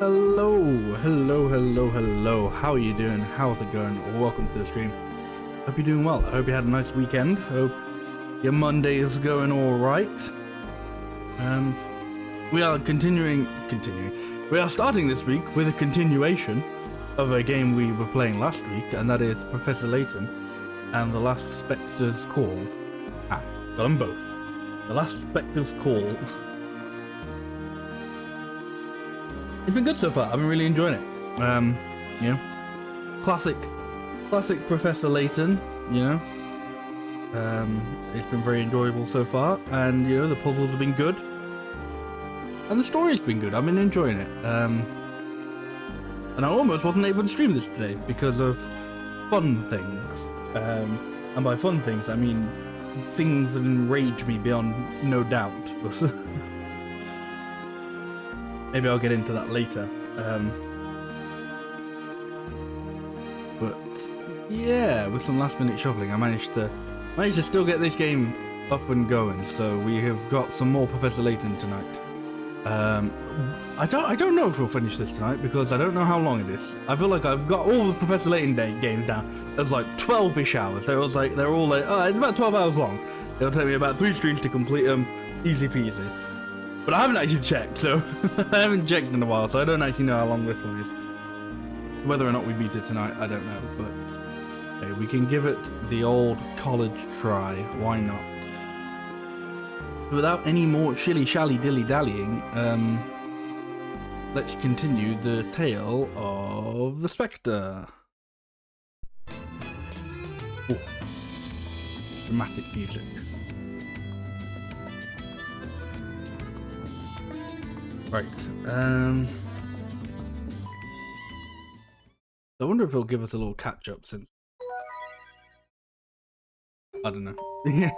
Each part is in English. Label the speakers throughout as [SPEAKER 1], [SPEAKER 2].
[SPEAKER 1] Hello, hello. How are you doing? How's it going? Welcome to the stream. Hope you're doing well. I hope you had a nice weekend. Hope your Monday is going all right. We are continuing. We are starting this week with a continuation of a game we were playing last week, and that is Professor Layton and the Last Specter's Call. Got them both. The Last Specter's Call. It's been good so far. I've been really enjoying it. You know, classic Professor Layton. You know, it's been very enjoyable so far, and you know the puzzles have been good, and the story's been good. I've been enjoying it. And I almost wasn't able to stream this today because of fun things. And by fun things, I mean things that enrage me beyond no doubt. Maybe I'll get into that later. But yeah, with some last minute shuffling, I managed to still get this game up and going. So we have got some more Professor Layton tonight. I don't know if we'll finish this tonight because I don't know how long it is. I feel like I've got all the Professor Layton games down. There's like 12ish hours. They're all like, oh, it's about 12 hours long. It'll take me about 3 streams to complete them, easy peasy. But I haven't actually checked, so I haven't checked in a while, so I don't actually know how long this one is. Whether or not we beat it tonight, I don't know, but okay, we can give it the old college try. Why not? Without any more shilly-shally dilly-dallying, let's continue the tale of the Specter. Ooh. Dramatic music. Right, I wonder if he'll give us a little catch-up since... I don't know. I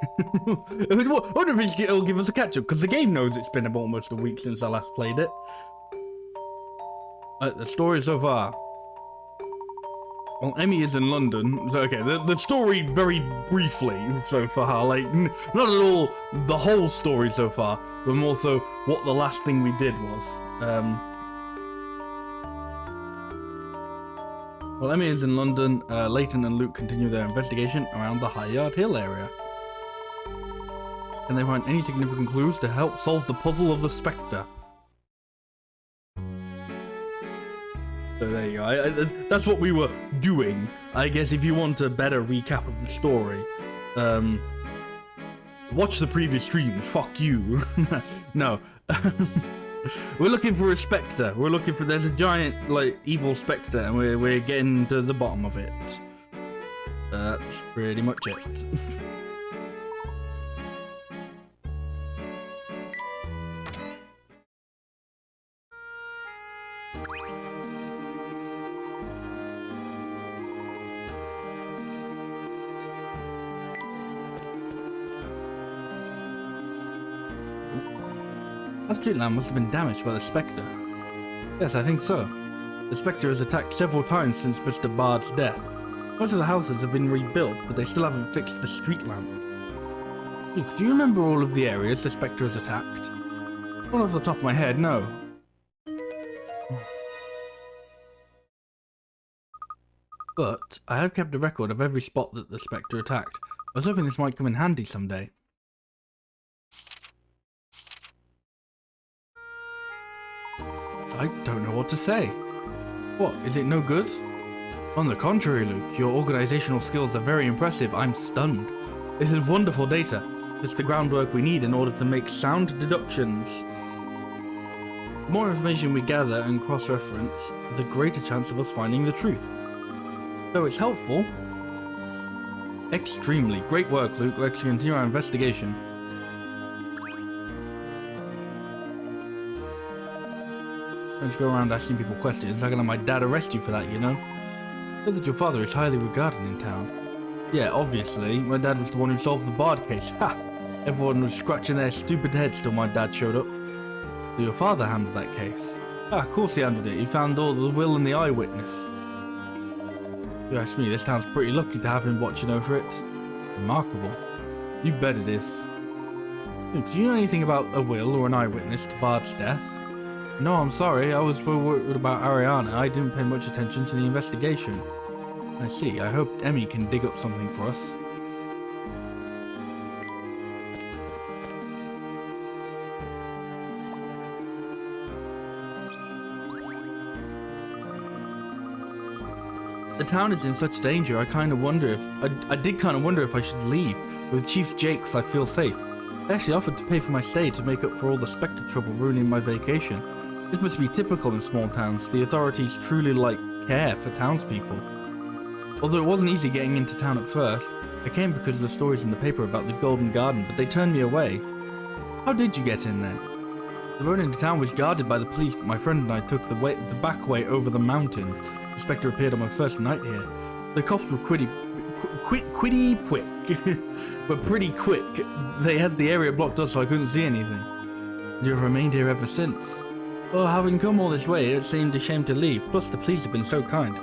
[SPEAKER 1] wonder if he'll give us a catch-up, because the game knows it's been almost a week since I last played it. The story so far. Well, Emmy is in London. So, okay, the story very briefly so far. Like, not at all the whole story so far, but more so what the last thing we did was. Well, Emmy is in London. Layton and Luke continue their investigation around the High Yard Hill area. Can they find any significant clues to help solve the puzzle of the Specter? So there you go. That's what we were doing. I guess if you want a better recap of the story, watch the previous stream. Fuck you. No. We're looking for a Specter. There's a giant, like, evil Specter, and we're getting to the bottom of it. That's pretty much it. That street lamp must have been damaged by the Specter. Yes, I think so. The Specter has attacked several times since Mr. Bard's death. Most of the houses have been rebuilt, but they still haven't fixed the street lamp. Luke, do you remember all of the areas the Specter has attacked? Not off the top of my head, no. But I have kept a record of every spot that the Specter attacked. I was hoping this might come in handy someday. I don't know what to say. What, is it no good? On the contrary, Luke, your organizational skills are very impressive. I'm stunned. This is wonderful data. It's the groundwork we need in order to make sound deductions. The more information we gather and cross-reference, the greater chance of us finding the truth. So it's helpful. Extremely. Great work, Luke. Let's continue our investigation. Let's go around asking people questions. I can let my dad arrest you for that, you know? I know that your father is highly regarded in town. Yeah, obviously. My dad was the one who solved the Bard case. Ha! Everyone was scratching their stupid heads till my dad showed up. So your father handled that case? Ah, of course he handled it. He found all the will and the eyewitness. If you ask me, this town's pretty lucky to have him watching over it. Remarkable. You bet it is. Luke, do you know anything about a will or an eyewitness to Bard's death? No, I'm sorry. I was so worried about Ariana. I didn't pay much attention to the investigation. I see. I hope Emmy can dig up something for us. The town is in such danger. I did kind of wonder if I should leave. With Chief Jakes, I feel safe. I actually offered to pay for my stay to make up for all the Specter trouble ruining my vacation. This must be typical in small towns. The authorities truly care for townspeople. Although it wasn't easy getting into town at first, I came because of the stories in the paper about the Golden Garden, but they turned me away. How did you get in then? The road into town was guarded by the police, but my friend and I took the back way over the mountains. The Spectre appeared on my first night here. The cops were pretty quick. Were pretty quick. They had the area blocked up so I couldn't see anything. You've remained here ever since. Well, having come all this way, it seemed a shame to leave. Plus, the police have been so kind.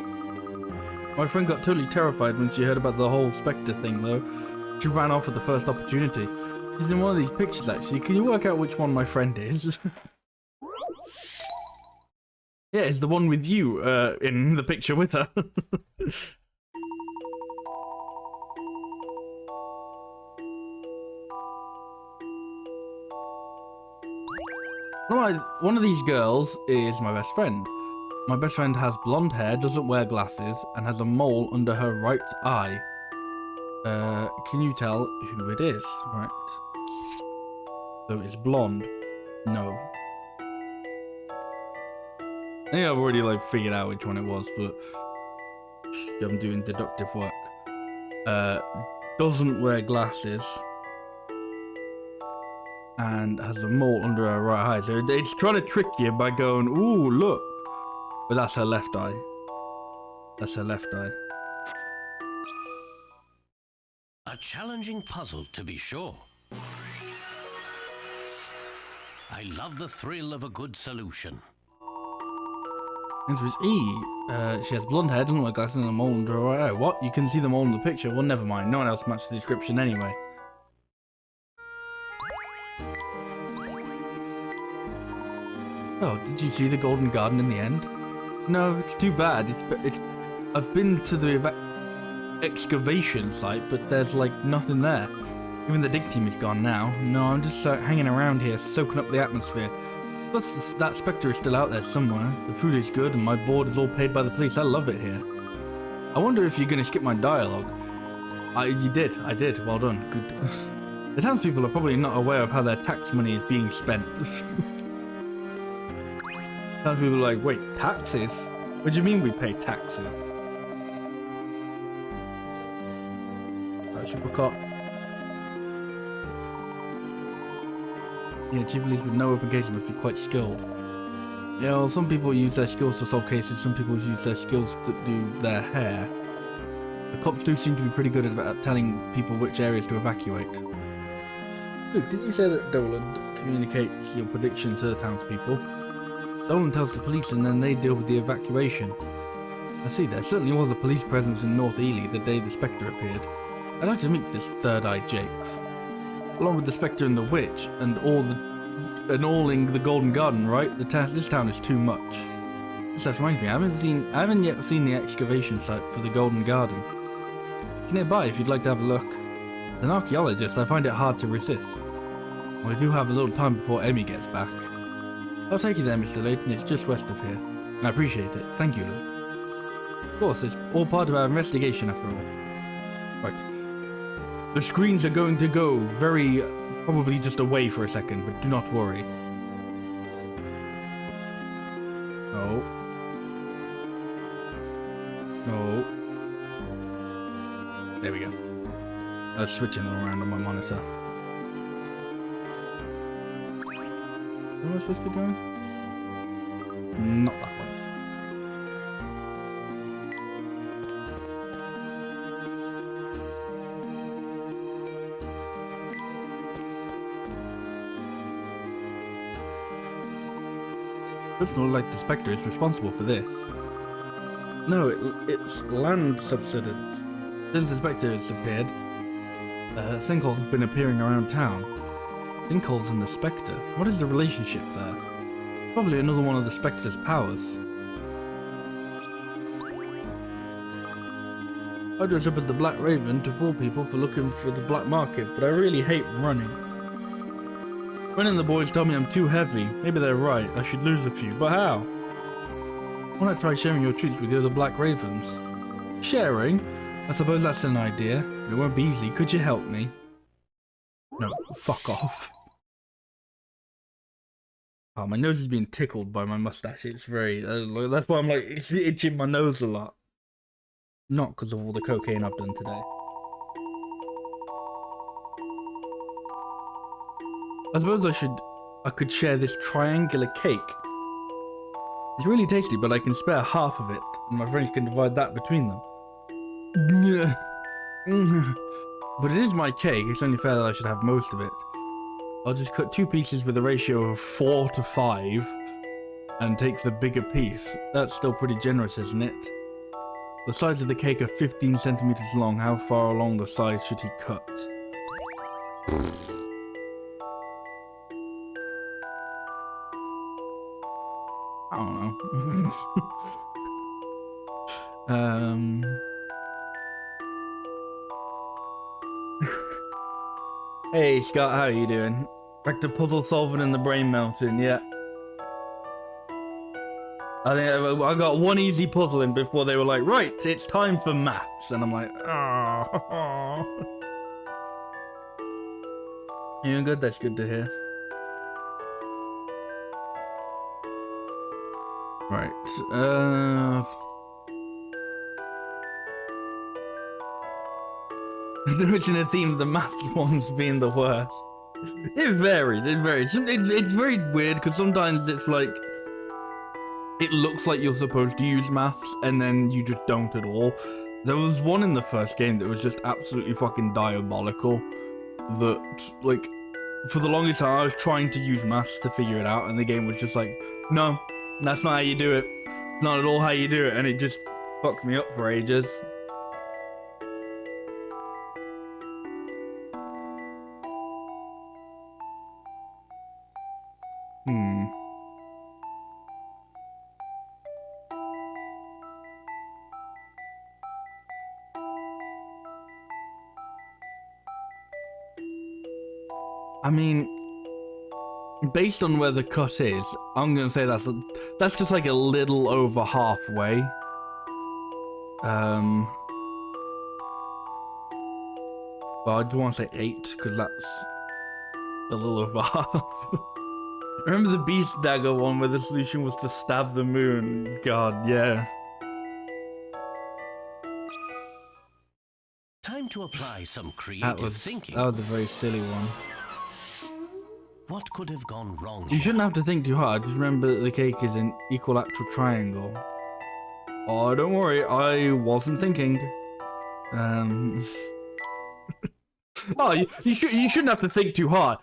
[SPEAKER 1] My friend got totally terrified when she heard about the whole Spectre thing, though. She ran off at the first opportunity. She's in one of these pictures, actually. Can you work out which one my friend is? Yeah, it's the one with you, in the picture with her. One of these girls is my best friend. My best friend has blonde hair, doesn't wear glasses, and has a mole under her right eye. Can you tell who it is? Right. So it's blonde. No. I think I've already figured out which one it was, but I'm doing deductive work. Doesn't wear glasses. And has a mole under her right eye. So it's trying to trick you by going, ooh, look. But that's her left eye. That's her left eye.
[SPEAKER 2] A challenging puzzle, to be sure. I love the thrill of a good solution.
[SPEAKER 1] Answer is E. She has blonde hair, doesn't wear glasses, and a mole under her right eye. What? You can see the mole in the picture? Well, never mind. No one else matched the description anyway. Oh, did you see the Golden Garden in the end? No, it's too bad. I've been to the excavation site, but there's nothing there. Even the dig team is gone now. No, I'm just hanging around here, soaking up the atmosphere. Plus, that Spectre is still out there somewhere. The food is good, and my board is all paid by the police. I love it here. I wonder if you're going to skip my dialogue. You did. I did. Well done. Good. The townspeople are probably not aware of how their tax money is being spent. Townspeople are like, wait, taxes? What do you mean we pay taxes? Apricot. Yeah, chief police with no open cases must be quite skilled. Yeah, well, some people use their skills to solve cases, some people use their skills to do their hair. The cops do seem to be pretty good at telling people which areas to evacuate. Look, didn't you say that Dolan communicates your predictions to the townspeople? Dolan tells the police and then they deal with the evacuation. I see, there certainly was a police presence in North Ely the day the Spectre appeared. I'd like to meet this third-eyed Jakes. Along with the Spectre and the Witch, and all in the Golden Garden, right? This town is too much. This reminds me, I haven't yet seen the excavation site for the Golden Garden. It's nearby if you'd like to have a look. As an archaeologist, I find it hard to resist. We do have a little time before Emmy gets back. I'll take you there, Mr. Layton. It's just west of here. I appreciate it. Thank you, Lou. Of course, it's all part of our investigation after all. Right. The screens are going to go probably just away for a second, but do not worry. No. No. There we go. I was switching around on my monitor. Where am I supposed to be going? Not that way. Doesn't look like the Spectre is responsible for this. No, it's land subsidence. Since the Spectre has appeared, sinkholes have been appearing around town. Sinkholes and the Spectre. What is the relationship there? Probably another one of the Specter's powers. I dress up as the Black Raven to fool people for looking for the black market, but I really hate running. Running, the boys tell me I'm too heavy. Maybe they're right, I should lose a few, but how? Why not try sharing your treats with the other Black Ravens? Sharing? I suppose that's an idea, but it won't be easy. Could you help me? No, fuck off. Oh, my nose is being tickled by my mustache. It's very... that's why I'm like, it's itching my nose a lot. Not because of all the cocaine I've done today. I suppose I could share this triangular cake. It's really tasty, but I can spare half of it, and my friends can divide that between them. But it is my cake, it's only fair that I should have most of it. I'll just cut 2 pieces with a ratio of 4 to 5, and take the bigger piece. That's still pretty generous, isn't it? The sides of the cake are 15 centimeters long. How far along the sides should he cut? I don't know. Hey Scott, how are you doing? Back to puzzle solving and the brain melting, yeah. I think I got one easy puzzle in before they were like, right, it's time for maths. And I'm like, oh. You doing good? That's good to hear. Right, the original theme, the maths ones being the worst. It varies, It's very weird, because sometimes it's like, it looks like you're supposed to use maths, and then you just don't at all. There was one in the first game that was just absolutely fucking diabolical. That, like, for the longest time, I was trying to use maths to figure it out, and the game was just like, no, that's not how you do it. Not at all how you do it, and it just fucked me up for ages. I mean, based on where the cut is, I'm gonna say that's just like a little over halfway. But I do want to say 8 because that's a little over half. Remember the Beast Dagger one where the solution was to stab the moon? God, yeah.
[SPEAKER 2] Time to apply some creative thinking.
[SPEAKER 1] That was a very silly one.
[SPEAKER 2] What could have gone wrong
[SPEAKER 1] You shouldn't have to think too hard. Just remember that the cake is an equilateral triangle. Oh, don't worry. I wasn't thinking. Oh, you shouldn't have to think too hard.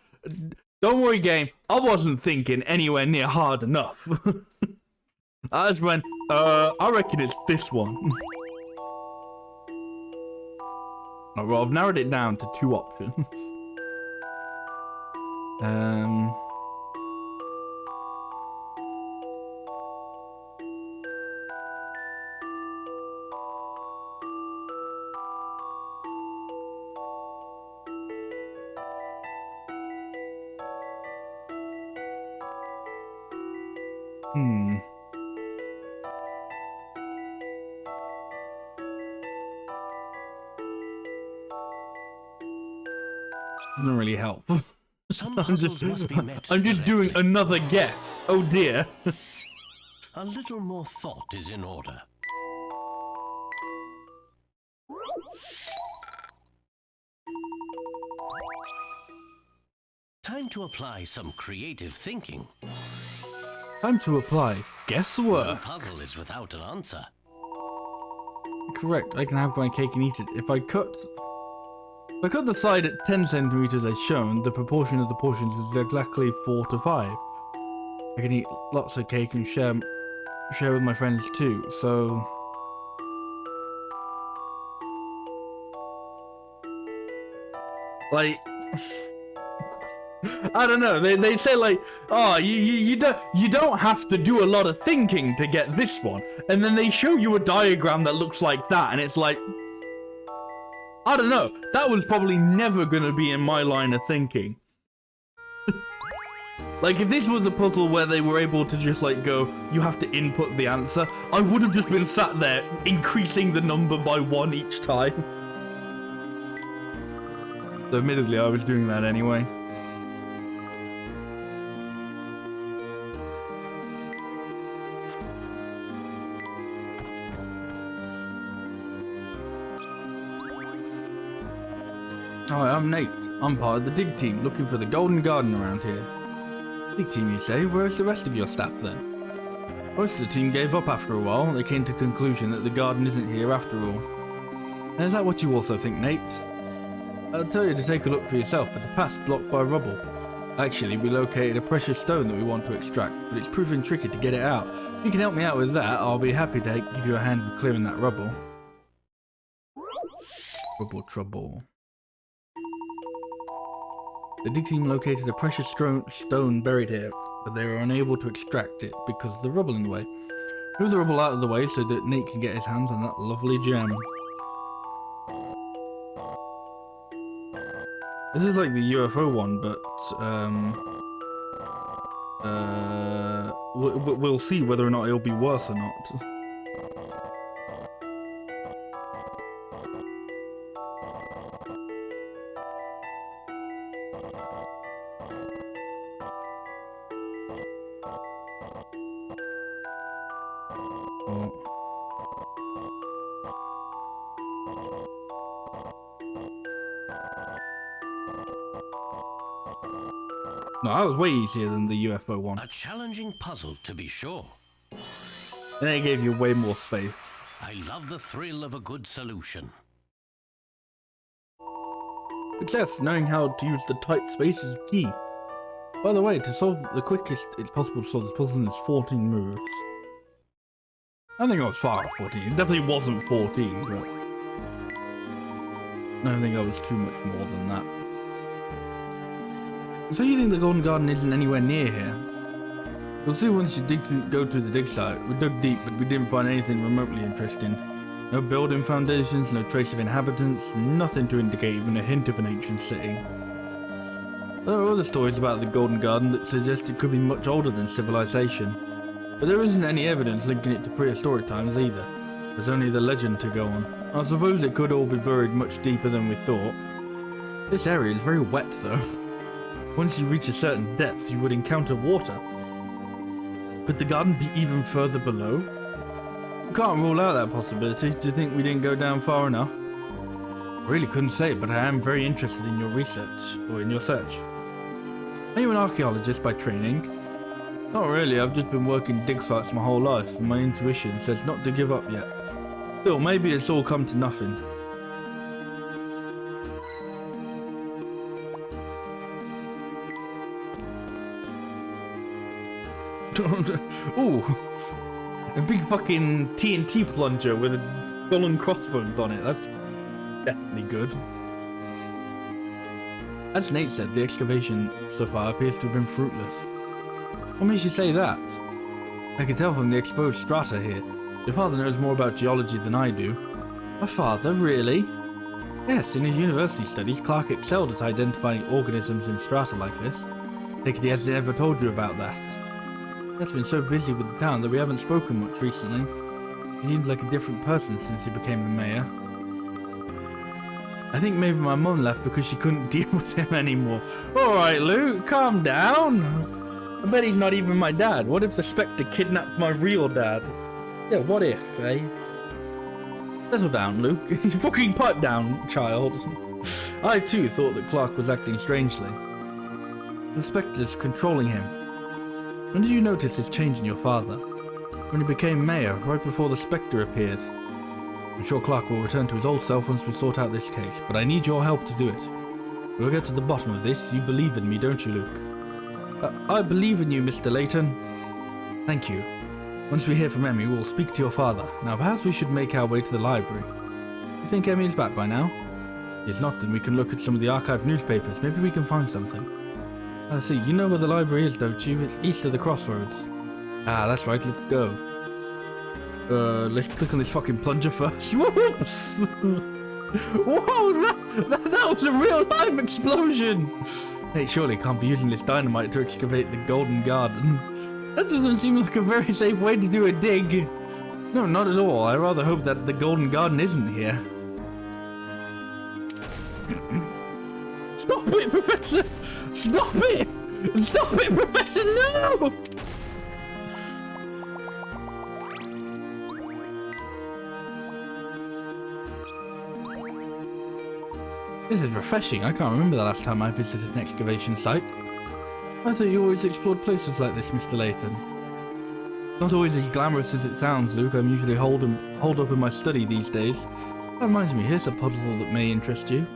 [SPEAKER 1] Don't worry, game. I wasn't thinking anywhere near hard enough. I just went, I reckon it's this one. Oh, well, I've narrowed it down to 2 options. Doesn't really help. I'm just doing another guess. Oh dear.
[SPEAKER 2] A little more thought is in order. Time to apply some creative thinking.
[SPEAKER 1] Time to apply
[SPEAKER 2] No
[SPEAKER 1] guesswork.
[SPEAKER 2] puzzle is without an answer.
[SPEAKER 1] Correct. I can have my cake and eat it. If I cut the side at 10 centimeters as shown, the proportion of the portions is exactly 4 to 5. I can eat lots of cake and share with my friends too, so... Like... I don't know. They say like, oh, you don't have to do a lot of thinking to get this one, and then they show you a diagram that looks like that, and it's like, I don't know. That was probably never gonna be in my line of thinking. Like, if this was a puzzle where they were able to just like go, you have to input the answer, I would have just been sat there increasing the number by 1 each time. So admittedly, I was doing that anyway. Hi, I'm Nate. I'm part of the dig team looking for the golden garden around here. Dig team, you say? Where's the rest of your staff then? Most of the team gave up after a while. They came to the conclusion that the garden isn't here after all. And is that what you also think, Nate? I'll tell you to take a look for yourself, but the path's blocked by rubble. Actually, we located a precious stone that we want to extract, but it's proving tricky to get it out. If you can help me out with that, I'll be happy to give you a hand with clearing that rubble. Rubble trouble. The dig team located a precious stone buried here, but they were unable to extract it because of the rubble in the way. Move the rubble out of the way so that Nate can get his hands on that lovely gem. This is like the UFO one, but we'll see whether or not it'll be worse or not. No, that was way easier than the UFO one.
[SPEAKER 2] A challenging puzzle, to be sure.
[SPEAKER 1] And they gave you way more space.
[SPEAKER 2] I love the thrill of a good solution.
[SPEAKER 1] Success! Knowing how to use the tight space is key. By the way, to solve the quickest it's possible to solve this puzzle is 14 moves. I think I was far off 14. It definitely wasn't 14, but I don't think I was too much more than that. So you think the Golden Garden isn't anywhere near here? We'll see once you go to the dig site. We dug deep, but we didn't find anything remotely interesting. No building foundations, no trace of inhabitants, nothing to indicate even a hint of an ancient city. There are other stories about the Golden Garden that suggest it could be much older than civilization, but there isn't any evidence linking it to prehistoric times either. There's only the legend to go on. I suppose it could all be buried much deeper than we thought. This area is very wet though. Once you reach a certain depth, you would encounter water. Could the garden be even further below? I can't rule out that possibility. Do you think we didn't go down far enough? I really couldn't say, but I am very interested in your research, or in your search. Are you an archaeologist by training? Not really, I've just been working dig sites my whole life, and my intuition says not to give up yet. Still, maybe it's all come to nothing. Ooh, a big fucking TNT plunger with a skull and crossbones on it. That's definitely good. As Nate said, the excavation so far appears to have been fruitless. What makes you say that? I can tell from the exposed strata here. Your father knows more about geology than I do. My father, really? Yes, in his university studies, Clark excelled at identifying organisms in strata like this. Take it he hasn't ever told you about that. He's been so busy with the town that we haven't spoken much recently. He seems like a different person since he became the mayor. I think maybe my mum left because she couldn't deal with him anymore. Alright, Luke, calm down. I bet he's not even my dad. What if the Specter kidnapped my real dad? Yeah, what if, eh? Settle down, Luke. He's fucking pipe down, child. I too thought that Clark was acting strangely. The Specter's controlling him. When did you notice this change in your father? When he became mayor, right before the Specter appeared. I'm sure Clark will return to his old self once we sort out this case, but I need your help to do it. We'll get to the bottom of this. You believe in me, don't you, Luke? I believe in you, Mr. Layton. Thank you. Once we hear from Emmy, we'll speak to your father. Now perhaps we should make our way to the library. You think Emmy is back by now? If not, then we can look at some of the archived newspapers. Maybe we can find something. I see. You know where the library is, don't you? It's east of the crossroads. Ah, that's right. Let's go. Let's click on this fucking plunger first. Whoops! Whoa! That was a real live explosion! Hey, surely can't be using this dynamite to excavate the Golden Garden. That doesn't seem like a very safe way to do a dig. No, not at all. I rather hope that the Golden Garden isn't here. Stop it, Professor! Stop it! Stop it, Professor! No! This is refreshing. I can't remember the last time I visited an excavation site. I thought you always explored places like this, Mr. Layton. Not always as glamorous as it sounds, Luke. I'm usually holed up in my study these days. That reminds me, here's a puzzle that may interest you.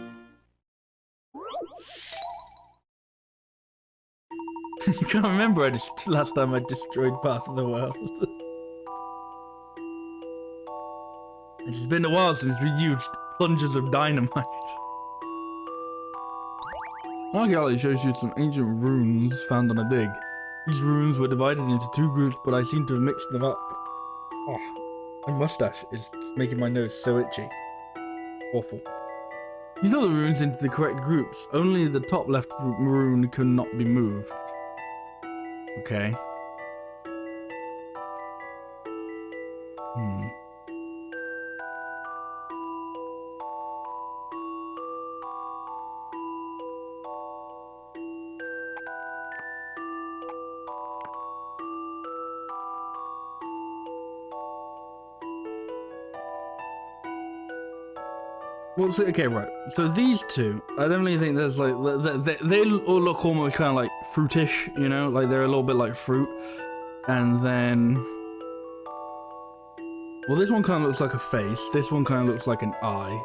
[SPEAKER 1] You can't remember last time I destroyed part of the world. It's been a while since we used plungers of dynamite. Archaeology shows you some ancient runes found on a dig. These runes were divided into two groups, but I seem to have mixed them up. Oh, my mustache is making my nose so itchy. Awful. You know the runes into the correct groups. Only the top left rune cannot be moved. Okay. Well, so, okay, right. So these two, I don't really think there's like they all look almost kind of like fruitish, you know, like they're a little bit like fruit. And then, well, this one kind of looks like a face. This one kind of looks like an eye.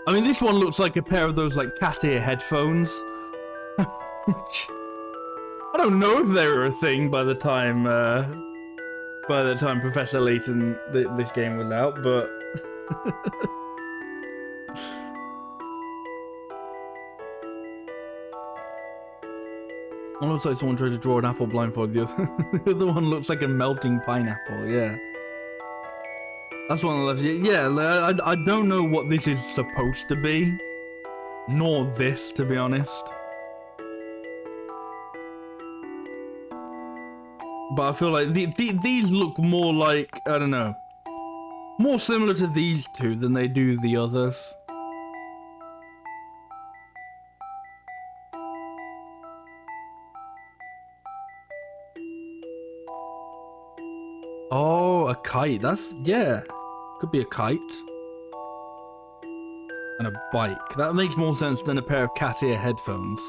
[SPEAKER 1] I mean, this one looks like a pair of those like cat ear headphones. I don't know if they were a thing by the time Professor Layton this game was out, but. One looks like someone tried to draw an apple blindfold. The other one looks like a melting pineapple. Yeah, that's one of the left. Yeah, I don't know what this is supposed to be, nor this, to be honest. But I feel like these look more like, I don't know, more similar to these two than they do the others. Oh, a kite. That's, yeah. Could be a kite. And a bike. That makes more sense than a pair of cat ear headphones.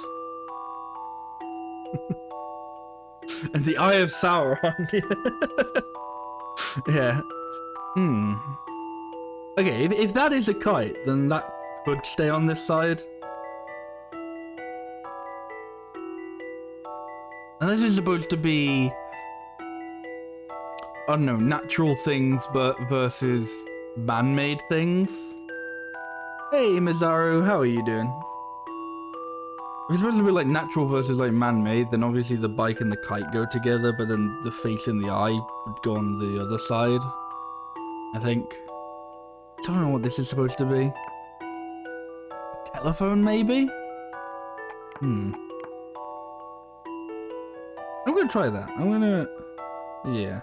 [SPEAKER 1] And the Eye of Sauron. Yeah. Okay, if that is a kite, then that could stay on this side. And this is supposed to be, I don't know, natural things but versus man-made things. Hey, Mizaru, how are you doing? If it's supposed to be like natural versus like man-made, then obviously the bike and the kite go together, but then the face and the eye would go on the other side, I think. I don't know what this is supposed to be. A telephone, maybe? I'm gonna try that. I'm gonna... yeah.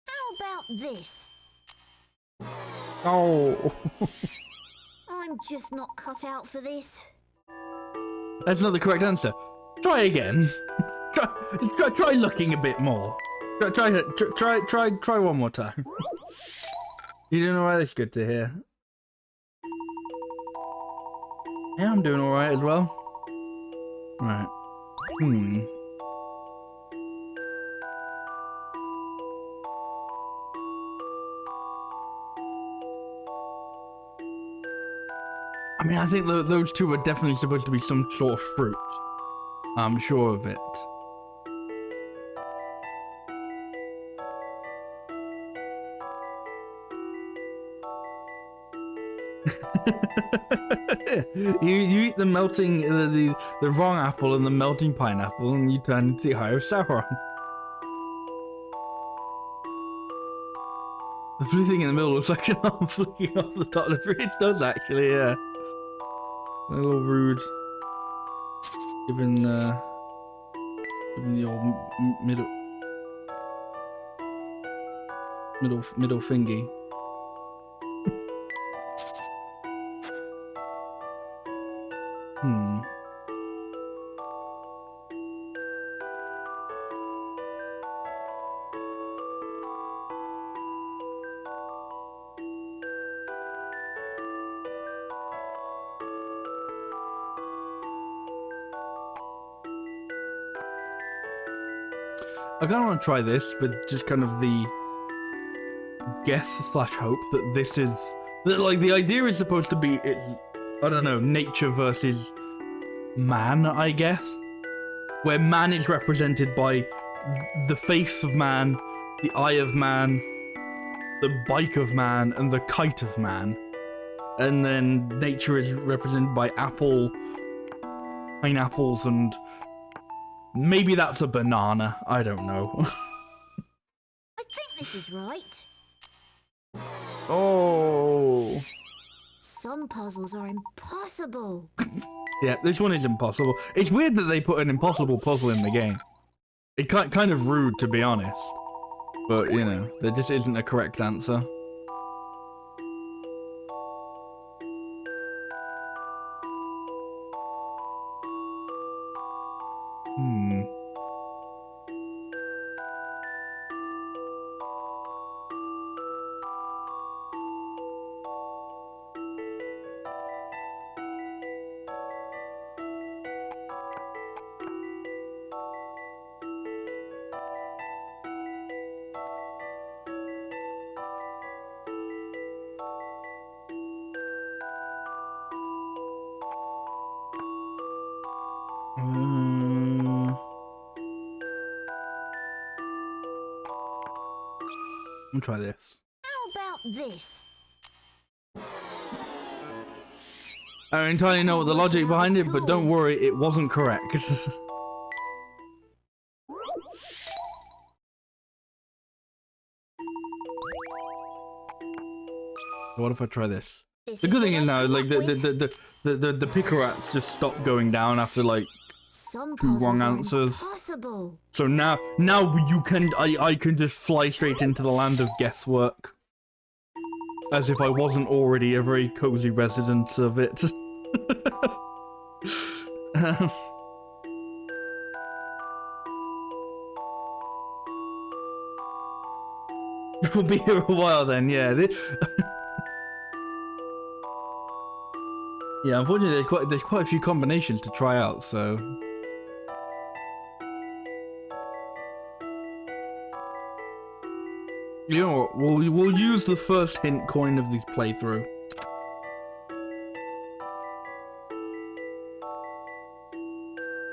[SPEAKER 3] How about this?
[SPEAKER 1] Oh.
[SPEAKER 3] I'm just not cut out for this.
[SPEAKER 1] That's not the correct answer. Try again. Try looking a bit more. Try one more time. You doing alright? That's good to hear. Yeah, I'm doing alright as well. Right. I mean, I think those two are definitely supposed to be some sort of fruit. I'm sure of it. you eat the melting, the wrong apple and the melting pineapple, and you turn into the Eye of Sauron. The blue thing in the middle looks like an arm flicking off the top of the bridge. It does actually, yeah. A little rude. Given the old middle fingy. I kind of want to try this, but just kind of the guess slash hope that this is that like the idea is supposed to be I don't know, nature versus man, I guess, where man is represented by the face of man, the eye of man, the bike of man, and the kite of man, and then nature is represented by apple, pineapples, and maybe that's a banana. I don't know.
[SPEAKER 3] I think this is right.
[SPEAKER 1] Oh.
[SPEAKER 3] Some puzzles are impossible.
[SPEAKER 1] Yeah, this one is impossible. It's weird that they put an impossible puzzle in the game. It's kind of rude, to be honest. But, you know, there just isn't a correct answer. I'll try this.
[SPEAKER 3] How about this?
[SPEAKER 1] I don't entirely know what the logic behind it, but don't worry, it wasn't correct. What if I try this? The good thing is now, like the picker-rats just stop going down after like
[SPEAKER 3] Some
[SPEAKER 1] two wrong
[SPEAKER 3] puzzles are
[SPEAKER 1] answers.
[SPEAKER 3] impossible.
[SPEAKER 1] So now you can I can just fly straight into the land of guesswork, as if I wasn't already a very cozy resident of it. We'll be here a while then, yeah. Yeah, unfortunately, there's quite a few combinations to try out, so. You know what? We'll use the first hint coin of this playthrough.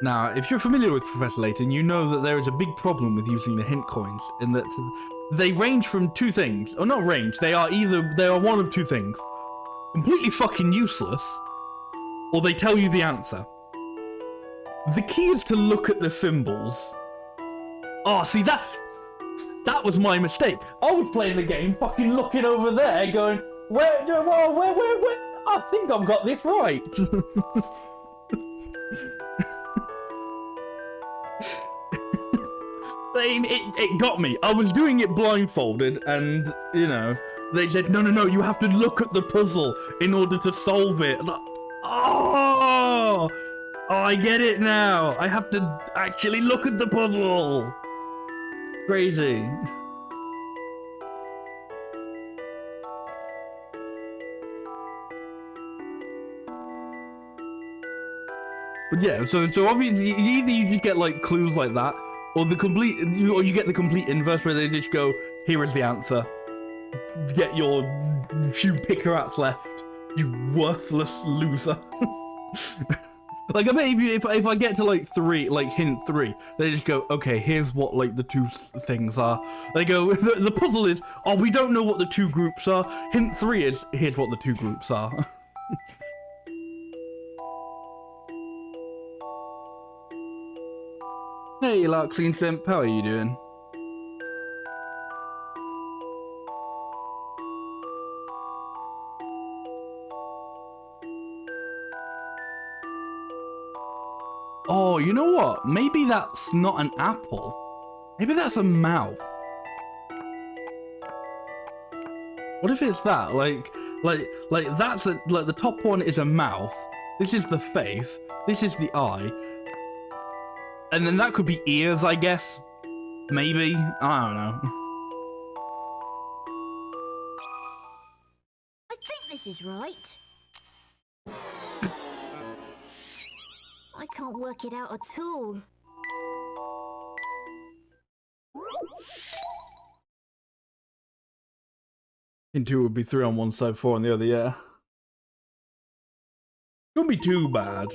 [SPEAKER 1] Now, if you're familiar with Professor Layton, you know that there is a big problem with using the hint coins, in that they range from two things. Or not range, they are one of two things. Completely fucking useless, or they tell you the answer. The key is to look at the symbols. Oh, see, that was my mistake. I was playing the game, fucking looking over there, going, where, I think I've got this right. It got me. I was doing it blindfolded, and, you know, they said, no, you have to look at the puzzle in order to solve it. Oh, I get it now. I have to actually look at the puzzle. Crazy. But yeah, so obviously either you just get like clues like that, or you get the complete inverse where they just go, here is the answer. Get your few picker-outs left, you worthless loser. Like, I bet if I get to like hint 3, they just go, okay, here's what like the two things are. They go, the puzzle is, oh, we don't know what the two groups are. Hint 3 is, here's what the two groups are. Hey, Larxene Simp, how are you doing? Oh, you know what? Maybe that's not an apple. Maybe that's a mouth. What if it's that? Like that's a, like the top one is a mouth. This is the face. This is the eye. And then that could be ears, I guess. Maybe. I don't know.
[SPEAKER 3] I think this is right. I can't work it out at all.
[SPEAKER 1] In two would be 3 on one side, 4 on the other, yeah. Don't be too bad.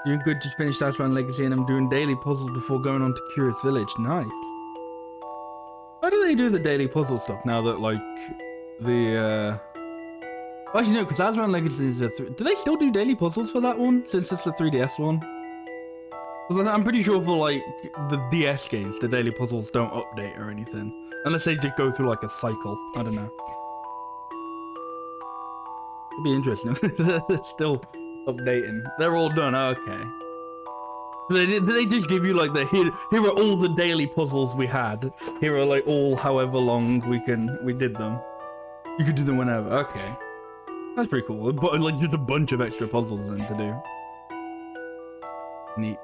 [SPEAKER 1] Doing good, just finished Southbound Legacy and I'm doing daily puzzles before going on to Curious Village. Nice. How do they do the daily puzzle stuff now that, like, the, Well, actually, no, because Southbound Legacy is a... Do they still do daily puzzles for that one, since it's the 3DS one? Because I'm pretty sure for, like, the DS games, the daily puzzles don't update or anything. Unless they just go through, like, a cycle. I don't know. It'd be interesting if they're still updating. They're all done, okay. Did they just give you like the here are all the daily puzzles we had. Here are like all however long we did them. You could do them whenever. Okay, that's pretty cool. But like just a bunch of extra puzzles then to do. Neat.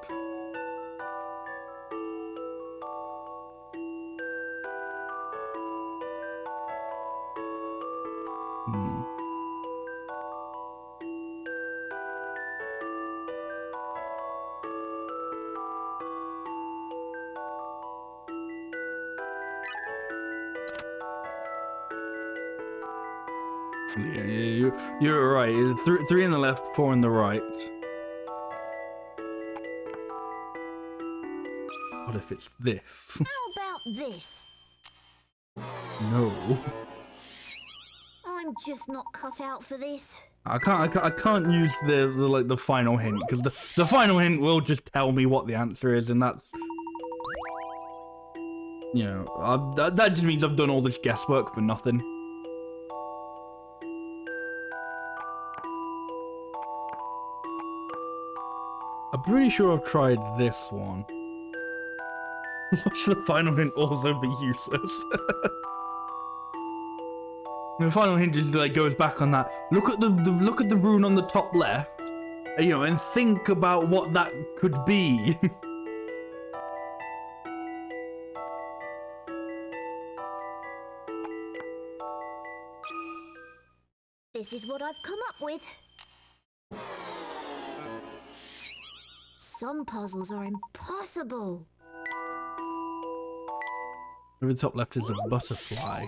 [SPEAKER 1] Yeah, you're right. Three in the left, 4 in the right. What if it's this?
[SPEAKER 3] How about this?
[SPEAKER 1] No.
[SPEAKER 3] I'm just not cut out for this.
[SPEAKER 1] I can't use the final hint because the final hint will just tell me what the answer is, and that's, you know, that just means I've done all this guesswork for nothing. I'm pretty sure I've tried this one. Watch the final hint also be useless. The final hint just like goes back on that. Look at the rune on the top left, you know, and think about what that could be.
[SPEAKER 3] This is what I've come up with. Some puzzles are impossible.
[SPEAKER 1] Over the top left is a butterfly.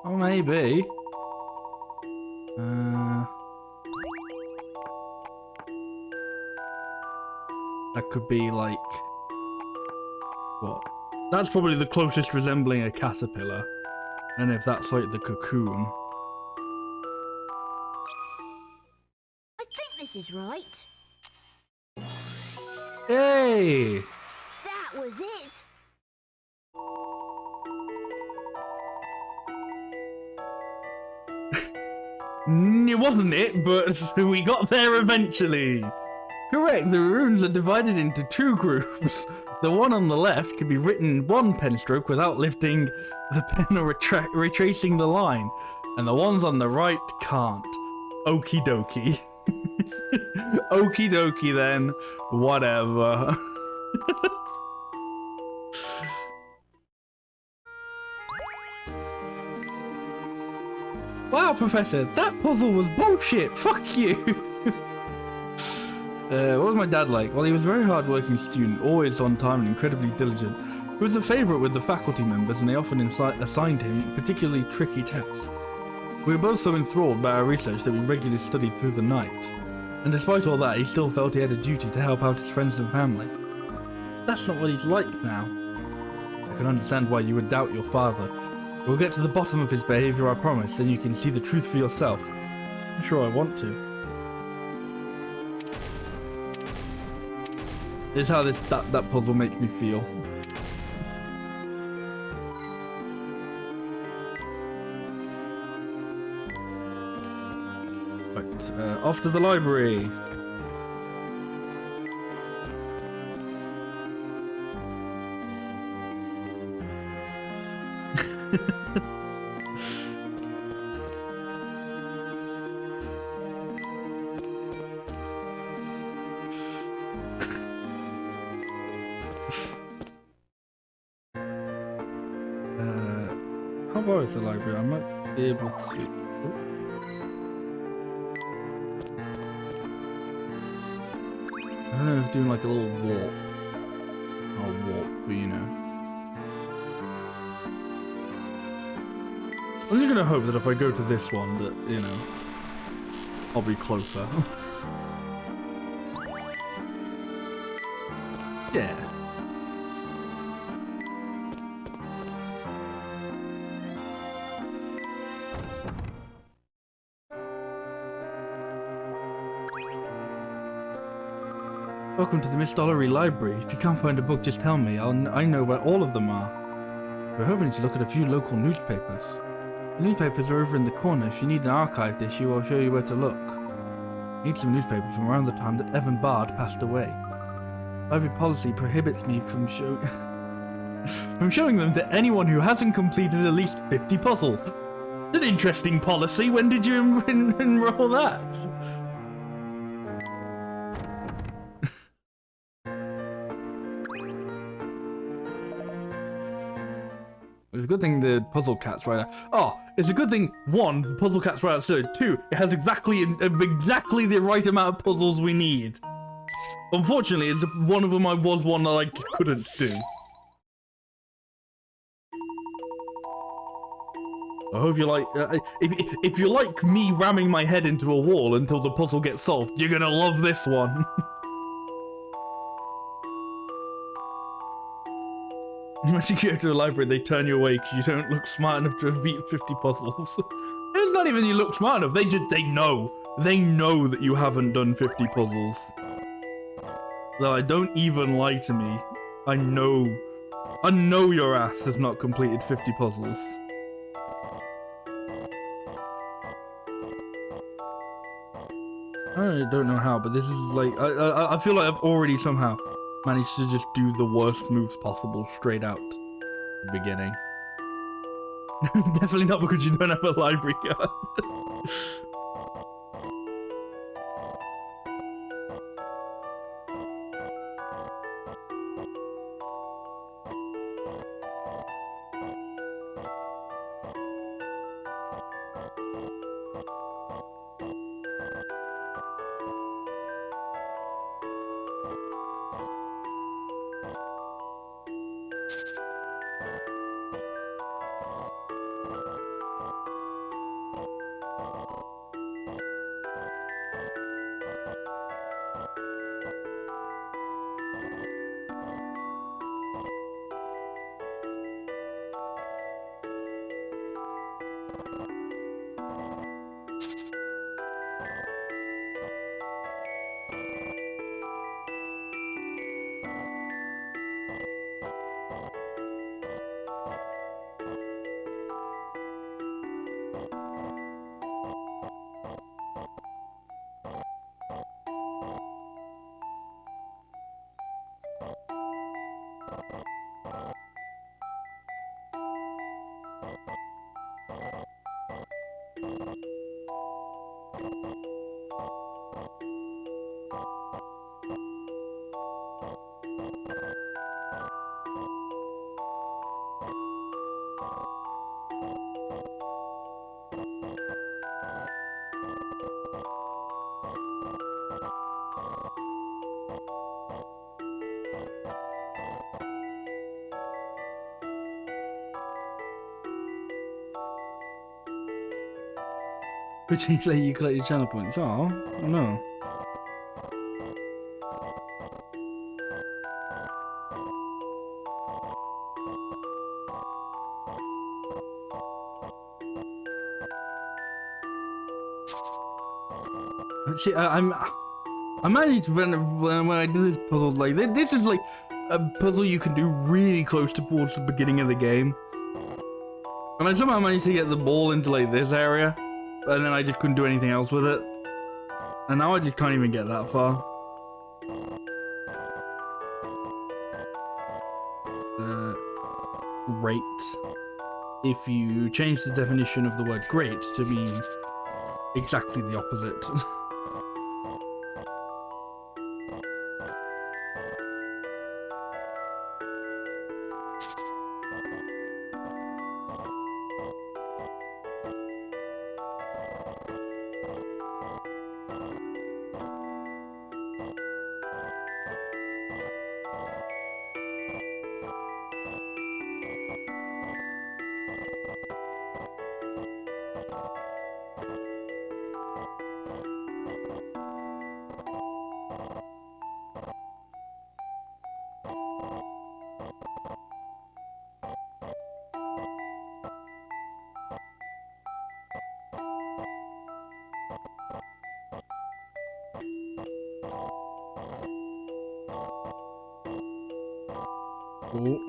[SPEAKER 1] Oh, maybe. That could be like... What? That's probably the closest resembling a caterpillar. And if that's like the cocoon...
[SPEAKER 3] I think this is right.
[SPEAKER 1] Yay!
[SPEAKER 3] That was it.
[SPEAKER 1] It wasn't it, but we got there eventually. Correct, the runes are divided into 2 groups. The one on the left can be written 1 pen stroke without lifting the pen or retracing the line. And the ones on the right can't. Okie dokie. Okie dokie then. Whatever. Wow, Professor, that puzzle was bullshit. Fuck you. What was my dad like? Well, he was a very hard-working student, always on time and incredibly diligent. He was a favourite with the faculty members, and they often assigned him particularly tricky tests. We were both so enthralled by our research that we regularly studied through the night. And despite all that, he still felt he had a duty to help out his friends and family. That's not what he's like now. I can understand why you would doubt your father. We'll get to the bottom of his behavior, I promise, then you can see the truth for yourself. I'm sure I want to. This is how that puzzle makes me feel. Right, off to the library. How far is the library? I might be able to. I don't know if doing like a little warp. I'll warp, but you know. I'm just gonna hope that if I go to this one, that, you know, I'll be closer. Yeah. Welcome to the Miss Dollery Library. If you can't find a book, just tell me. I know where all of them are. We're hoping to look at a few local newspapers. The newspapers are over in the corner. If you need an archived issue, I'll show you where to look. Need some newspapers from around the time that Evan Bard passed away. Library policy prohibits me from showing them to anyone who hasn't completed at least 50 puzzles. An interesting policy. When did you enroll that? It's a good thing the puzzle cat's right out. Oh, it's a good thing, one, the puzzle cat's right outside. Two, it has exactly the right amount of puzzles we need. Unfortunately, it's one of them was one that I couldn't do. I hope you like, if you like me ramming my head into a wall until the puzzle gets solved, you're gonna love this one. Imagine you go to the library, they turn you away because you don't look smart enough to have beat 50 puzzles. It's not even you look smart enough, they know. They know that you haven't done 50 puzzles. They're like, don't even lie to me. I know your ass has not completed 50 puzzles. I don't know how, but this is like, I feel like I've already somehow managed to just do the worst moves possible straight out the beginning. Definitely not because you don't have a library card. Which means later you collect your channel points. Oh no. See, I managed when I did this puzzle, like, this is like a puzzle you can do really close towards the beginning of the game. And I somehow managed to get the ball into, like, this area, and then I just couldn't do anything else with it. And now I just can't even get that far. Great. If you change the definition of the word great to mean exactly the opposite. Cool.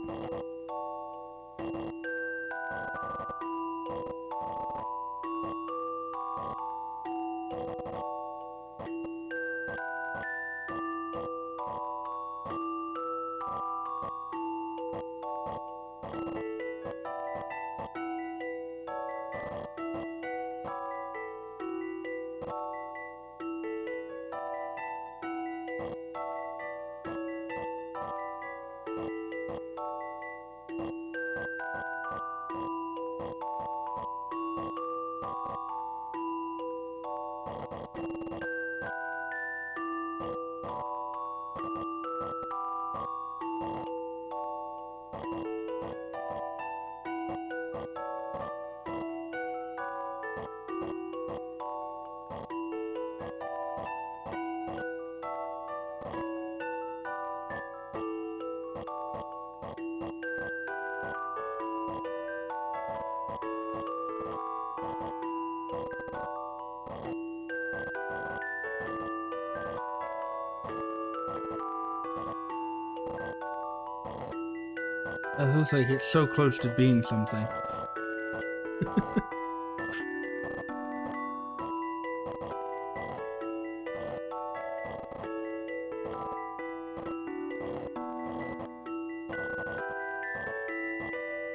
[SPEAKER 1] It looks like it's so close to being something.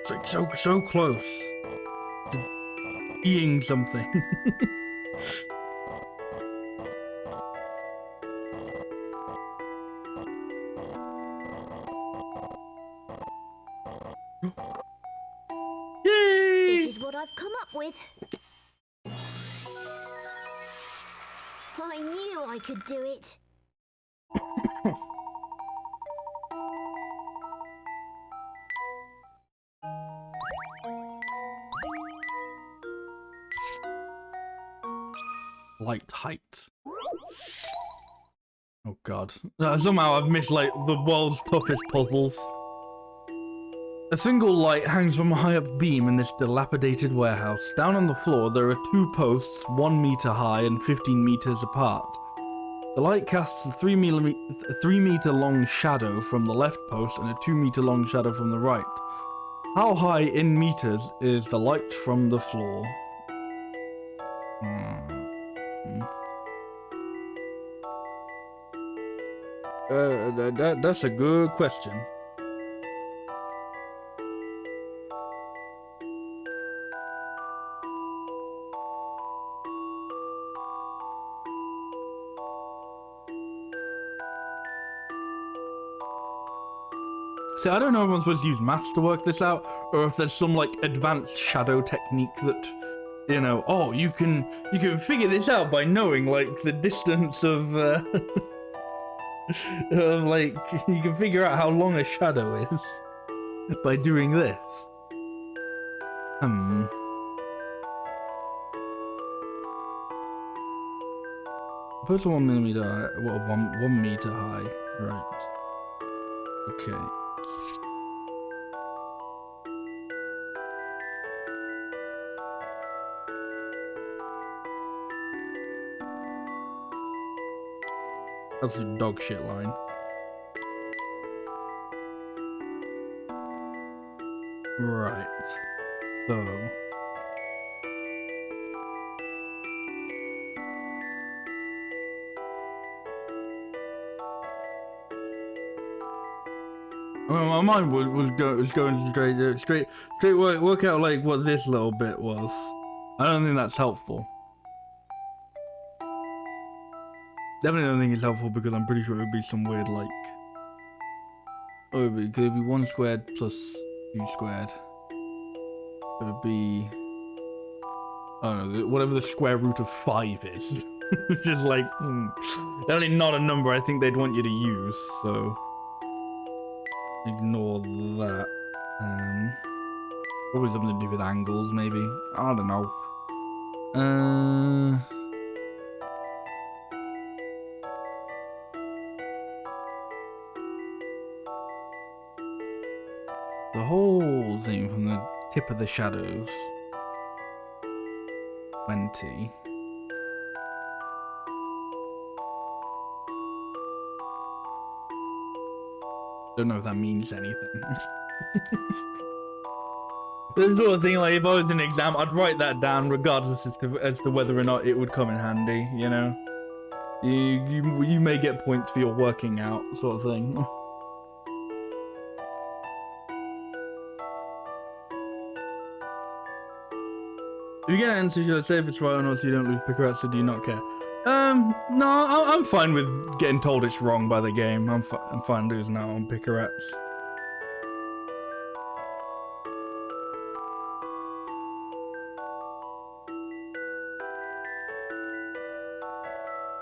[SPEAKER 1] It's like so close to being something. Yay!
[SPEAKER 3] This is what I've come up with. I knew I could do it.
[SPEAKER 1] Light height. Oh god. Somehow I've missed like the world's toughest puzzles. A single light hangs from a high-up beam in this dilapidated warehouse. Down on the floor there are two posts, 1 meter high and 15 meters apart. The light casts a 3 meter long shadow from the left post and a 2 meter long shadow from the right. How high in meters is the light from the floor? That's a good question. See, I don't know if I'm supposed to use maths to work this out, or if there's some like advanced shadow technique that, you know, oh, you can figure this out by knowing like the distance of, of like you can figure out how long a shadow is by doing this. First 1 millimeter high, well, 1 meter high, right? Okay. Absolute dog shit line. Right. So. Well, my mind was going straight work out like what this little bit was. I don't think that's helpful. Definitely don't think it's helpful because I'm pretty sure it would be some weird like. Oh, it could be 1 squared plus 2 squared. It would be. I don't know, whatever the square root of 5 is. Which is like, definitely not a number I think they'd want you to use, so. Ignore that. Probably something to do with angles, maybe. I don't know. The whole thing from the tip of the shadows. 20. Don't know if that means anything. The sort of thing, like, if I was in an exam, I'd write that down regardless as to whether or not it would come in handy, you know? You may get points for your working out, sort of thing. If you get an answer, should I say if it's right or not so you don't lose picker outs, or do you not care? No, I'm fine with getting told it's wrong by the game. I'm fine losing out on picker outs.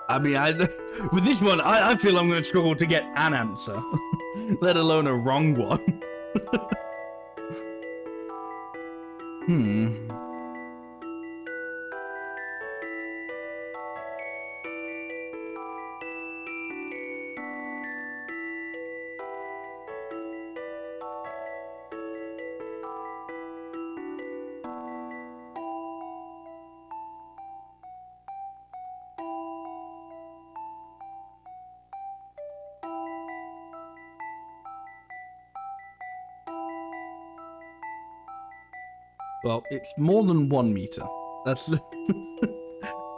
[SPEAKER 1] I mean, with this one, I feel I'm going to struggle to get an answer, let alone a wrong one. Well, it's more than 1 meter. That's...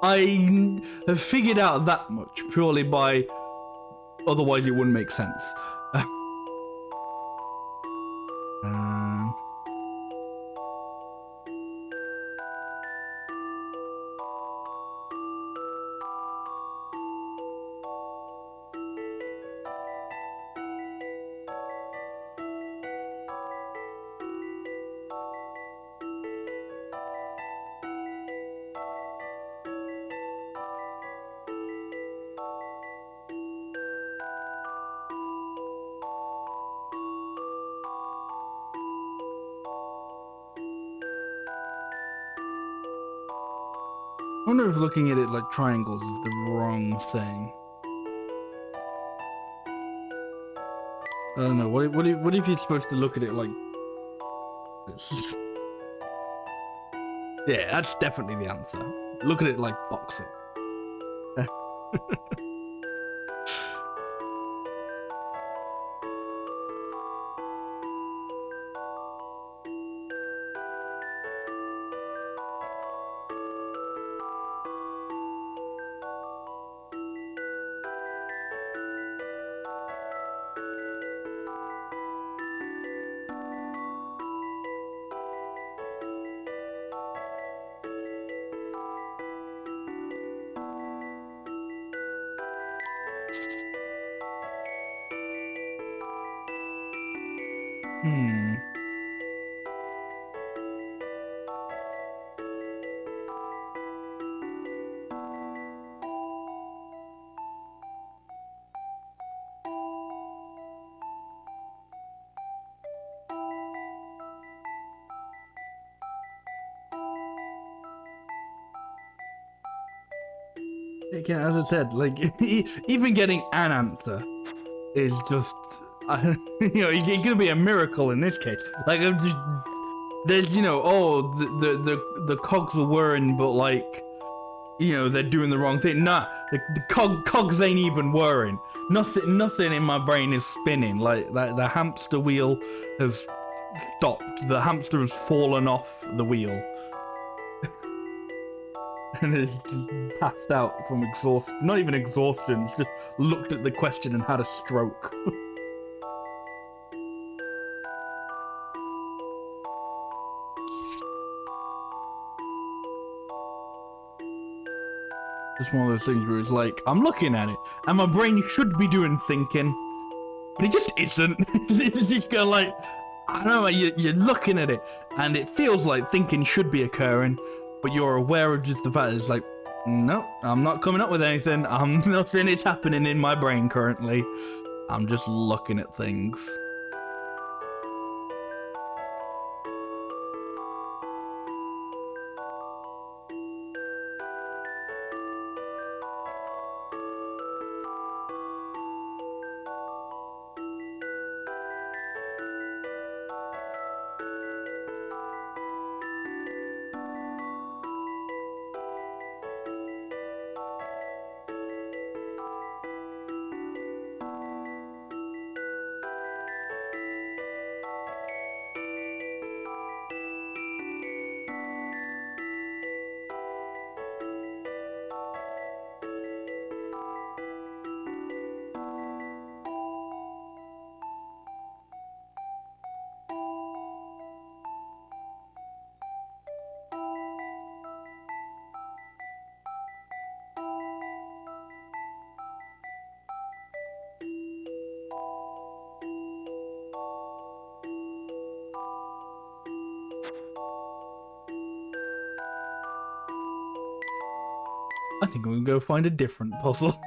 [SPEAKER 1] I have figured out that much purely by... Otherwise it wouldn't make sense. I wonder if looking at it like triangles is the wrong thing. I don't know. What if you're supposed to look at it like this? Yeah, that's definitely the answer. Look at it like boxing. Again, as I said, like even getting an answer is just, you know, it could be a miracle in this case. Like, there's, you know, oh, the cogs are whirring, but like, you know, they're doing the wrong thing. Nah, the cogs ain't even whirring. Nothing in my brain is spinning. Like the hamster wheel has stopped. The hamster has fallen off the wheel. And has passed out from exhaustion. Not even exhaustion, it's just looked at the question and had a stroke. Just one of those things where it's like, I'm looking at it, and my brain should be doing thinking, but it just isn't. It's just kind of like, I don't know, you're looking at it, and it feels like thinking should be occurring, but you're aware of just the fact that it's like, no, I'm not coming up with anything. Nothing is happening in my brain currently. I'm just looking at things. I think I'm gonna go find a different puzzle.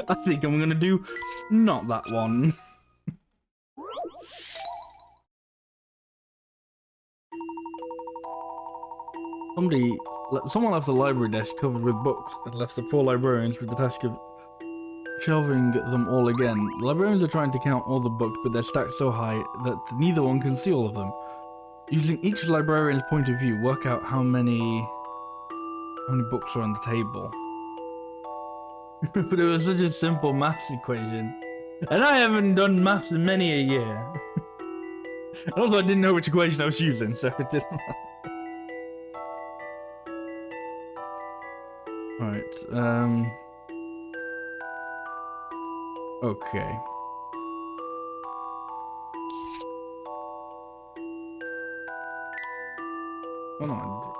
[SPEAKER 1] I think I'm gonna do not that one. Someone left the library desk covered with books and left the poor librarians with the task of shelving them all again. The librarians are trying to count all the books, but they're stacked so high that neither one can see all of them. Using each librarian's point of view, work out how many books are on the table. But it was such a simple maths equation. And I haven't done maths in many a year. And also I didn't know which equation I was using, so it didn't matter. Alright, okay. Hold on.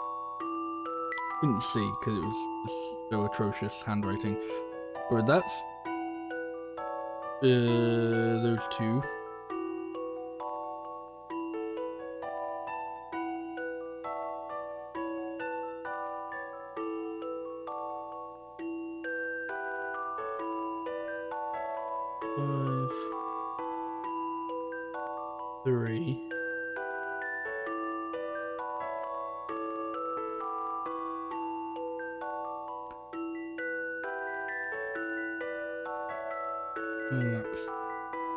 [SPEAKER 1] Couldn't see because it was so atrocious handwriting. But that's those two. Five, 3. And that's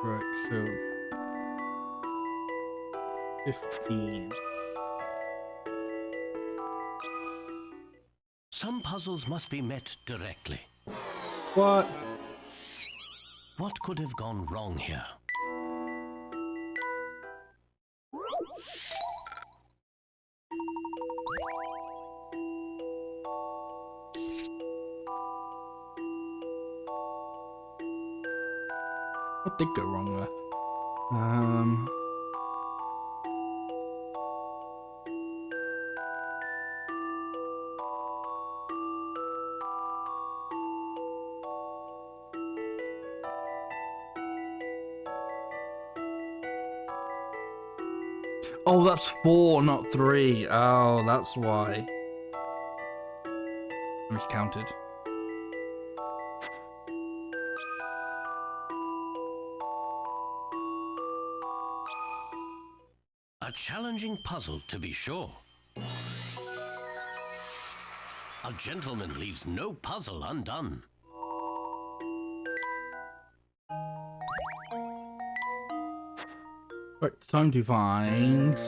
[SPEAKER 1] right, so 15.
[SPEAKER 2] Some puzzles must be met directly.
[SPEAKER 1] What?
[SPEAKER 2] What could have gone wrong here?
[SPEAKER 1] What did go wrong there? Oh, that's 4, not 3. Oh, that's why. I miscounted.
[SPEAKER 2] A challenging puzzle, to be sure. A gentleman leaves no puzzle undone.
[SPEAKER 1] Right, time to find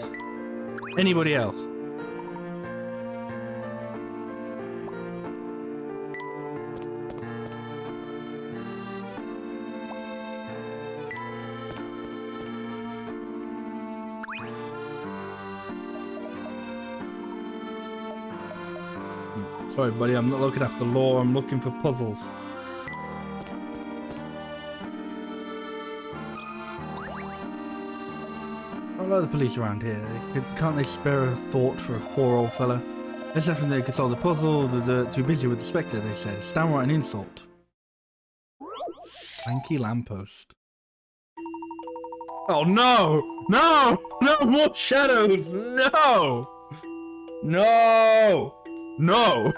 [SPEAKER 1] anybody else. Sorry, buddy, I'm not looking after lore, I'm looking for puzzles. I like the police around here. Can't they spare a thought for a poor old fella? There's nothing they could solve the puzzle. They're too busy with the Specter, they said. It's downright an insult. Lanky lamppost. Oh no! No! No more shadows! No! No! No!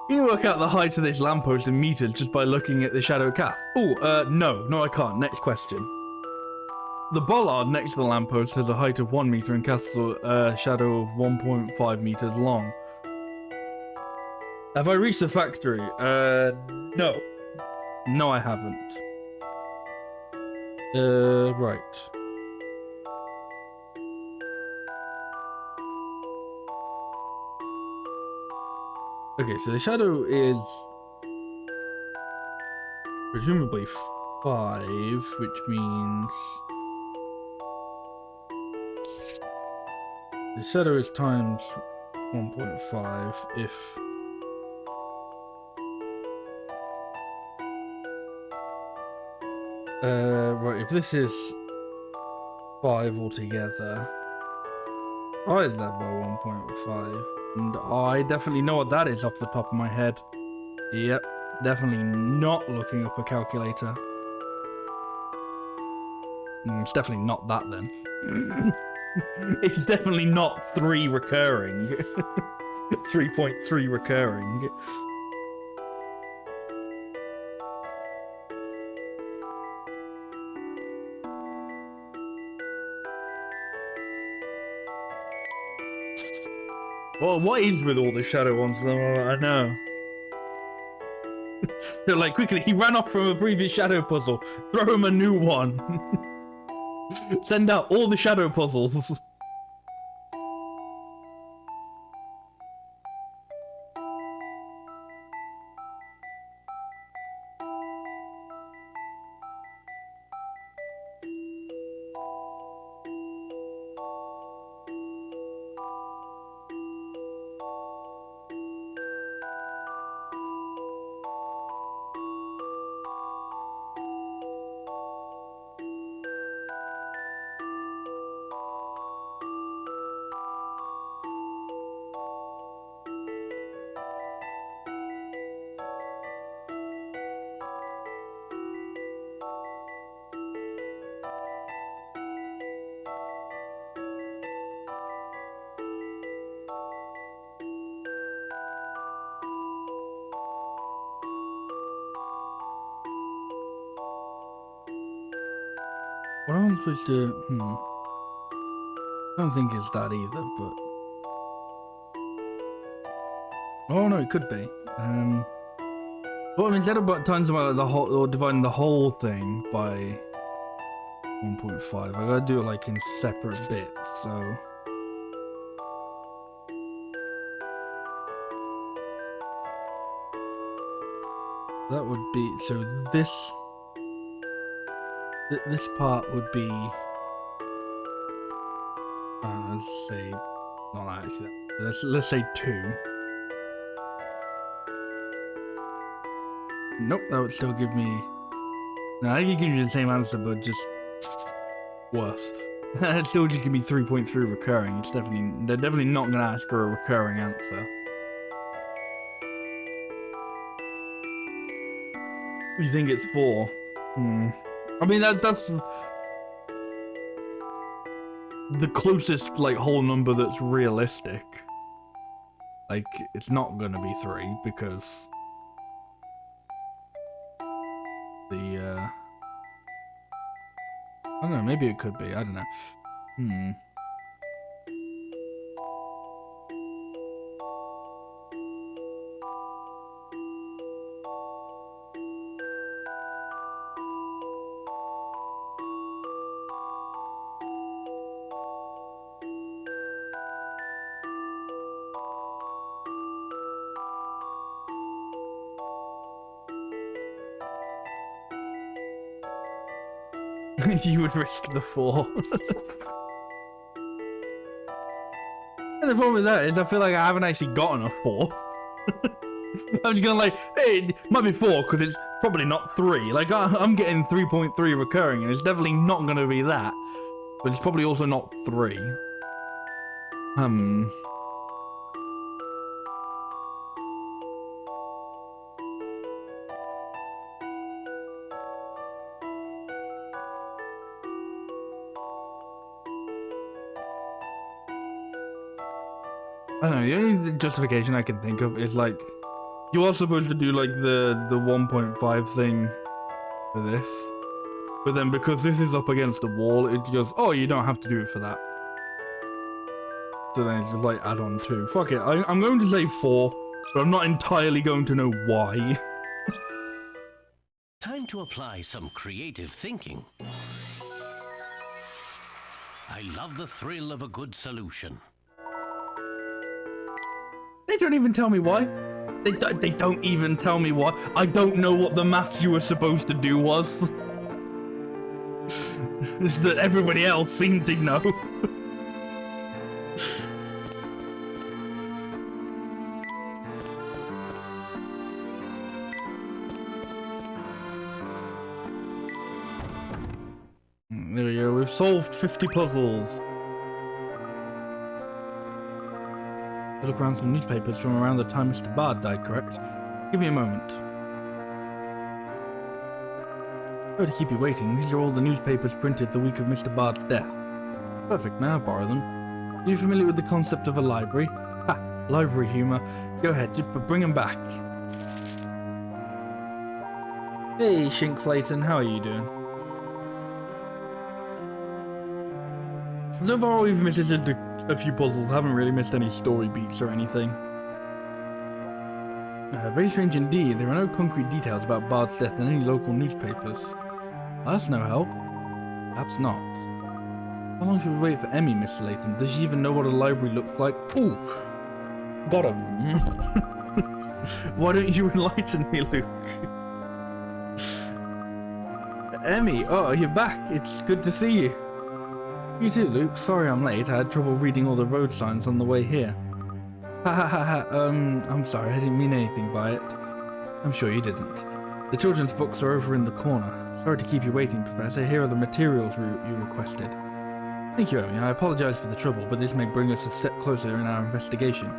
[SPEAKER 1] You can work out the height of this lamppost in meters just by looking at the shadow cat. Oh, no, I can't. Next question. The bollard next to the lamppost has a height of 1 meter and casts a shadow of 1.5 meters long. Have I reached the factory? No. No, I haven't. Right. Okay, so the shadow is presumably 5, which means the shadow is times 1.5 if right, if this is 5 altogether, divide that by 1.5. And I definitely know what that is off the top of my head. Yep, definitely not looking up a calculator. It's definitely not that then. It's definitely not 3 recurring. 3.3 recurring. Well, what is with all the shadow ones though? I know. They're like, quickly, he ran off from a previous shadow puzzle. Throw him a new one. Send out all the shadow puzzles. What am I supposed to... I don't think it's that either, but... Oh no, it could be. Well, instead of times by the whole, or dividing the whole thing by 1.5, I gotta do it like in separate bits, so... That would be... So this... This part would be... let's say... Not actually that. Let's say 2. Nope, that would still give me... No, I think it gives you the same answer, but just... worse. It'd still just give me 3.3 recurring. It's definitely... They're definitely not going to ask for a recurring answer. You think it's 4? I mean, that's... the closest, like, whole number that's realistic. Like, it's not gonna be 3, because... I don't know, maybe it could be, I don't know. You would risk the 4. And the problem with that is I feel like I haven't actually gotten a 4. I'm just going like, hey, it might be 4 because it's probably not 3. Like, I'm getting 3.3 recurring and it's definitely not going to be that. But it's probably also not 3. I don't know, the only justification I can think of is like, you are supposed to do like the 1.5 thing for this, but then because this is up against the wall, it goes, oh, you don't have to do it for that. So then it's just like add on 2. Fuck it, I'm going to say 4, but I'm not entirely going to know why.
[SPEAKER 2] Time to apply some creative thinking. I love the thrill of a good solution.
[SPEAKER 1] They don't even tell me why. They don't even tell me why. I don't know what the maths you were supposed to do was. It's that everybody else seemed to know. There we go, we've solved 50 puzzles. I look around some newspapers from around the time Mr. Bard died, correct? Give me a moment. Sorry to keep you waiting, these are all the newspapers printed the week of Mr. Bard's death. Perfect, may I borrow them? Are you familiar with the concept of a library? Ha, library humour. Go ahead, but bring them back. Hey, Shinx Layton, how are you doing? So far we've missed a few puzzles, haven't really missed any story beats or anything. Very strange indeed, there are no concrete details about Bard's death in any local newspapers. That's no help. Perhaps not. How long should we wait for Emmy, Mr. Layton? Does she even know what a library looks like? Ooh! Got him. Why don't you enlighten me, Luke? Emmy, oh, you're back. It's good to see you. You too, Luke. Sorry I'm late. I had trouble reading all the road signs on the way here. Ha ha ha ha. I'm sorry. I didn't mean anything by it. I'm sure you didn't. The children's books are over in the corner. Sorry to keep you waiting, Professor. Here are the materials you requested. Thank you, Emmy. I apologize for the trouble, but this may bring us a step closer in our investigation.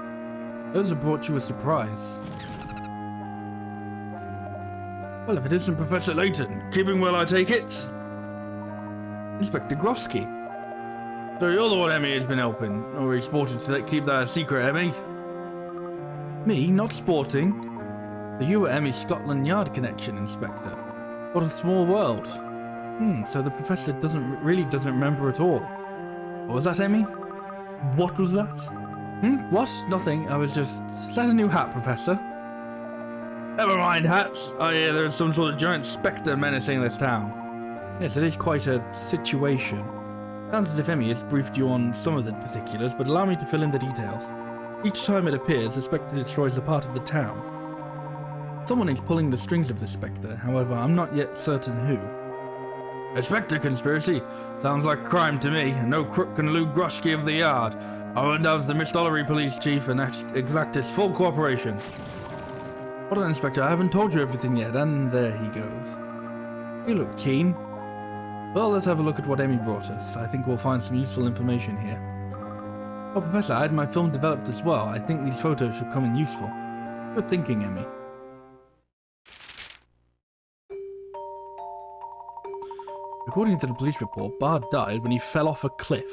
[SPEAKER 1] Those have brought you a surprise. Well, if it isn't Professor Layton. Keeping well, I take it? Inspector Grosky. So you're the one Emmy has been helping, or he's sporting to keep that a secret, Emmy? Me? Not sporting? So you were Emmy's Scotland Yard connection, Inspector. What a small world. So the Professor really doesn't remember at all. What was that, Emmy? What was that? What? Nothing. I was just... Is that a new hat, Professor? Never mind hats. Oh yeah, there's some sort of giant spectre menacing this town. Yes, it is quite a situation. Sounds as if Emmy has briefed you on some of the particulars, but allow me to fill in the details. Each time it appears, the Spectre destroys a part of the town. Someone is pulling the strings of the Spectre, however, I'm not yet certain who. A Spectre conspiracy? Sounds like a crime to me, and no crook can elude Groshki of the Yard. I'll run down to the Miss Dollery Police Chief and exact his full cooperation. Hold on, Inspector, I haven't told you everything yet, and there he goes. You look keen. Well, let's have a look at what Emmy brought us. I think we'll find some useful information here. Oh, Professor, I had my film developed as well. I think these photos should come in useful. Good thinking, Emmy. According to the police report, Bard died when he fell off a cliff.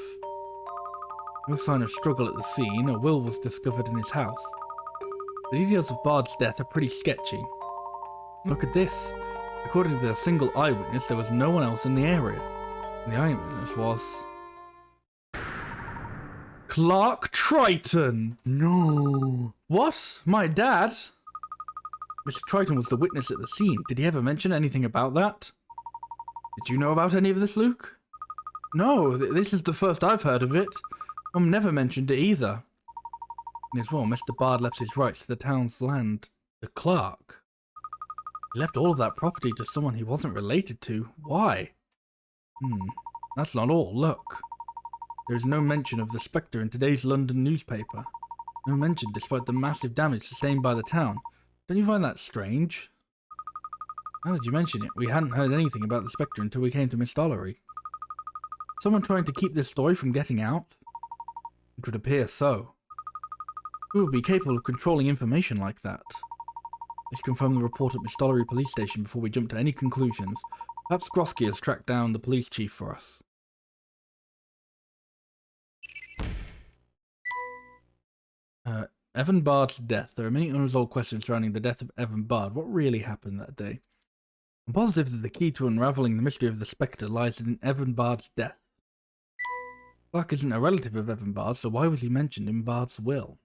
[SPEAKER 1] No sign of struggle at the scene. A will was discovered in his house. The details of Bard's death are pretty sketchy. Look at this. According to the single eyewitness, there was no one else in the area. And the eyewitness was... Clark Triton! No. What? My dad? Mr. Triton was the witness at the scene. Did he ever mention anything about that? Did you know about any of this, Luke? No, this is the first I've heard of it. Mum never mentioned it either. And as well, Mr. Bard left his rights to the town's land to Clark. He left all of that property to someone he wasn't related to. Why? That's not all. Look. There is no mention of the Specter in today's London newspaper. No mention despite the massive damage sustained by the town. Don't you find that strange? Now that you mention it, we hadn't heard anything about the Spectre until we came to Miss Dollery. Someone trying to keep this story from getting out? It would appear so. Who would be capable of controlling information like that? Let's confirm the report at Miss Dollery police station before we jump to any conclusions. Perhaps Grosky has tracked down the police chief for us. Evan Bard's death. There are many unresolved questions surrounding the death of Evan Bard. What really happened that day? I'm positive that the key to unraveling the mystery of the Spectre lies in Evan Bard's death. Clark isn't a relative of Evan Bard, so why was he mentioned in Bard's will?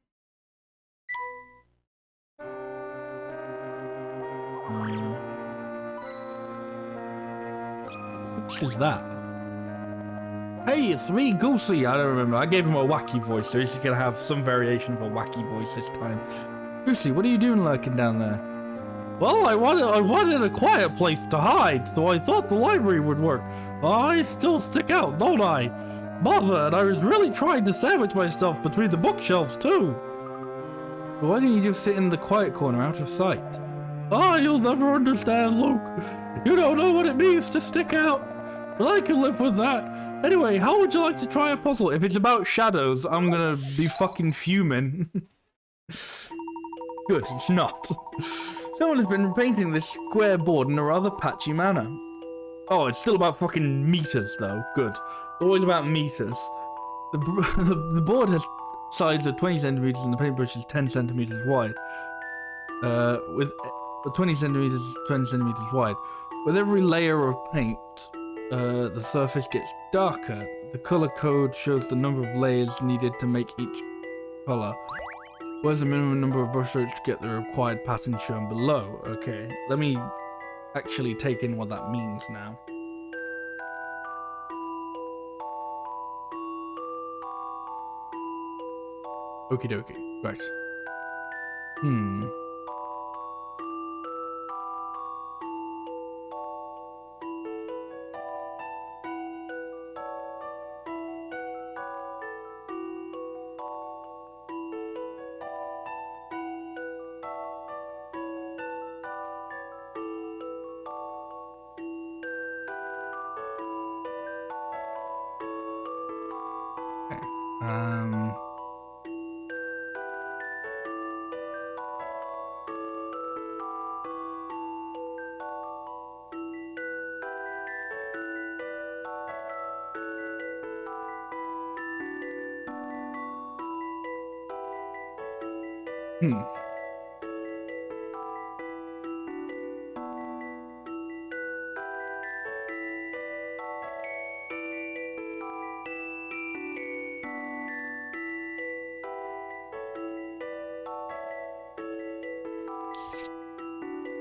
[SPEAKER 1] What is that? Hey, it's me, Goosey. I don't remember. I gave him a wacky voice, so he's just gonna have some variation of a wacky voice this time. Goosey, what are you doing lurking down there? Well, I wanted a quiet place to hide, so I thought the library would work. I still stick out, don't I? Mother, and I was really trying to sandwich myself between the bookshelves, too. Why don't you just sit in the quiet corner out of sight? You'll never understand, Luke. You don't know what it means to stick out. But I can live with that. Anyway, how would you like to try a puzzle? If it's about shadows, I'm gonna be fucking fuming. Good, it's not. Someone has been painting this square board in a rather patchy manner. Oh, it's still about fucking meters, though. Good. Always about meters. The board has sides of 20 centimeters and the paintbrush is 10 centimeters wide. With 20 centimeters wide. With every layer of paint, the surface gets darker. The color code shows the number of layers needed to make each color. Where's the minimum number of brush strokes to get the required pattern shown below? Okay, let me actually take in what that means now. Okie dokie, right.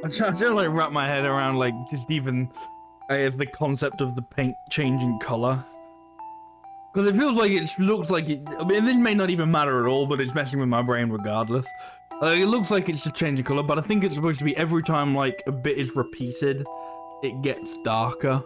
[SPEAKER 1] I'm trying to like wrap my head around like just even the concept of the paint changing color. Because it feels like it looks like it. I mean, this may not even matter at all, but it's messing with my brain regardless. It looks like it's just changing color, but I think it's supposed to be every time like a bit is repeated, it gets darker.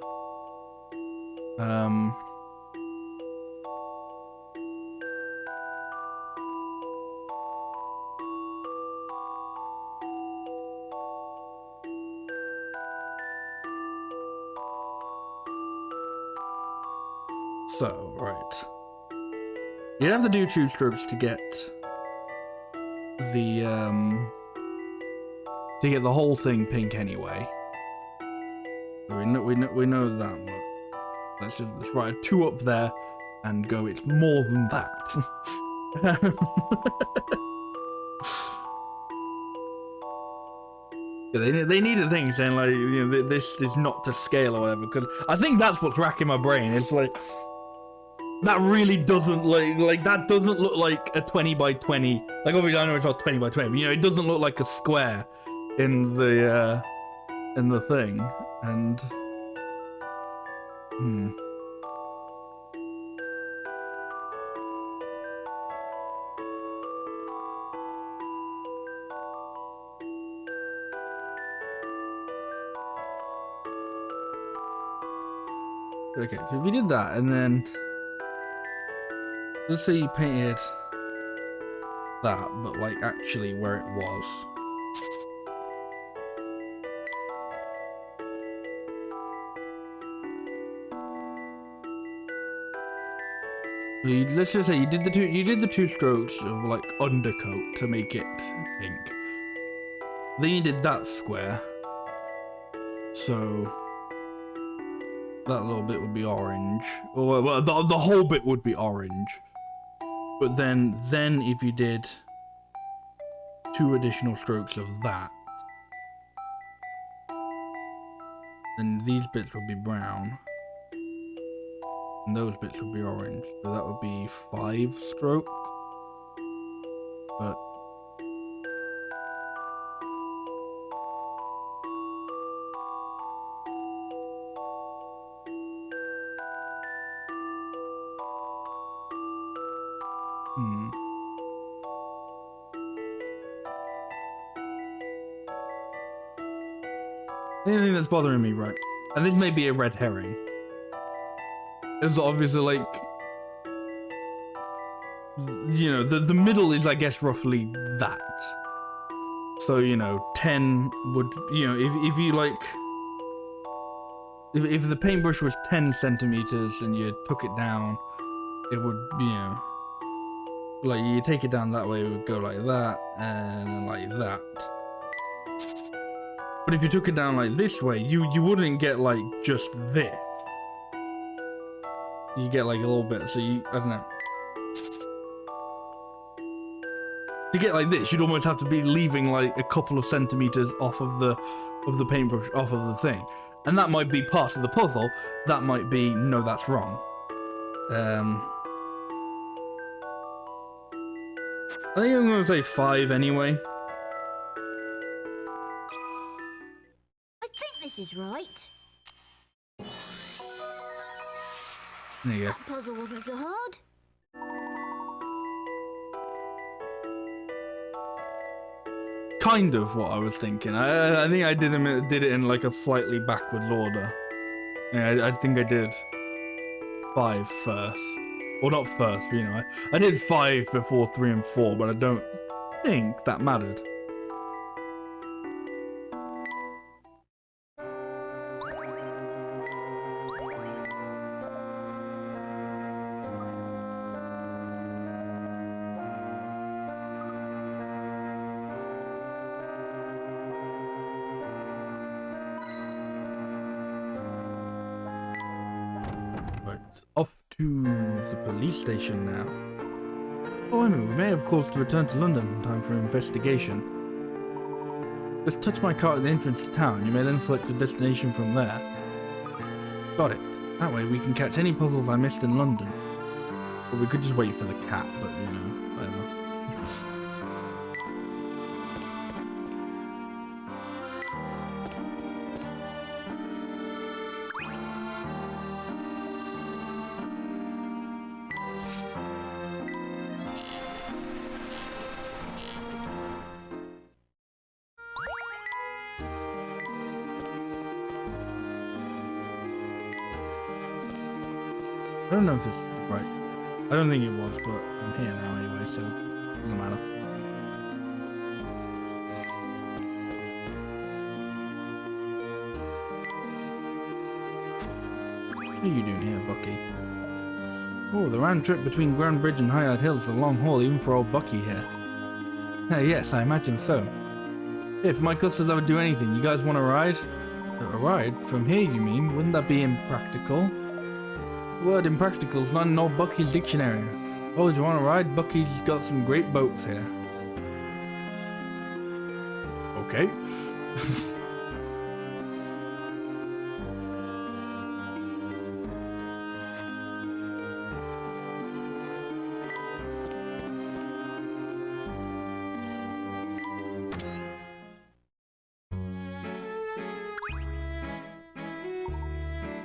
[SPEAKER 1] So, right. You'd have to do 2 strokes to get the whole thing pink anyway. So we know that much. Let's write a 2 up there and go. It's more than that. They need a thing saying like, you know, this is not to scale or whatever. Because I think that's what's racking my brain. It's like that really doesn't like that doesn't look like a 20 by 20. Like obviously I know it's not 20 by 20, but you know it doesn't look like a square in the thing. And okay, so we did that, and then let's say you painted that, but like actually where it was. Let's just say you did the two strokes of like undercoat to make it pink. Then you did that square, so that little bit would be orange. Or well, the whole bit would be orange. But then if you did 2 additional strokes of that, then these bits would be brown. And those bits would be orange. So that would be 5 strokes. But the only thing that's bothering me, right? And this may be a red herring. Is obviously like, you know, the middle is, I guess, roughly that. So, you know, 10 would, you know, if you like, if the paintbrush was 10 centimeters and you took it down, it would, you know, like you take it down that way, it would go like that and then like that. But if you took it down like this way, you wouldn't get like just this. You get like a little bit, so you, I don't know. To get like this, you'd almost have to be leaving like a couple of centimeters off of the paintbrush, off of the thing. And that might be part of the puzzle. That might be, no, that's wrong. I think I'm gonna say 5 anyway.
[SPEAKER 3] I think this is right.
[SPEAKER 1] There you go.
[SPEAKER 3] That puzzle wasn't so hard.
[SPEAKER 1] Kind of what I was thinking. I think I did it in like a slightly backwards order. Yeah, I think I did 5 first. Well, not first, but you know, I did 5 before 3 and 4, but I don't think that mattered. Off to the police station now. Oh, I mean, we may have cause to return to London in time for investigation. Just touch my car at the entrance to town. You may then select your destination from there. Got it. That way we can catch any puzzles I missed in London. Or we could just wait for the cat, but you know, whatever. I don't know if this is right. I don't think it was, but I'm here now anyway, so it doesn't matter. What are you doing here, Bucky? Oh, the round trip between Grand Bridge and Highlight Hill is a long haul even for old Bucky here. Yes, I imagine so. If my customers ever do anything, you guys want a ride? A ride? From here, you mean? Wouldn't that be impractical? The word impractical is not in old Bucky's dictionary. Oh, do you want to ride? Bucky's got some great boats here. Okay.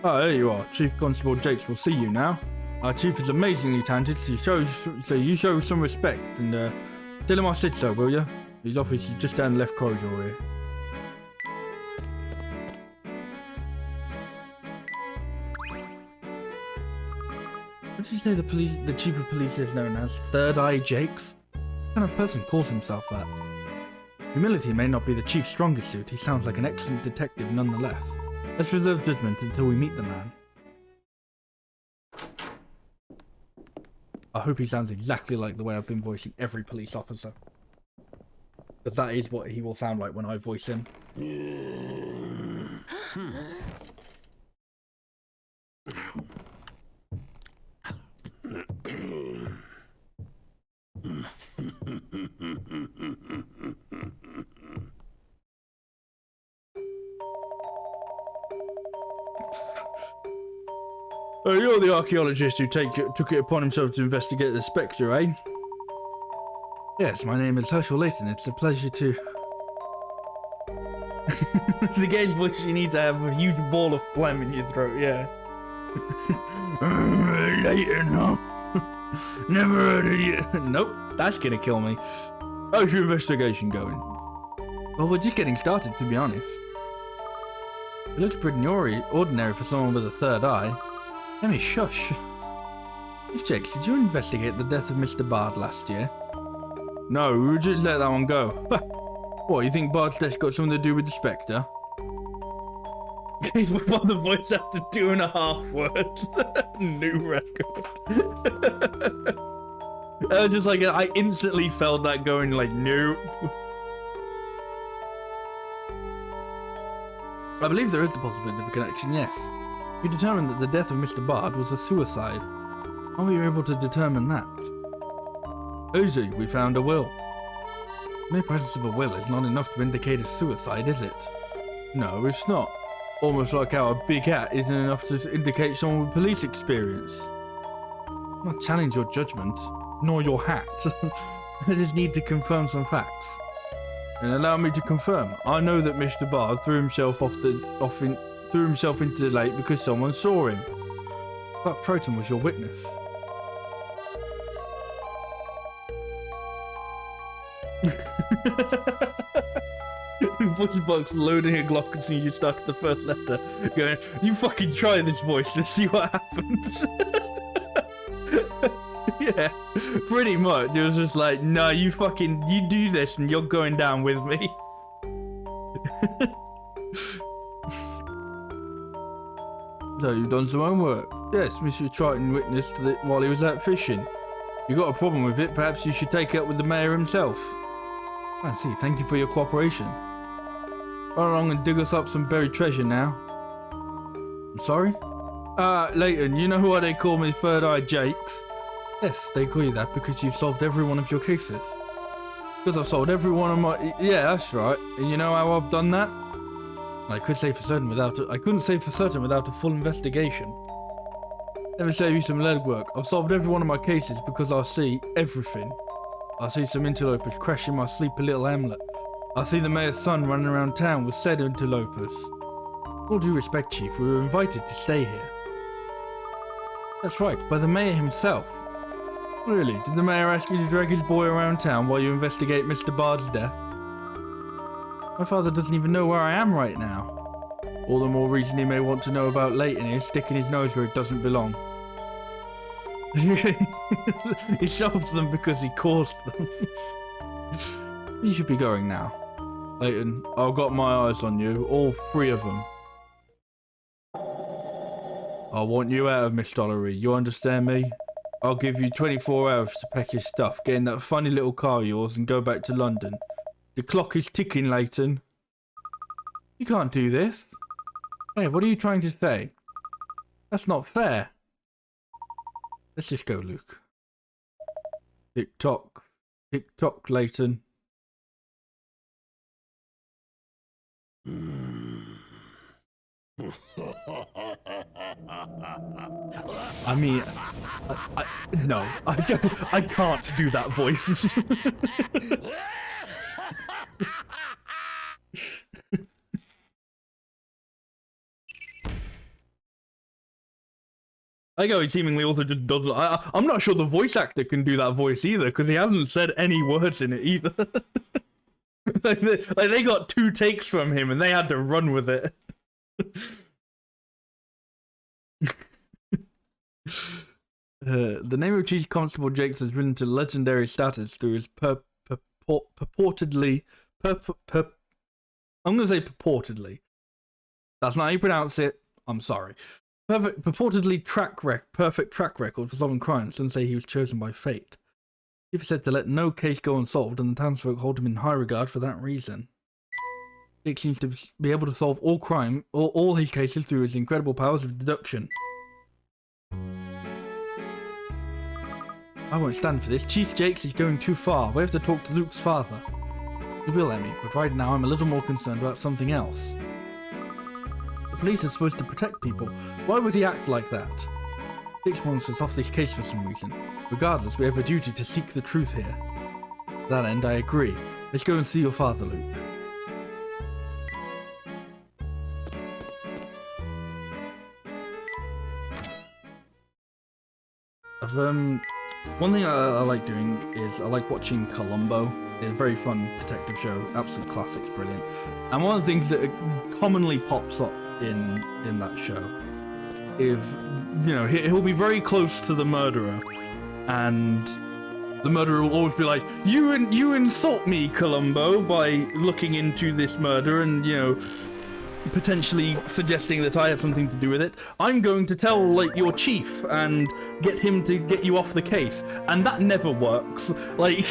[SPEAKER 1] Oh, there you are. Chief Constable Jakes will see you now. Our chief is amazingly talented, so you show some respect and tell him I said so, will you? His office is just down the left corridor here. What did you say the chief of police is known as? Third Eye Jakes? What kind of person calls himself that? Humility may not be the chief's strongest suit. He sounds like an excellent detective nonetheless. Let's reserve judgment until we meet the man. I hope he sounds exactly like the way I've been voicing every police officer. But that is what he will sound like when I voice him. Oh, you're the archaeologist who took it upon himself to investigate the Specter, eh? Yes, my name is Layton. It's a pleasure to... To get his voice, you need to have a huge ball of phlegm in your throat, yeah. Layton, huh? Never heard of you. Nope, that's gonna kill me. How's your investigation going? Well, we're just getting started, to be honest. It looks pretty ordinary for someone with a third eye. Let me shush. Chief Jakes, did you investigate the death of Mr. Bard last year? No, we just let that one go. What, you think Bard's death got something to do with the Spectre? He's on the voice after 2.5 words. New record. I was just like, I instantly felt that going like, nope. I believe there is the possibility of a connection, yes. We determined that the death of Mr. Bard was a suicide. How were you able to determine that? Ozu, we found a will. The mere presence of a will is not enough to indicate a suicide, is it? No, it's not. Almost like how a big hat isn't enough to indicate someone with police experience. I'm not challenge your judgment, nor your hat. I just need to confirm some facts. And allow me to confirm. I know that Mr. Bard threw himself into the lake because someone saw him. Clark Troughton was your witness. Voice box loading a Glock and seeing you stuck at the first letter, going, you fucking try this voice and see what happens. Yeah, pretty much. It was just like, no, you do this and you're going down with me. So you've done some homework? Yes, Mr. Troughton witnessed it while he was out fishing. You got a problem with it, perhaps you should take it up with the mayor himself. I see, thank you for your cooperation. Run along and dig us up some buried treasure now. I'm sorry? Layton, you know why they call me Third Eye Jakes? Yes, they call you that because you've solved every one of your cases. Because I've solved every one of my... Yeah, that's right. And you know how I've done that? I couldn't say for certain without a full investigation. Let me save you some legwork. I've solved every one of my cases because I see everything. I see some interlopers crashing my sleepy little hamlet. I see the mayor's son running around town with said interlopers. With all due respect, Chief, we were invited to stay here. That's right, by the mayor himself. Really? Did the mayor ask you to drag his boy around town while you investigate Mr. Bard's death? My father doesn't even know where I am right now. All the more reason he may want to know about Layton here, sticking his nose where it doesn't belong. He solves them because he caused them. You should be going now. Layton, I've got my eyes on you, all 3 of them. I want you out of Miss Dollery, you understand me? I'll give you 24 hours to pack your stuff, get in that funny little car of yours and go back to London. The clock is ticking, Layton. You can't do this. Hey, what are you trying to say? That's not fair. Let's just go, Luke. Tick-tock. Tick-tock, Layton. I mean, no, I can't do that voice. I go, he seemingly also just doesn't. I'm not sure the voice actor can do that voice either, because he hasn't said any words in it either. They got 2 takes from him and they had to run with it. The name of Chief Constable Jakes has risen to legendary status through his purportedly... I'm going to say purportedly. That's not how you pronounce it. I'm sorry. Purportedly perfect track record for solving crimes. Some say he was chosen by fate. Chief is said to let no case go unsolved, and the townsfolk hold him in high regard for that reason. Jake seems to be able to solve all his cases through his incredible powers of deduction. I won't stand for this. Chief Jakes is going too far. We have to talk to Luke's father. He will let me, but right now I'm a little more concerned about something else. The police are supposed to protect people. Why would he act like that? Jakes wants us off this case for some reason. Regardless, we have a duty to seek the truth here. To that end, I agree. Let's go and see your father, Luke. One thing I like doing is I like watching Columbo. It's a very fun detective show, absolute classics, brilliant. And one of the things that commonly pops up in that show is, you know, he'll be very close to the murderer, and the murderer will always be like, you insult me, Columbo, by looking into this murder and, you know, potentially suggesting that I have something to do with it. I'm going to tell, like, your chief and get him to get you off the case, and that never works. Like,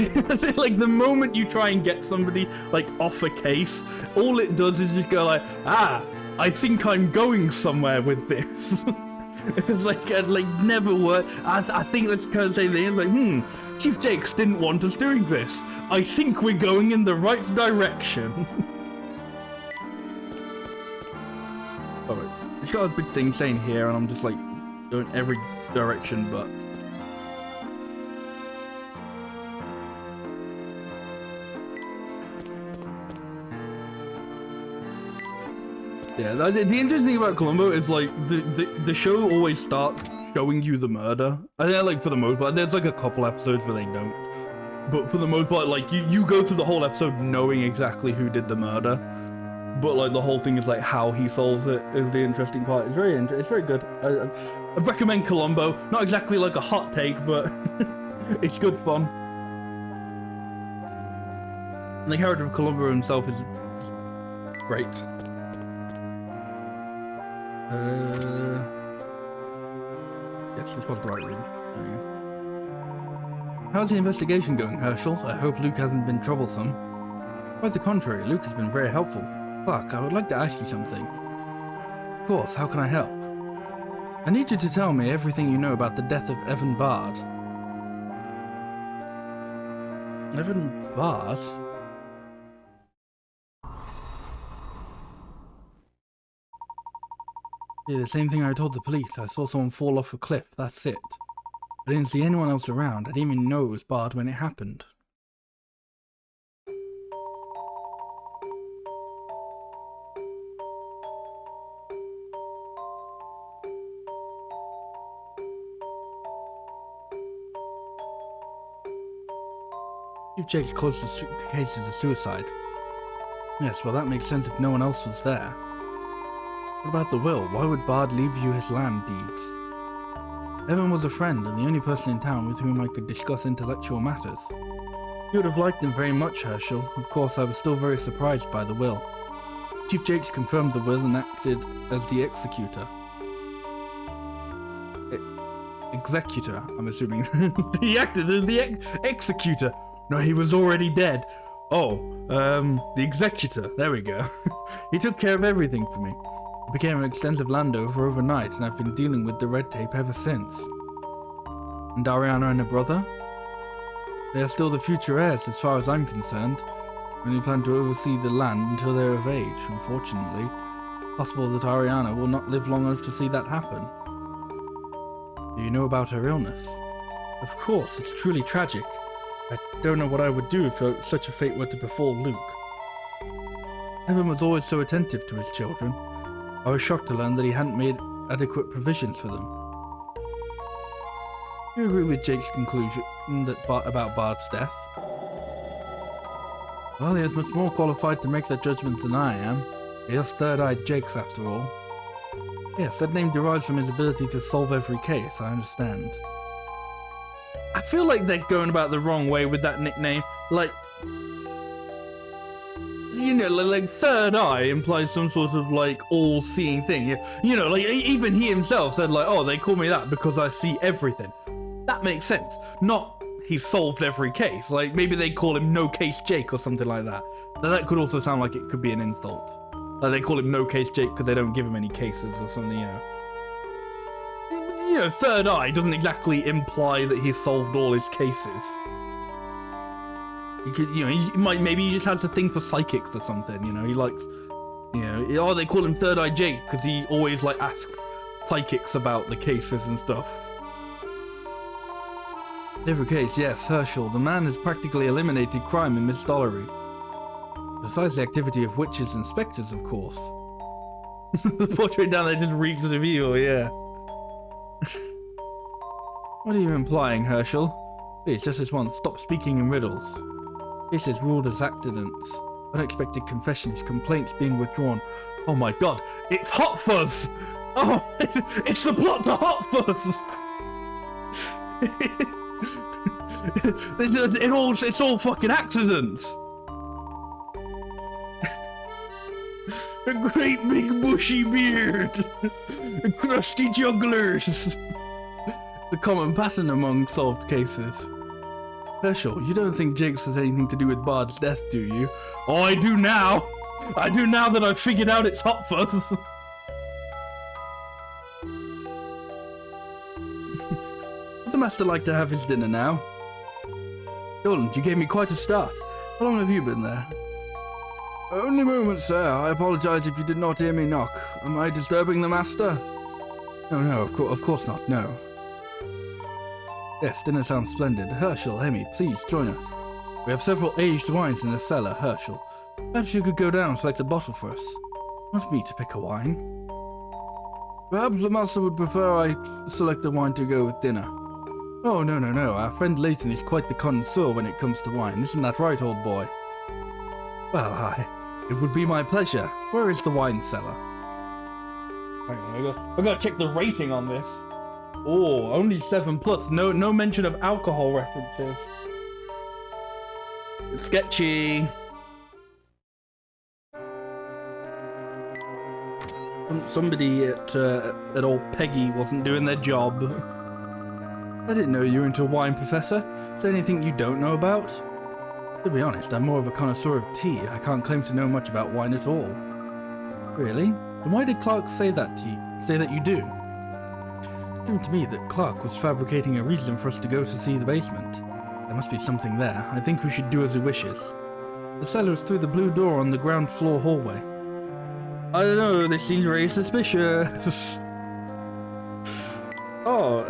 [SPEAKER 1] like the moment you try and get somebody like off a case, all it does is just go like, I think I'm going somewhere with this. It's like never work. I think that's kind of the same thing. It's like, Chief Jakes didn't want us doing this. I think we're going in the right direction. Alright, it's got a big thing saying here, and I'm just like going every direction but. Yeah, the interesting thing about Columbo is like the show always starts showing you the murder. I think like for the most part, there's like a couple episodes where they don't, but for the most part, like you go through the whole episode knowing exactly who did the murder. But like the whole thing is like how he solves it is the interesting part. It's very good. I'd recommend Columbo. Not exactly like a hot take, but it's good fun. And the character of Columbo himself is great. Yes, this was the right read. How's the investigation going, Herschel? I hope Luke hasn't been troublesome. Quite the contrary, Luke has been very helpful. Clark, I would like to ask you something. Of course, how can I help? I need you to tell me everything you know about the death of Evan Bard. Evan Bard? Yeah, the same thing I told the police. I saw someone fall off a cliff, that's it. I didn't see anyone else around. I didn't even know it was Bard when it happened. Chief Jakes closed the case as a suicide. Yes, well that makes sense if no one else was there. What about the will? Why would Bard leave you his land deeds? Evan was a friend and the only person in town with whom I could discuss intellectual matters. You would have liked him very much, Herschel. Of course, I was still very surprised by the will. Chief Jakes confirmed the will and acted as the executor. Executor, I'm assuming. He acted as the executor. No, he was already dead. Oh, the executor. There we go. He took care of everything for me. I became an extensive landowner overnight, and I've been dealing with the red tape ever since. And Ariana and her brother? They are still the future heirs as far as I'm concerned. I only plan to oversee the land until they're of age, unfortunately. Possible that Ariana will not live long enough to see that happen. Do you know about her illness? Of course, it's truly tragic. I don't know what I would do if such a fate were to befall Luke. Evan was always so attentive to his children. I was shocked to learn that he hadn't made adequate provisions for them. Do you agree with Jake's conclusion about Bard's death? Well, he is much more qualified to make that judgment than I am. He has third-eyed Jakes, after all. Yes, that name derives from his ability to solve every case, I understand. I feel like they're going about the wrong way with that nickname. Like, you know, like third eye implies some sort of like all-seeing thing. You know, like even he himself said like, oh, they call me that because I see everything. That makes sense. Not he's solved every case. Like maybe they call him No Case Jake or something like that. Now that could also sound like it could be an insult. Like they call him No Case Jake because they don't give him any cases or something, you know. You know, third eye doesn't exactly imply that he's solved all his cases. You could, you know, maybe he just has a thing for psychics or something, you know, he likes, you know, oh, they call him Third Eye Jake because he always, like, asks psychics about the cases and stuff. Every case, yes, Herschel, the man has practically eliminated crime in Miss Dollery. Besides the activity of witches and specters, of course. The portrait down there just reeks of evil, yeah. What are you implying, Herschel? Please, just this once, stop speaking in riddles. Cases ruled as accidents. Unexpected confessions, complaints being withdrawn. Oh my god, it's Hot Fuzz! Oh, it's the plot to Hot Fuzz! It's all fucking accidents! A great big bushy beard! Crusty jugglers! The common pattern among solved cases. Herschel, you don't think Jakes has anything to do with Bard's death, do you? Oh, I do now! I do now that I've figured out it's Hot Fuzz! Would the master like to have his dinner now? Doland, you gave me quite a start. How long have you been there? Only moments, sir. I apologize if you did not hear me knock. Am I disturbing the master? No, of course not, no. Yes, dinner sounds splendid. Herschel, Emmy, please join us. We have several aged wines in the cellar, Herschel. Perhaps you could go down and select a bottle for us. Not me to pick a wine. Perhaps the master would prefer I select a wine to go with dinner. Oh, no. Our friend Layton is quite the connoisseur when it comes to wine. Isn't that right, old boy? Well, it would be my pleasure. Where is the wine cellar? Hang on, I've got to check the rating on this. Oh, only 7+. No mention of alcohol references. It's sketchy. Somebody at old Peggy wasn't doing their job. I didn't know you were into wine, Professor. Is there anything you don't know about? To be honest, I'm more of a connoisseur of tea. I can't claim to know much about wine at all. Really? Then why did Clark say that to you? Say that you do? It seemed to me that Clark was fabricating a reason for us to go to see the basement. There must be something there. I think we should do as he wishes. The cellar is through the blue door on the ground floor hallway. I don't know, this seems very suspicious. Oh,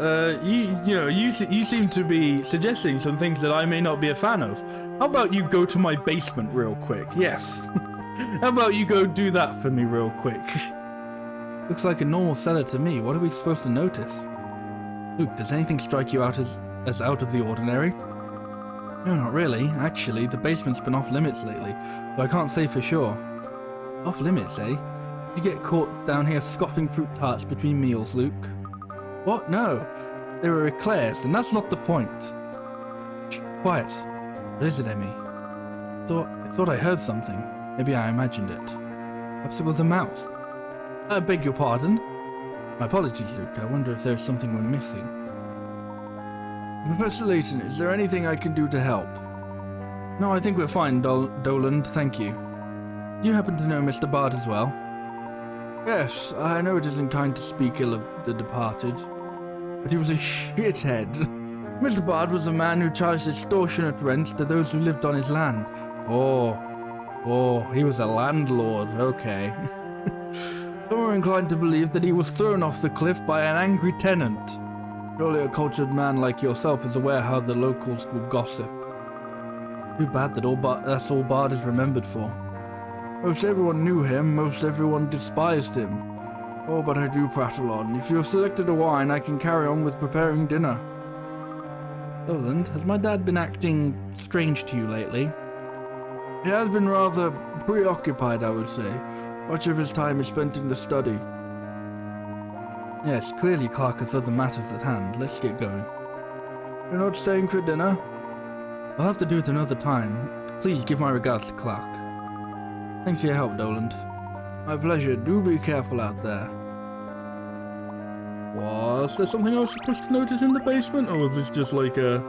[SPEAKER 1] you seem to be suggesting some things that I may not be a fan of. How about you go to my basement real quick? Yes. How about you go do that for me real quick? Looks like a normal cellar to me. What are we supposed to notice? Luke, does anything strike you out as out of the ordinary? No, not really. Actually, the basement's been off limits lately, so I can't say for sure. Off limits, eh? Did you get caught down here scoffing fruit tarts between meals, Luke? What? No. They were eclairs, and that's not the point. Shh, quiet. What is it, Emmy? I thought I heard something. Maybe I imagined it. Perhaps it was a mouse. I beg your pardon? My apologies, Luke. I wonder if there's something we're missing. Professor Layton, is there anything I can do to help? No, I think we're fine, Doland. Thank you. Do you happen to know Mr. Bard as well? Yes, I know it isn't kind to speak ill of the departed, but he was a shithead. Mr. Bard was a man who charged extortionate rents to those who lived on his land. Oh, he was a landlord, okay. Some are inclined to believe that he was thrown off the cliff by an angry tenant. Surely a cultured man like yourself is aware how the locals will gossip. Too bad that that's all Bard is remembered for. Most everyone knew him, most everyone despised him. Oh, but I do prattle on. If you have selected a wine, I can carry on with preparing dinner. Roland, has my dad been acting strange to you lately? He has been rather preoccupied, I would say. Much of his time is spent in the study. Yes, clearly Clark has other matters at hand. Let's get going. You're not staying for dinner? I'll have to do it another time. Please give my regards to Clark. Thanks for your help, Doland. My pleasure. Do be careful out there. Was there something I was supposed to notice in the basement? Or was this just like a...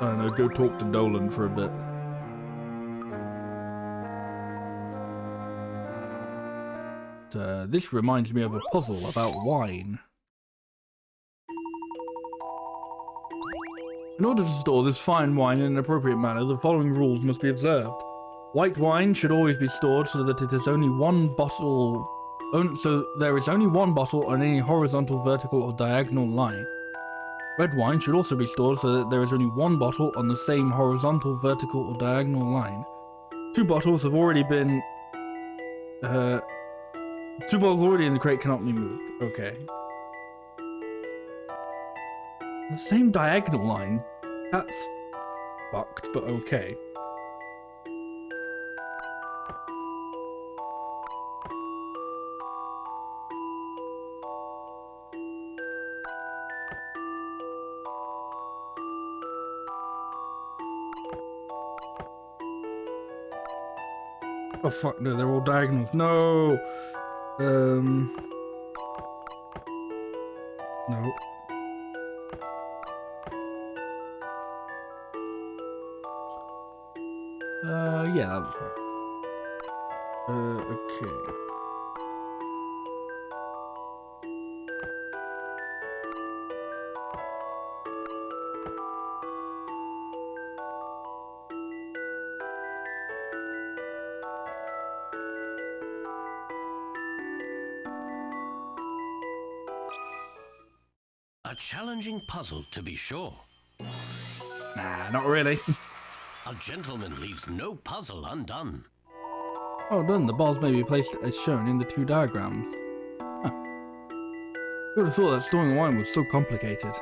[SPEAKER 1] I don't know, go talk to Doland for a bit. This reminds me of a puzzle about wine. In order to store this fine wine in an appropriate manner, the following rules must be observed. White wine should always be stored so that it is only one bottle... So there is only one bottle on any horizontal, vertical, or diagonal line. Red wine should also be stored so that there is only one bottle on the same horizontal, vertical, or diagonal line. Two bottles already in the crate cannot be moved. Okay. The same diagonal line? That's fucked, but okay. Oh fuck, no, they're all diagonals. No! No. Yeah, that's right. Okay.
[SPEAKER 2] A challenging puzzle, to be sure.
[SPEAKER 1] Nah, not really.
[SPEAKER 2] A gentleman leaves no puzzle undone.
[SPEAKER 1] Oh, done. The balls may be placed as shown in the two diagrams. Huh. Who would have thought that storing wine was so complicated?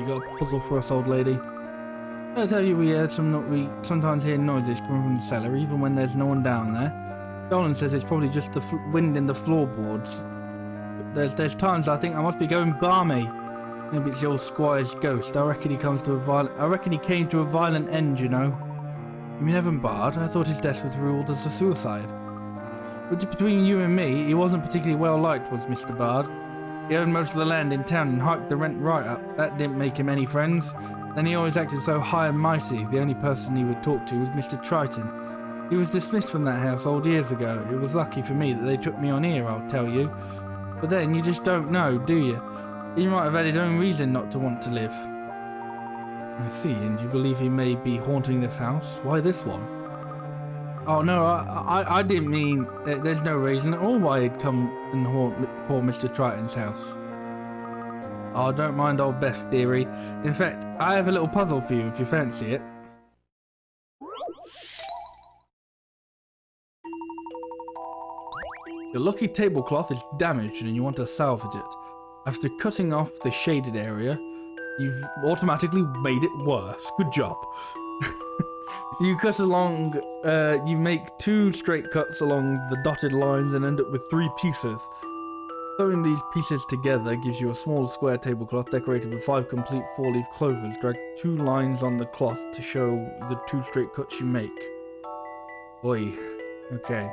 [SPEAKER 1] You got a puzzle for us, old lady? I tell you, we sometimes hear noises coming from the cellar, even when there's no one down there. Dolan says it's probably just the wind in the floorboards. There's times I think I must be going balmy. Maybe it's the old squire's ghost. I reckon he came to a violent end, you know. You mean Evan Bard? I thought his death was ruled as a suicide. But between you and me, he wasn't particularly well liked, was Mr. Bard. He owned most of the land in town and hiked the rent right up. That didn't make him any friends. Then he always acted so high and mighty. The only person he would talk to was Mr. Triton. He was dismissed from that household years ago. It was lucky for me that they took me on here, I'll tell you. But then you just don't know, do you? He might have had his own reason not to want to live. I see, and you believe he may be haunting this house? Why this one? Oh no, I didn't mean... There's no reason at all why he'd come and haunt poor Mr. Triton's house. Oh, don't mind old Beth theory. In fact, I have a little puzzle for you if you fancy it. Your lucky tablecloth is damaged and you want to salvage it. After cutting off the shaded area, you've automatically made it worse. Good job. You cut along, you make 2 straight cuts along the dotted lines and end up with 3 pieces. Sewing these pieces together gives you a small square tablecloth decorated with 5 complete 4-leaf clovers. Drag 2 lines on the cloth to show the 2 straight cuts you make. Oi. Okay.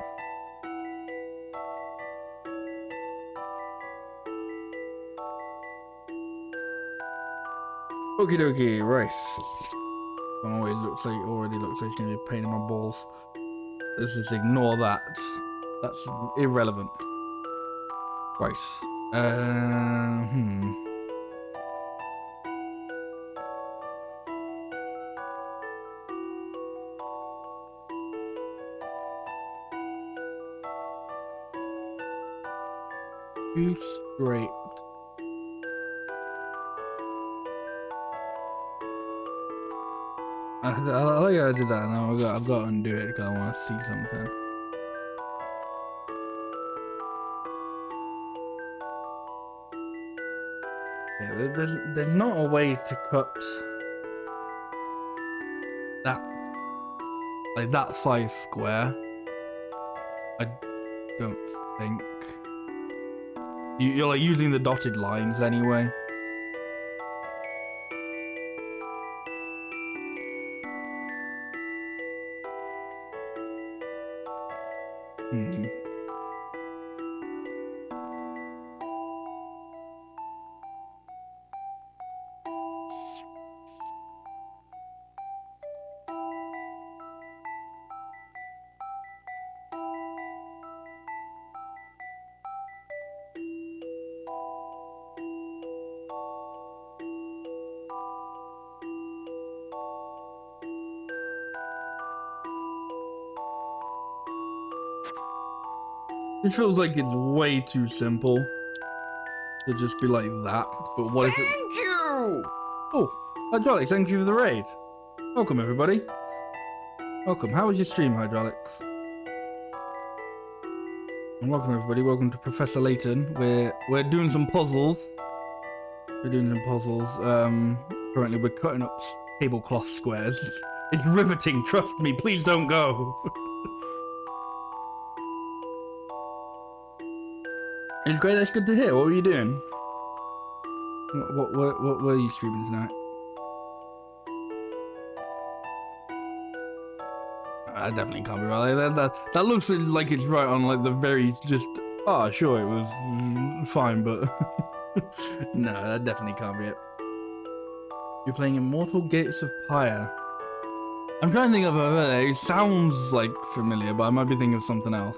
[SPEAKER 1] Okie dokie, rice. Already looks like it's gonna be a pain in my balls. Let's just ignore that. That's irrelevant. Rice. Too straight. I like how I did that. Now I've got to undo it because I want to see something. Yeah, there's not a way to cut that, like that size square. I don't think. You're like using the dotted lines anyway. Hmm. It feels like it's way too simple to just be like that. But what if it...
[SPEAKER 4] Thank you!
[SPEAKER 1] Oh, Hydraulics, thank you for the raid. Welcome, everybody. Welcome. How was your stream, Hydraulics? And welcome, everybody. Welcome to Professor Layton. We're doing some puzzles. Currently we're cutting up tablecloth squares. It's riveting, trust me. Please don't go. It's great. That's good to hear. What were you doing? What were you streaming tonight? That definitely can't be right. That looks like it's right on like the very just. Oh, sure, it was fine, but no, that definitely can't be it. You're playing Immortal Gates of Pyre. I'm trying to think of it sounds like familiar, but I might be thinking of something else.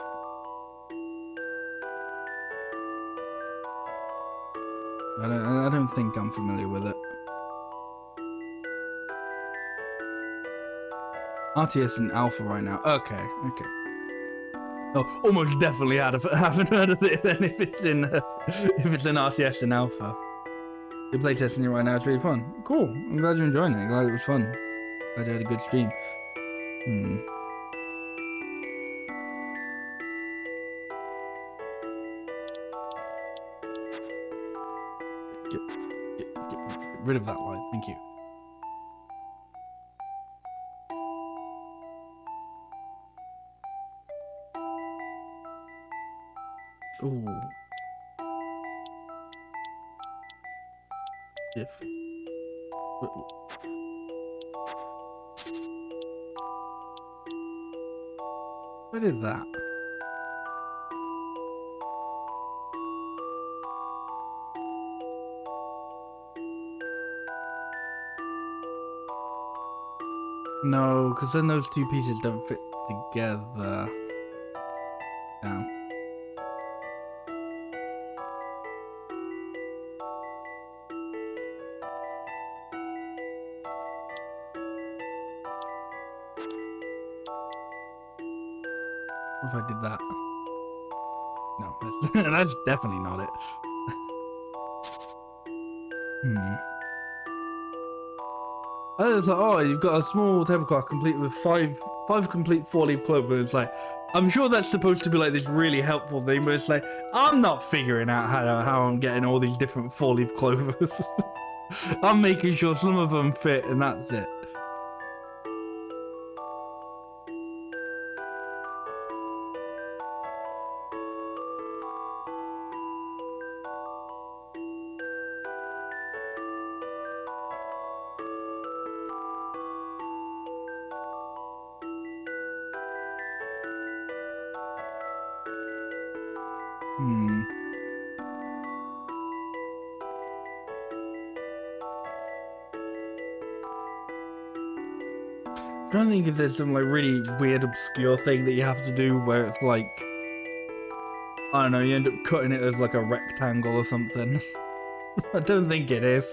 [SPEAKER 1] I don't think I'm familiar with it. RTS and Alpha right now. Okay. Oh, almost definitely haven't heard of it then if it's in RTS and Alpha. You're playtesting it right now. It's really fun. Cool. I'm glad you're enjoying it. I'm glad it was fun. Glad you had a good stream. Get rid of that line. Thank you. Ooh. If. What is that? No, because then those two pieces don't fit together. Down. What if I did that? No, that's definitely not it. I was like, oh, you've got a small tablecloth complete with five complete 4-leaf clovers. It's like, I'm sure that's supposed to be like this really helpful thing, but it's like, I'm not figuring out how I'm getting all these different 4-leaf clovers. I'm making sure some of them fit, and that's it. I'm trying to think if there's some like really weird obscure thing that you have to do where it's like, I don't know, you end up cutting it as like a rectangle or something. I don't think it is.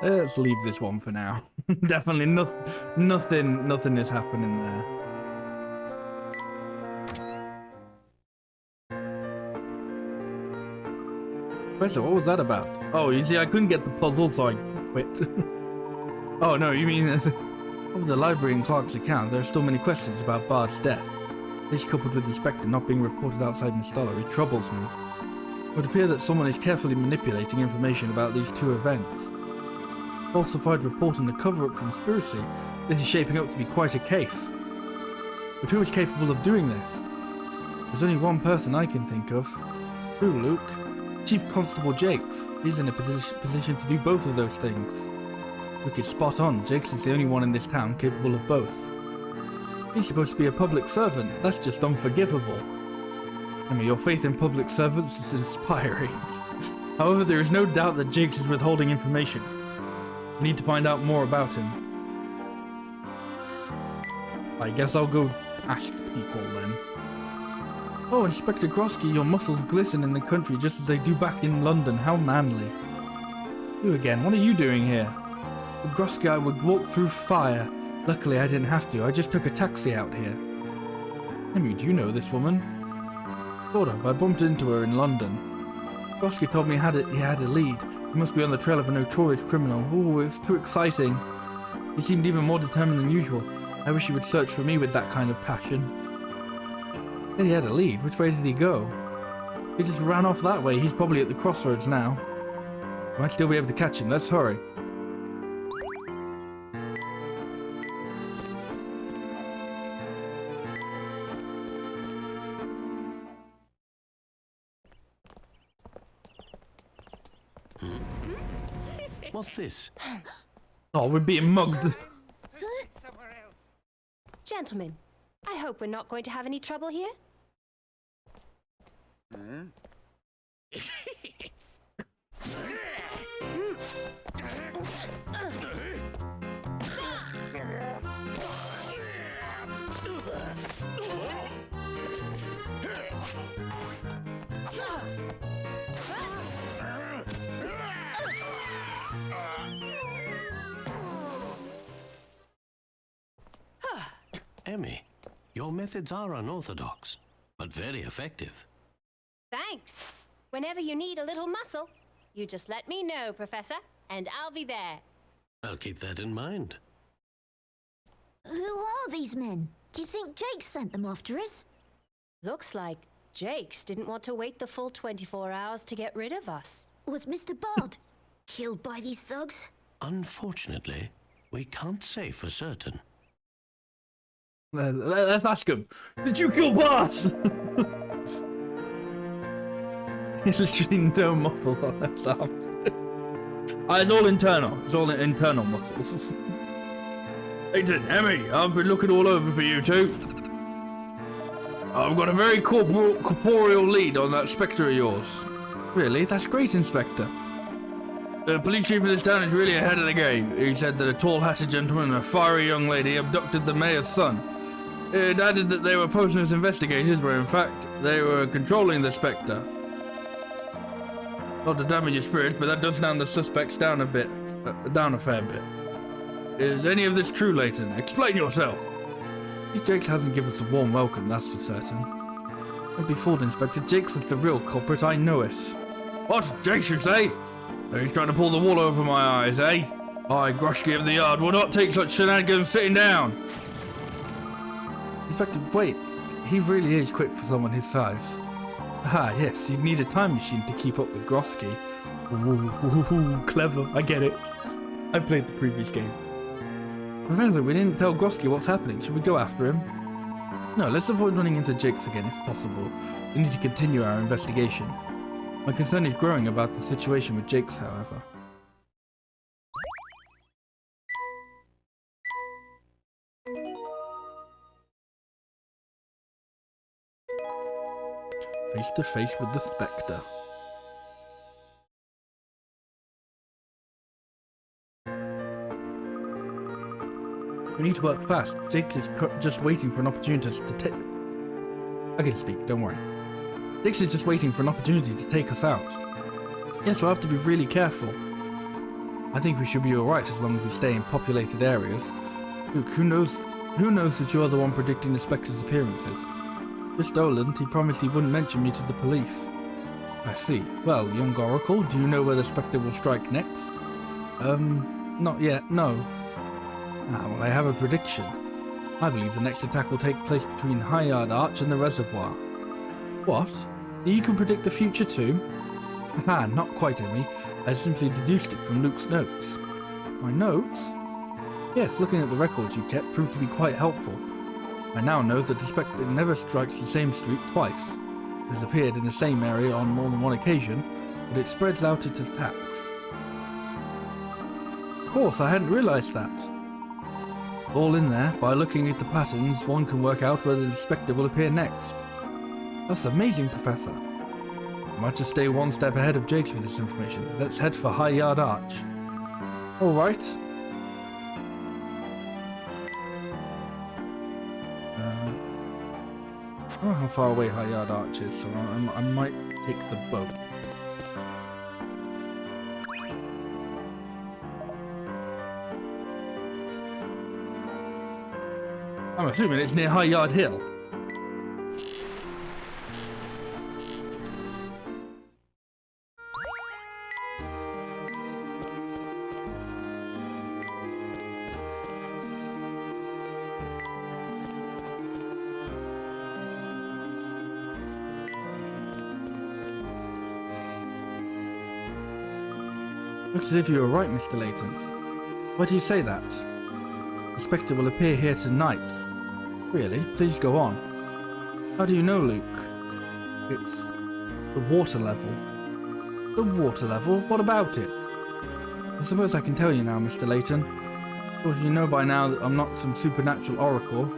[SPEAKER 1] Let's leave this one for now. Definitely nothing is happening there. Professor, what was that about? Oh, you see, I couldn't get the puzzle, so I quit. Oh no, you mean over the library and Clark's account, there are still many questions about Bard's death. This, coupled with the Specter not being reported outside Mistollery, troubles me. It would appear that someone is carefully manipulating information about these two events. Falsified report and a cover-up conspiracy. This is shaping up to be quite a case. But who is capable of doing this? There's only one person I can think of. Who, Luke? Chief Constable Jakes. He's in a position to do both of those things. Luke is spot on. Jakes is the only one in this town capable of both. He's supposed to be a public servant. That's just unforgivable. I mean, your faith in public servants is inspiring. However, there is no doubt that Jakes is withholding information. We need to find out more about him. I guess I'll go ask people then. Oh, Inspector Grosky, your muscles glisten in the country just as they do back in London. How manly. You again, what are you doing here? With Grosky, I would walk through fire. Luckily, I didn't have to. I just took a taxi out here. Henry, do you know this woman? Sort of. I bumped into her in London. Grosky told me he had a lead. He must be on the trail of a notorious criminal. Oh, it's too exciting. He seemed even more determined than usual. I wish he would search for me with that kind of passion. Then he had a lead. Which way did he go? He just ran off that way. He's probably at the crossroads now. Might still be able to catch him. Let's hurry.
[SPEAKER 2] What's this?
[SPEAKER 1] Oh, we're being mugged.
[SPEAKER 4] Gentlemen, I hope we're not going to have any trouble here.
[SPEAKER 2] Emmy, your methods are unorthodox, but very effective.
[SPEAKER 4] Thanks. Whenever you need a little muscle, you just let me know, Professor, and I'll be there.
[SPEAKER 2] I'll keep that in mind.
[SPEAKER 3] Who are these men? Do you think Jake sent them after us?
[SPEAKER 4] Looks like Jakes didn't want to wait the full 24 hours to get rid of us.
[SPEAKER 3] Was Mr. Bard killed by these thugs?
[SPEAKER 2] Unfortunately, we can't say for certain.
[SPEAKER 1] Let's ask him. Did you kill Bart? There's literally no muscles on his arms. It's all internal. It's all internal muscles. Layton, Emmy, I've been looking all over for you two. I've got a very corporeal lead on that Specter of yours. Really? That's great, Inspector. The police chief of this town is really ahead of the game. He said that a tall-hatted gentleman and a fiery young lady abducted the mayor's son. It added that they were posing as investigators, where in fact they were controlling the Specter. Not to damage your spirits, but that does down the suspects down a fair bit. Is any of this true, Layton? Explain yourself. Jakes hasn't given us a warm welcome, that's for certain. Don't be fooled, Inspector. Jakes is the real culprit, I know it. What? Jakes, you say? He's trying to pull the wool over my eyes, eh? I, Groshki of the Yard, will not take such shenanigans sitting down. Inspector, wait. He really is quick for someone his size. Ah, yes, you'd need a time machine to keep up with Grosky. Ooh, clever, I get it. I played the previous game. Remember, we didn't tell Grosky what's happening. Should we go after him? No, let's avoid running into Jakes again if possible. We need to continue our investigation. My concern is growing about the situation with Jakes, however. Face to face with the Specter. We need to work fast. Jakes is just waiting for an opportunity to take... I can speak, don't worry. Jakes is just waiting for an opportunity to take us out. Yes, we'll have to be really careful. I think we should be alright as long as we stay in populated areas. Luke, who knows that you're the one predicting the Spectre's appearances? Just Doland, he promised he wouldn't mention me to the police. I see. Well, young Oracle, do you know where the Spectre will strike next? Not yet, no. Well, I have a prediction. I believe the next attack will take place between High Yard Arch and the reservoir. What? You can predict the future too? Ah, not quite, Emmy. I simply deduced it from Luke's notes. My notes? Yes, looking at the records you kept proved to be quite helpful. I now know that the Spectre never strikes the same street twice. It has appeared in the same area on more than one occasion, but it spreads out its attacks. Of course, I hadn't realised that. All in there, by looking at the patterns, one can work out whether the Spectre will appear next. That's amazing, Professor. I might just stay one step ahead of Jakes with this information. Let's head for High Yard Arch. Alright. I don't know how far away High Yard Arch is, so I might take the boat. I'm assuming it's near High Yard Hill. Looks as if you were right, Mr. Layton. Why do you say that? The Spectre will appear here tonight. Really? Please go on. How do you know, Luke? It's the water level. The water level? What about it? I suppose I can tell you now, Mr. Layton. Of course, you know by now that I'm not some supernatural oracle.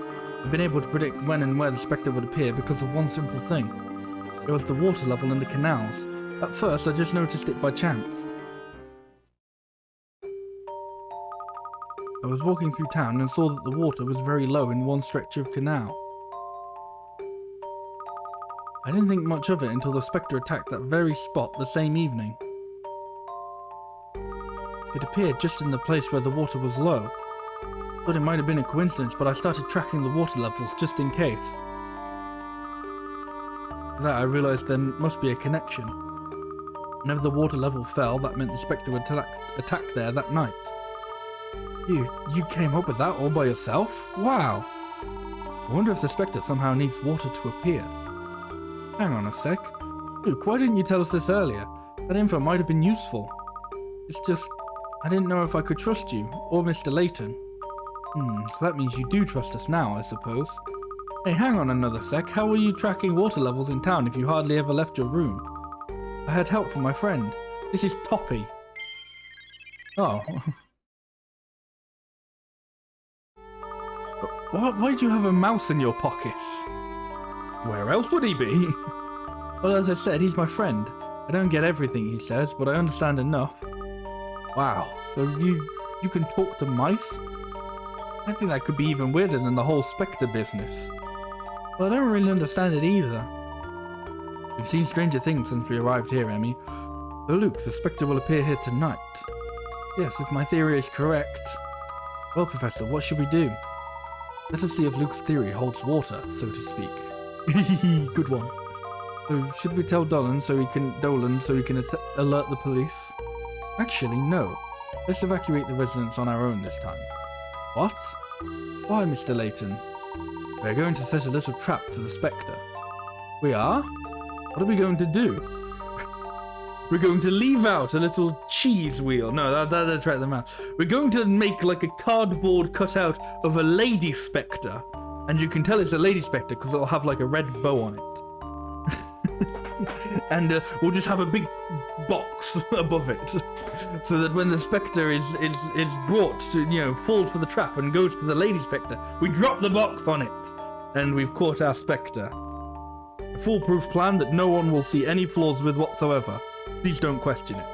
[SPEAKER 1] I've been able to predict when and where the Spectre would appear because of one simple thing. It was the water level in the canals. At first, I just noticed it by chance. I was walking through town and saw that the water was very low in one stretch of canal. I didn't think much of it until the Spectre attacked that very spot the same evening. It appeared just in the place where the water was low. Thought it might have been a coincidence, but I started tracking the water levels just in case. After that I realised there must be a connection. Whenever the water level fell, that meant the Spectre would attack there that night. You came up with that all by yourself? Wow! I wonder if the Spectre somehow needs water to appear. Hang on a sec. Luke, why didn't you tell us this earlier? That info might have been useful. It's just, I didn't know if I could trust you, or Mr. Layton. So that means you do trust us now, I suppose. Hey, hang on another sec. How were you tracking water levels in town if you hardly ever left your room? I had help from my friend. This is Toppy. Oh. Why do you have a mouse in your pockets? Where else would he be? Well, as I said, he's my friend. I don't get everything he says, but I understand enough. Wow, so you can talk to mice? I think that could be even weirder than the whole Spectre business. Well, I don't really understand it either. We've seen stranger things since we arrived here, Emmy. So Luke, the Spectre will appear here tonight. Yes, if my theory is correct. Well, Professor, what should we do? Let us see if Luke's theory holds water, so to speak. Good one. So, should we tell Dolan so he can alert the police? Actually, no. Let's evacuate the residents on our own this time. What? Why, Mr. Layton? We're going to set a little trap for the Spectre. We are? What are we going to do? We're going to leave out a little cheese wheel. No, that'll attract them out. We're going to make like a cardboard cutout of a lady Spectre. And you can tell it's a lady Spectre because it'll have like a red bow on it. And we'll just have a big box above it. So that when the Spectre is brought to, fall for the trap and goes to the lady Spectre, we drop the box on it. And we've caught our Spectre. A foolproof plan that no one will see any flaws with whatsoever. Please don't question it.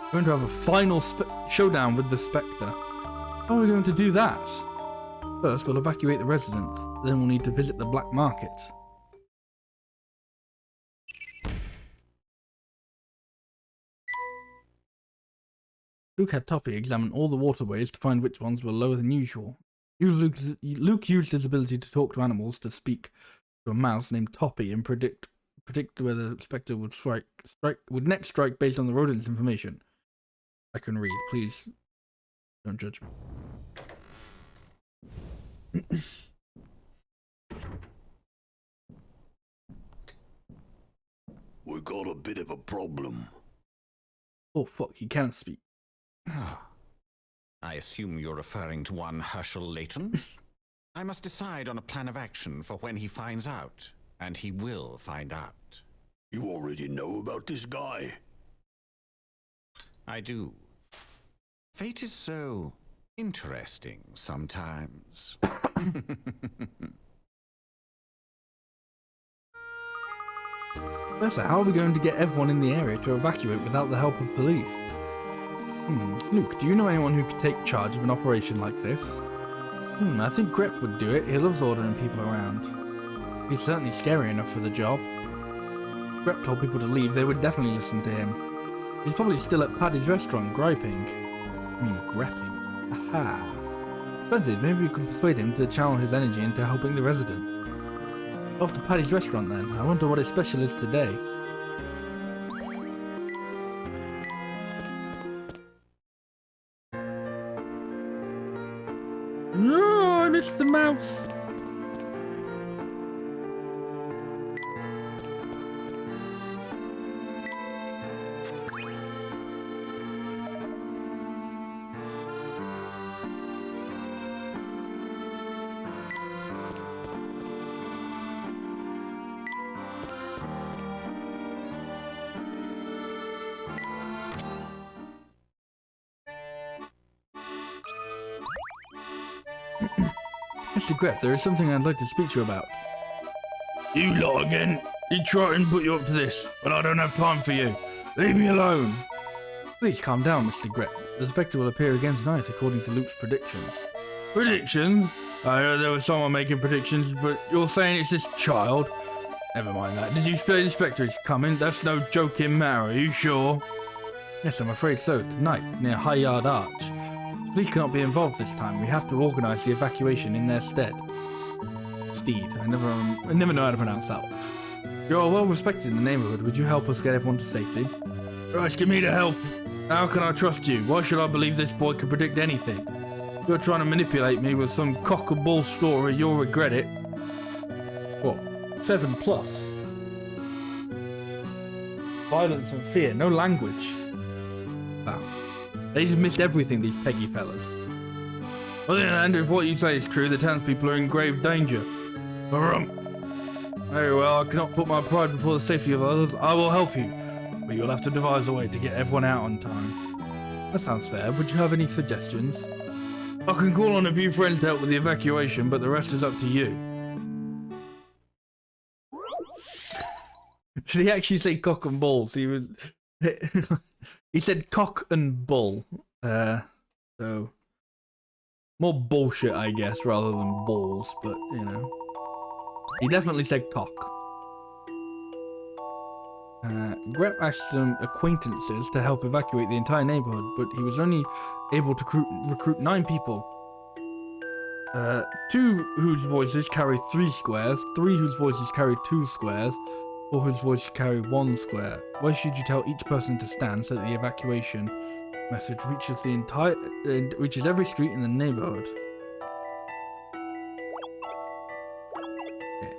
[SPEAKER 1] We're going to have a final showdown with the Spectre. How are we going to do that? First, we'll evacuate the residents. Then we'll need to visit the black market. Luke had Toppy examine all the waterways to find which ones were lower than usual. Luke used his ability to talk to animals to speak to a mouse named Toppy and predict whether Specter would would next strike based on the rodent's information. I can read. Please don't judge me.
[SPEAKER 5] We got a bit of a problem.
[SPEAKER 1] Oh fuck, he can't speak.
[SPEAKER 6] I assume you're referring to one Herschel Layton? I must decide on a plan of action for when he finds out, and he will find out.
[SPEAKER 5] You already know about this guy.
[SPEAKER 6] I do. Fate is so interesting sometimes.
[SPEAKER 1] Professor, how are we going to get everyone in the area to evacuate without the help of police? Luke, do you know anyone who could take charge of an operation like this? I think Grep would do it. He loves ordering people around. He's certainly scary enough for the job. Grep told people to leave, they would definitely listen to him. He's probably still at Paddy's restaurant, griping. Grepping. Aha. Splendid, maybe we can persuade him to channel his energy into helping the residents. Off to Paddy's restaurant then. I wonder what his special is today. No, I missed the mouse. Mr. Grep, there is something I'd like to speak to you about. You lot again? He tried and put you up to this, but I don't have time for you. Leave me alone. Please calm down, Mr. Grep. The Spectre will appear again tonight, according to Luke's predictions. Predictions? I heard there was someone making predictions, but you're saying it's this child? Never mind that. Did you say the Spectre is coming? That's no joking matter, are you sure? Yes, I'm afraid so. Tonight, near High Yard Arch. Police cannot be involved this time. We have to organise the evacuation in their stead. Steed. I never know how to pronounce that one. You're well respected in the neighbourhood. Would you help us get everyone to safety? You're asking me to help. How can I trust you? Why should I believe this boy can predict anything? You're trying to manipulate me with some cock and bull story. You'll regret it. What? 7+. Violence and fear. No language. Wow. They just missed everything, these Peggy fellas. On the other hand, if what you say is true, the townspeople are in grave danger. Very well, I cannot put my pride before the safety of others. I will help you, but you'll have to devise a way to get everyone out on time. That sounds fair. Would you have any suggestions? I can call on a few friends to help with the evacuation, but the rest is up to you. Did he actually say cock and balls? He was... He said cock and bull. So more bullshit, I guess, rather than balls, but you know. He definitely said cock. Grep asked some acquaintances to help evacuate the entire neighborhood, but he was only able to recruit 9 people. 2 whose voices carry 3 squares, 3 whose voices carry 2 squares, 4 whose voices carry 1 square. Why should you tell each person to stand so that the evacuation message reaches every street in the neighborhood? Okay.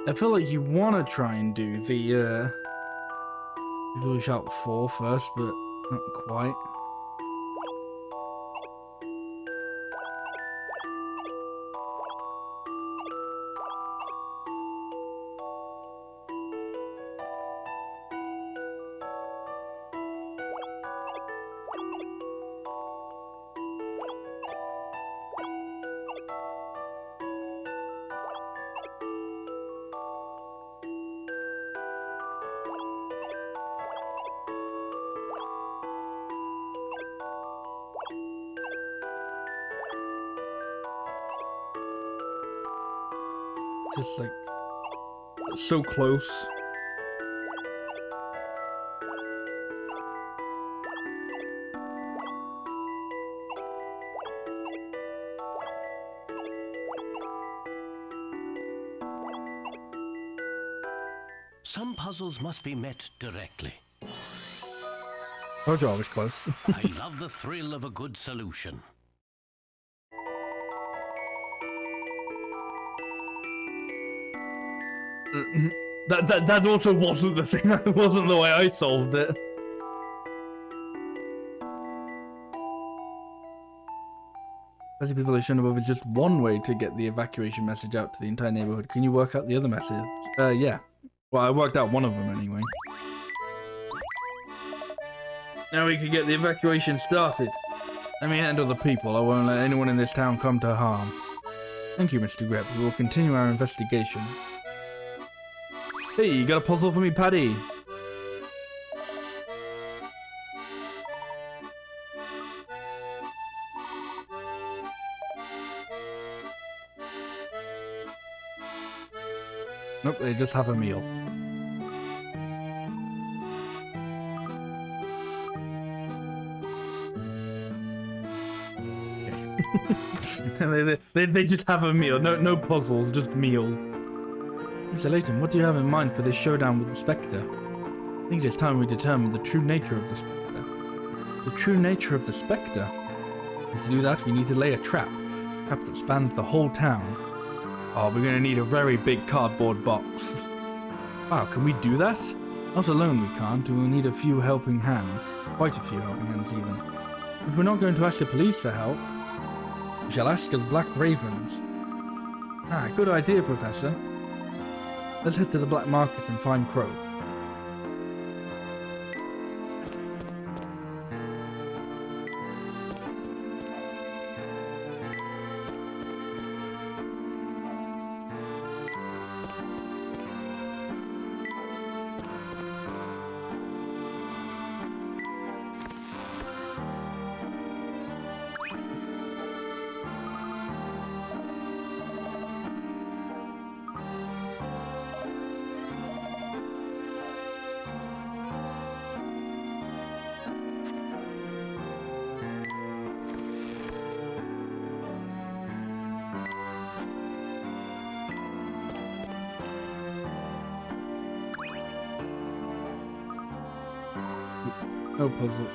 [SPEAKER 1] I feel like you want to try and do the Blue Shark 4 first, but not quite. Just like so close.
[SPEAKER 2] Some puzzles must be met directly.
[SPEAKER 1] Told you I was close.
[SPEAKER 2] I love the thrill of a good solution.
[SPEAKER 1] That also wasn't the thing. That wasn't the way I solved it. Plenty of people who shouldn't have just one way to get the evacuation message out to the entire neighborhood. Can you work out the other message? Yeah. Well, I worked out one of them anyway. Now we can get the evacuation started. Let me handle the people. I won't let anyone in this town come to harm. Thank you, Mr. Grep. We will continue our investigation. Hey, you got a puzzle for me, Paddy? Nope, they just have a meal. they just have a meal. No puzzles, just meal. Mr. Layton, what do you have in mind for this showdown with the Specter? I think it is time we determine the true nature of the Specter. The true nature of the Specter? And to do that, we need to lay a trap that spans the whole town. Oh, we're gonna need a very big cardboard box. Wow, can we do that? Not alone we can't, we'll need a few helping hands. Quite a few helping hands even. If we're not going to ask the police for help, we shall ask the Black Ravens. Ah, good idea, Professor. Let's head to the black market and find Crow. No puzzle.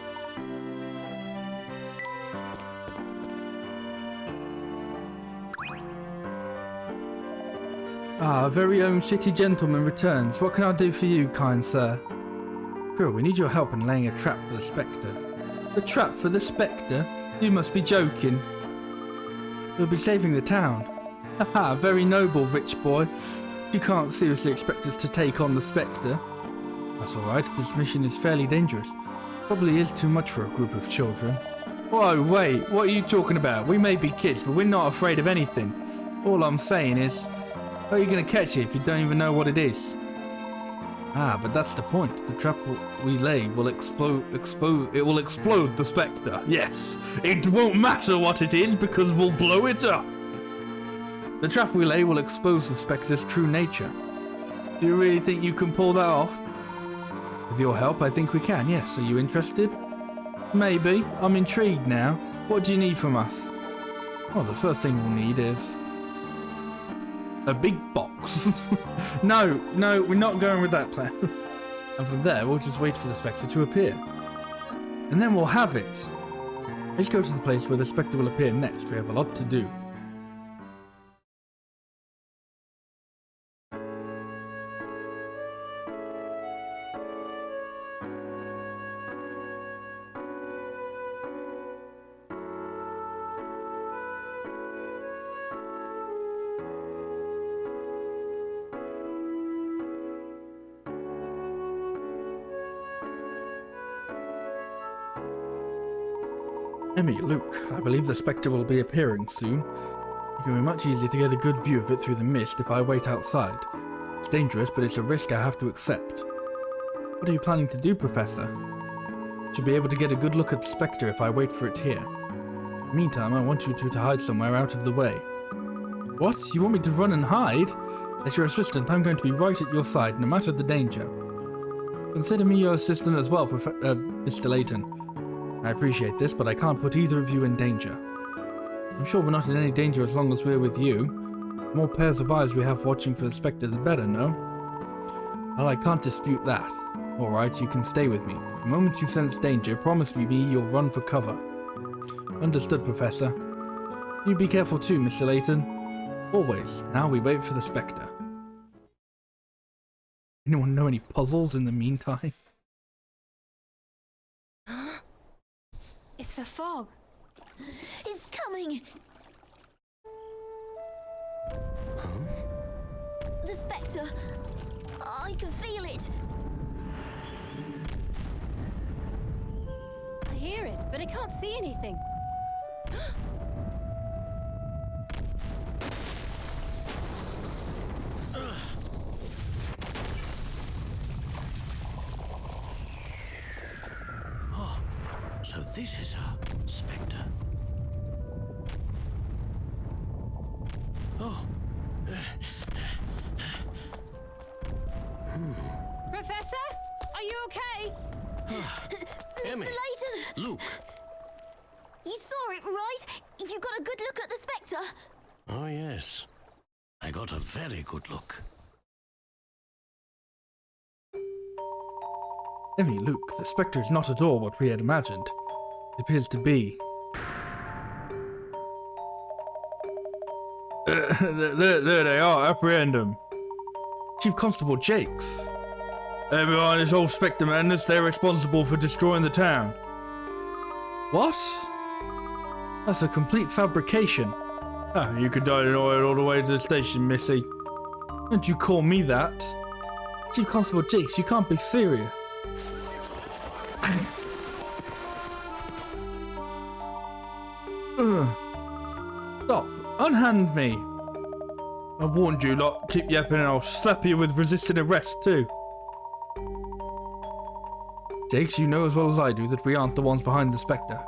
[SPEAKER 1] Ah, our very own city gentleman returns. What can I do for you, kind sir? Girl, we need your help in laying a trap for the Spectre. A trap for the Spectre? You must be joking. You'll be saving the town. Haha, very noble, rich boy. You can't seriously expect us to take on the Specter. That's alright, this mission is fairly dangerous. Probably is too much for a group of children. Whoa, wait, what are you talking about? We may be kids, but we're not afraid of anything. All I'm saying is, how are you going to catch it if you don't even know what it is? Ah, but that's the point. The trap we lay will explode the Specter. Yes, it won't matter what it is because we'll blow it up. The trap we lay will expose the Specter's true nature. Do you really think you can pull that off? With your help, I think we can, yes. Are you interested? Maybe. I'm intrigued now. What do you need from us? Well, the first thing we'll need is a big box. No, we're not going with that plan. And from there, we'll just wait for the Spectre to appear. And then we'll have it. Let's go to the place where the Spectre will appear next. We have a lot to do. Emmy, Luke, I believe the Spectre will be appearing soon. It can be much easier to get a good view of it through the mist if I wait outside. It's dangerous, but it's a risk I have to accept. What are you planning to do, Professor? I should be able to get a good look at the Spectre if I wait for it here. Meantime, I want you two to hide somewhere out of the way. What? You want me to run and hide? As your assistant, I'm going to be right at your side, no matter the danger. Consider me your assistant as well, Mr. Layton. I appreciate this, but I can't put either of you in danger. I'm sure we're not in any danger as long as we're with you. The more pairs of eyes we have watching for the Spectre, the better, no? Well, I can't dispute that. Alright, you can stay with me. The moment you sense danger, promise me you'll run for cover. Understood, Professor. You be careful too, Mr. Layton. Always. Now we wait for the Spectre. Anyone know any puzzles in the meantime?
[SPEAKER 4] It's the fog.
[SPEAKER 3] It's coming! The Spectre! I can feel it!
[SPEAKER 4] I hear it, but I can't see anything.
[SPEAKER 2] So this is a Spectre. Oh.
[SPEAKER 4] Professor? Are you okay?
[SPEAKER 2] Emmy.
[SPEAKER 3] Layton!
[SPEAKER 2] Luke.
[SPEAKER 3] You saw it, right? You got a good look at the Spectre?
[SPEAKER 2] Oh, yes. I got a very good look.
[SPEAKER 1] Emmy, Luke, the Spectre is not at all what we had imagined. It appears to be. There they are, apprehend them. Chief Constable Jakes. They're behind this whole Spectre madness, they're responsible for destroying the town. What? That's a complete fabrication. Ah, you could die in oil all the way to the station, Missy. Don't you call me that. Chief Constable Jakes, you can't be serious. Stop! Unhand me! I warned you lot, keep yapping and I'll slap you with resisting arrest too. Jakes, you know as well as I do that we aren't the ones behind the Spectre.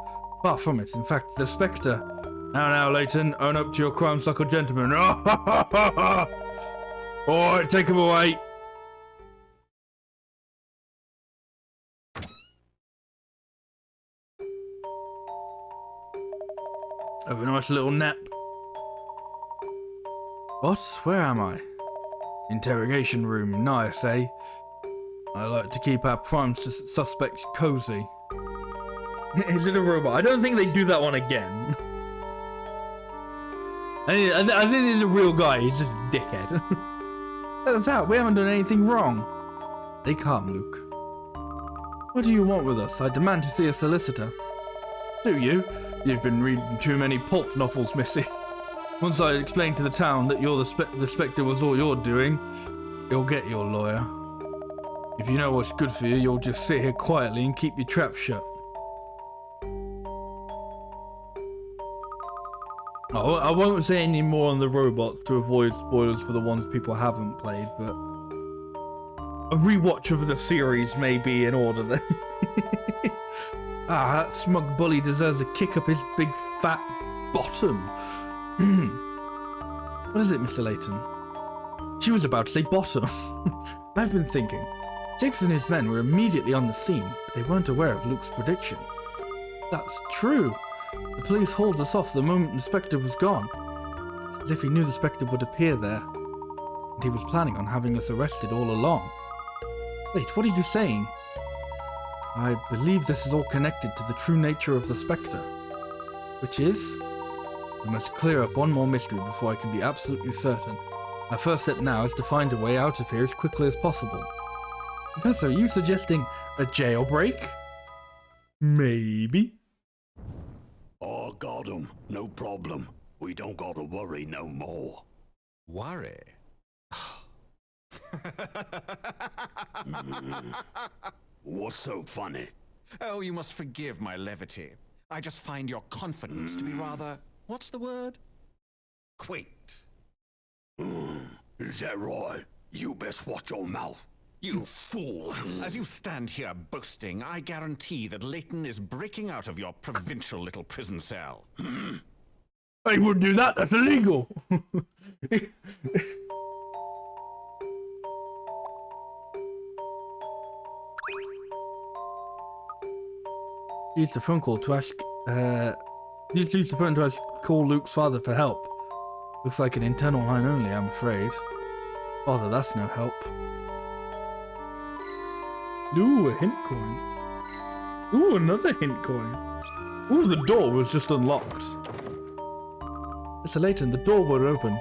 [SPEAKER 1] Far from it, in fact, the Spectre. Now, Layton, own up to your crime-sucker gentleman. Alright, take him away. Have a nice little nap. What? Where am I? Interrogation room, nice, eh? I like to keep our prime suspects cozy. Is it a robot? I don't think they do that one again. I think he's a real guy, he's just a dickhead. Let us out, we haven't done anything wrong. Stay calm, Luke. What do you want with us? I demand to see a solicitor. Do you? You've been reading too many pulp novels, Missy. Once I explain to the town that you're the Spectre was all you're doing, you'll get your lawyer. If you know what's good for you, you'll just sit here quietly and keep your trap shut. Oh, I won't say any more on the robots to avoid spoilers for the ones people haven't played, but a rewatch of the series may be in order then. Ah, that smug bully deserves a kick up his big fat bottom. What is it, Mr. Layton? She was about to say bottom. I've been thinking. Jakes and his men were immediately on the scene, but they weren't aware of Luke's prediction. That's true. The police hauled us off the moment the Spectre was gone. As if he knew the Spectre would appear there. And he was planning on having us arrested all along. Wait, what are you saying? I believe this is all connected to the true nature of the Spectre. Which is? We must clear up one more mystery before I can be absolutely certain. Our first step now is to find a way out of here as quickly as possible. Professor, are you suggesting a jailbreak? Maybe.
[SPEAKER 5] Oh, got 'em. No problem. We don't gotta worry no more.
[SPEAKER 6] Worry?
[SPEAKER 5] What's so funny?
[SPEAKER 6] Oh, you must forgive my levity. I just find your confidence to be rather, what's the word? Quaint.
[SPEAKER 5] Is that right? You best watch your mouth.
[SPEAKER 6] You fool! As you stand here boasting, I guarantee that Layton is breaking out of your provincial little prison cell.
[SPEAKER 1] I wouldn't do that, that's illegal! Use the phone call to ask, use the phone to ask, call Luke's father for help. Looks like an internal line only, I'm afraid. Father, that's no help. Ooh, a hint coin. Ooh, another hint coin. Ooh, the door was just unlocked. Mr. Layton, the door won't open.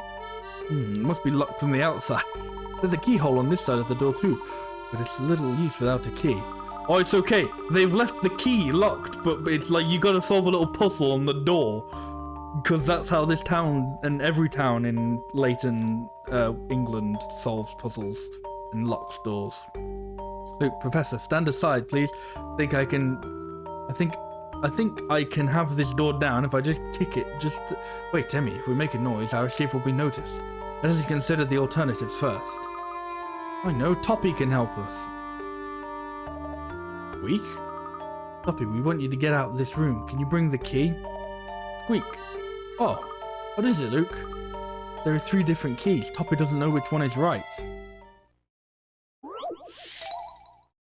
[SPEAKER 1] It must be locked from the outside. There's a keyhole on this side of the door too, but it's little use without a key. Oh, it's okay. They've left the key locked, but it's like you gotta solve a little puzzle on the door. Because that's how this town and every town in Layton, England solves puzzles and locks doors. Luke, Professor, stand aside, please. I think I can have this door down if I just kick it. Wait, Emmy, if we make a noise, our escape will be noticed. Let us consider the alternatives first. I know, Toppy can help us. Squeak? Toppy, we want you to get out of this room. Can you bring the key? Squeak. Oh, what is it, Luke? There are 3 different keys. Toppy doesn't know which one is right.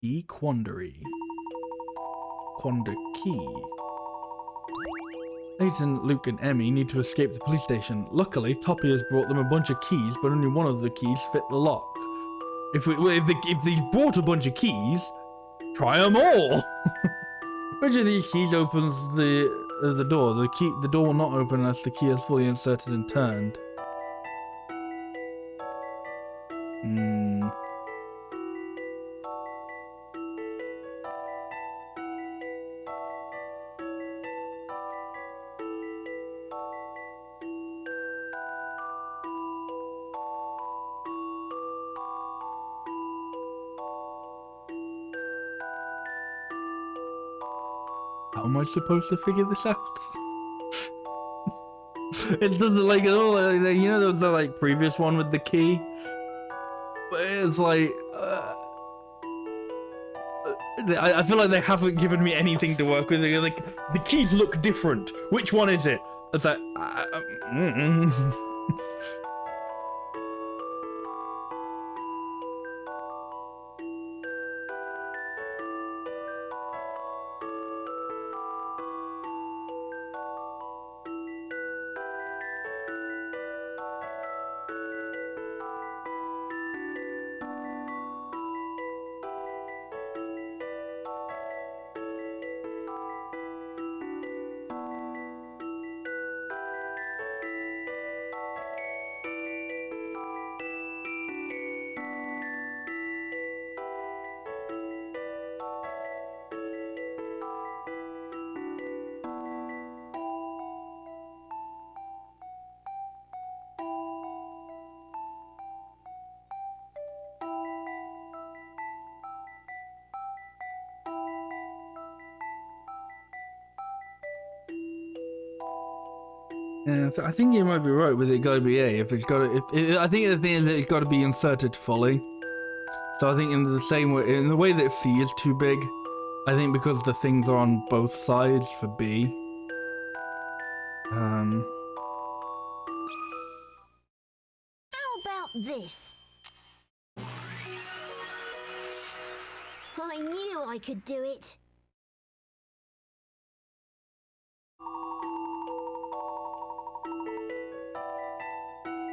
[SPEAKER 1] Key quandary. Quander key. Layton, Luke, and Emmy need to escape the police station. Luckily, Toppy has brought them a bunch of keys, but only one of the keys fit the lock. If they brought a bunch of keys, try them all. Which of these keys opens the door? The door will not open unless the key is fully inserted and turned. How am I supposed to figure this out? It doesn't like at all. You know, there was the like previous one with the key. But it's like I feel like they haven't given me anything to work with. They're like, the keys look different. Which one is it? It's like. Yeah, so I think you might be right with it. Got to be A. If it's got to, I think the thing is that it's got to be inserted fully. So I think in the same way, in the way that C is too big, I think because the things are on both sides for B.
[SPEAKER 3] How about this? I knew I could do it.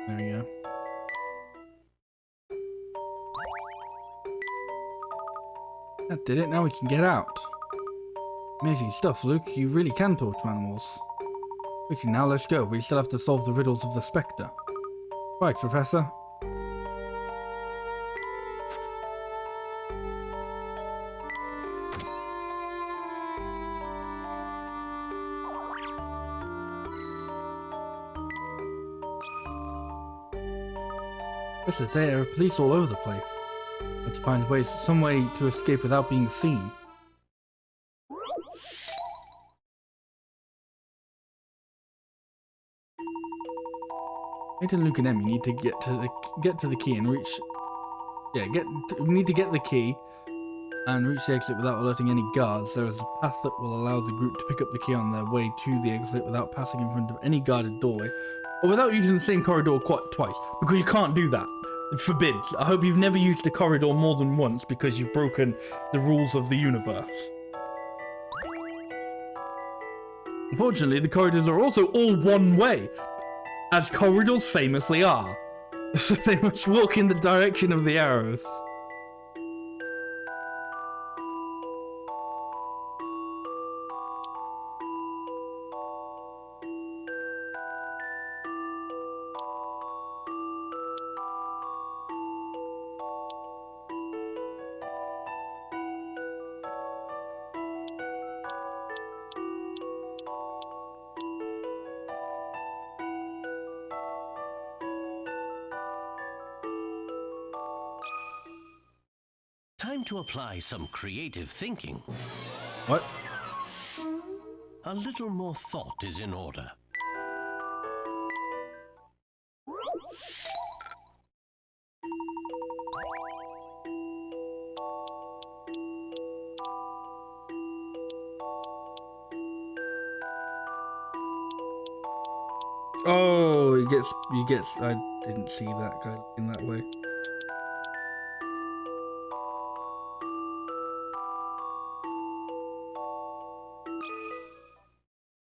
[SPEAKER 1] There we go. That did it. Now we can get out. Amazing stuff, Luke. You really can talk to animals. Okay, now let's go. We still have to solve the riddles of the Specter. Right, Professor. Listen, there are police all over the place. Let's find some way to escape without being seen. Layton, Luke, and Emmy need to get to the key and reach. Yeah, we need to get the key and reach the exit without alerting any guards. There is a path that will allow the group to pick up the key on their way to the exit without passing in front of any guarded doorway, or without using the same corridor twice, because you can't do that. Forbid. I hope you've never used a corridor more than once because you've broken the rules of the universe. Unfortunately, the corridors are also all one way, as corridors famously are. So they must walk in the direction of the arrows.
[SPEAKER 2] Time to apply some creative thinking.
[SPEAKER 1] What?
[SPEAKER 2] A little more thought is in order.
[SPEAKER 1] Oh, he gets. I didn't see that guy in that way.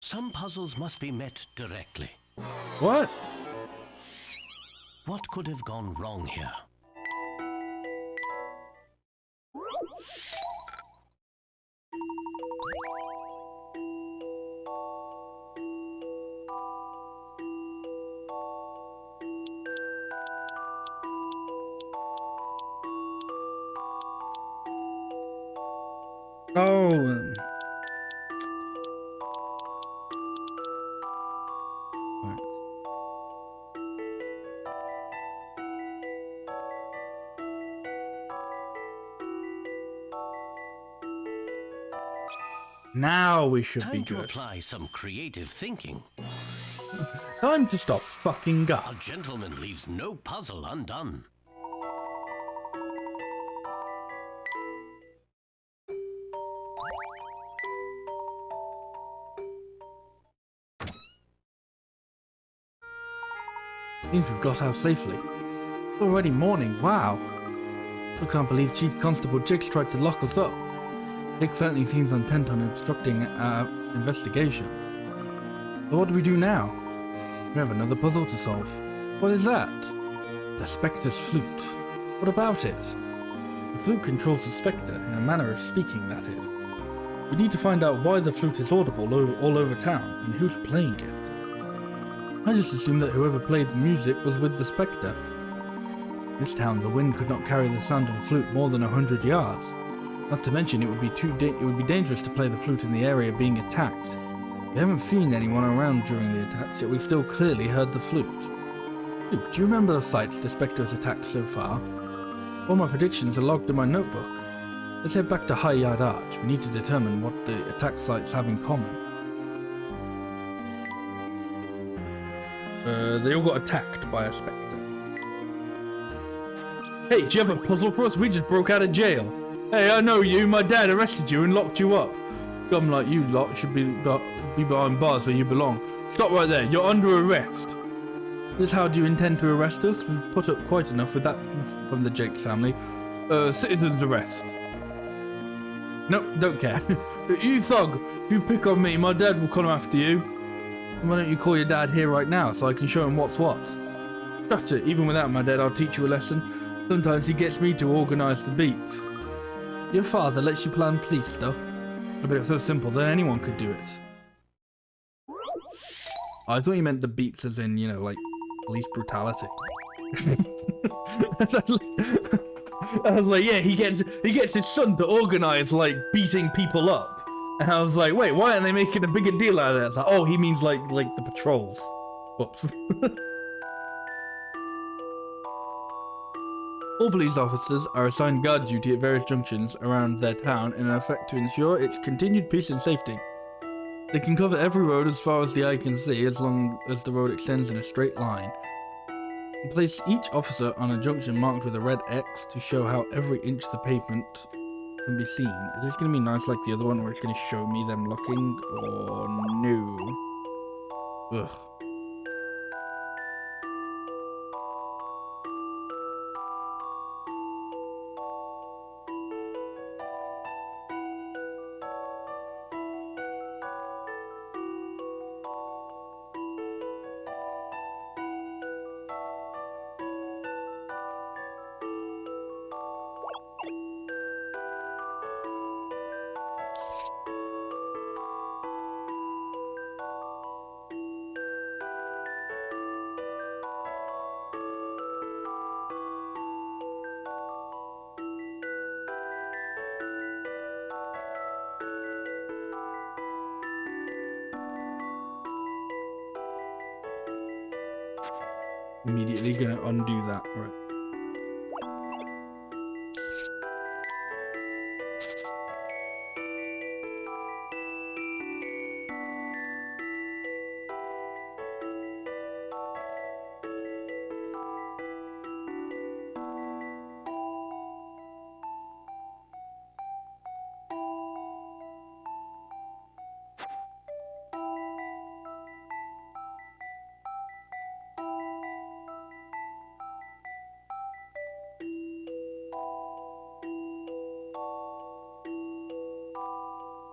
[SPEAKER 2] Some puzzles must be met directly.
[SPEAKER 1] What?
[SPEAKER 2] What could have gone wrong here?
[SPEAKER 1] Oh. Right. Now we should be
[SPEAKER 2] Time to
[SPEAKER 1] good.
[SPEAKER 2] apply some creative thinking.
[SPEAKER 1] Time to stop fucking
[SPEAKER 2] A
[SPEAKER 1] up.
[SPEAKER 2] gentleman leaves no puzzle undone.
[SPEAKER 1] Means we've got out safely. It's already morning, wow. I can't believe Chief Constable Jiggs tried to lock us up. Jiggs certainly seems intent on obstructing our investigation. So what do we do now? We have another puzzle to solve. What is that? The Specter's flute. What about it? The flute controls the Specter, in a manner of speaking, that is. We need to find out why the flute is audible all over town, and who's playing it. I just assumed that whoever played the music was with the Specter. In this town, the wind could not carry the sound of a flute more than 100 yards. Not to mention, it would be dangerous to play the flute in the area being attacked. We haven't seen anyone around during the attacks, yet we still clearly heard the flute. Luke, do you remember the sites the Spectre has attacked so far? All my predictions are logged in my notebook. Let's head back to High Yard Arch. We need to determine what the attack sites have in common. They all got attacked by a Specter. Hey, do you have a puzzle for us? We just broke out of jail. Hey, I know you. My dad arrested you and locked you up. Scum like you lot should be behind bars where you belong. Stop right there. You're under arrest. This how do you intend to arrest us? We've put up quite enough with that from the Jakes family. Citizen's arrest. Nope, don't care. You thug, if you pick on me, my dad will come after you. Why don't you call your dad here right now so I can show him what's what? Shut it, even without my dad, I'll teach you a lesson. Sometimes he gets me to organise the beats. Your father lets you plan police stuff? I bet it's so simple that anyone could do it. I thought you meant the beats as in, you know, like, police brutality. I was like, yeah, he gets his son to organise, like, beating people up. And I was like, wait, why aren't they making a bigger deal out of that? It's like, oh, he means like the patrols. Whoops. All police officers are assigned guard duty at various junctions around their town in an effort to ensure its continued peace and safety. They can cover every road as far as the eye can see, as long as the road extends in a straight line. Place each officer on a junction marked with a red X to show how every inch of the pavement can be seen. Is this going to be nice like the other one where it's going to show me them looking, or no? Ugh. Immediately gonna undo that, right?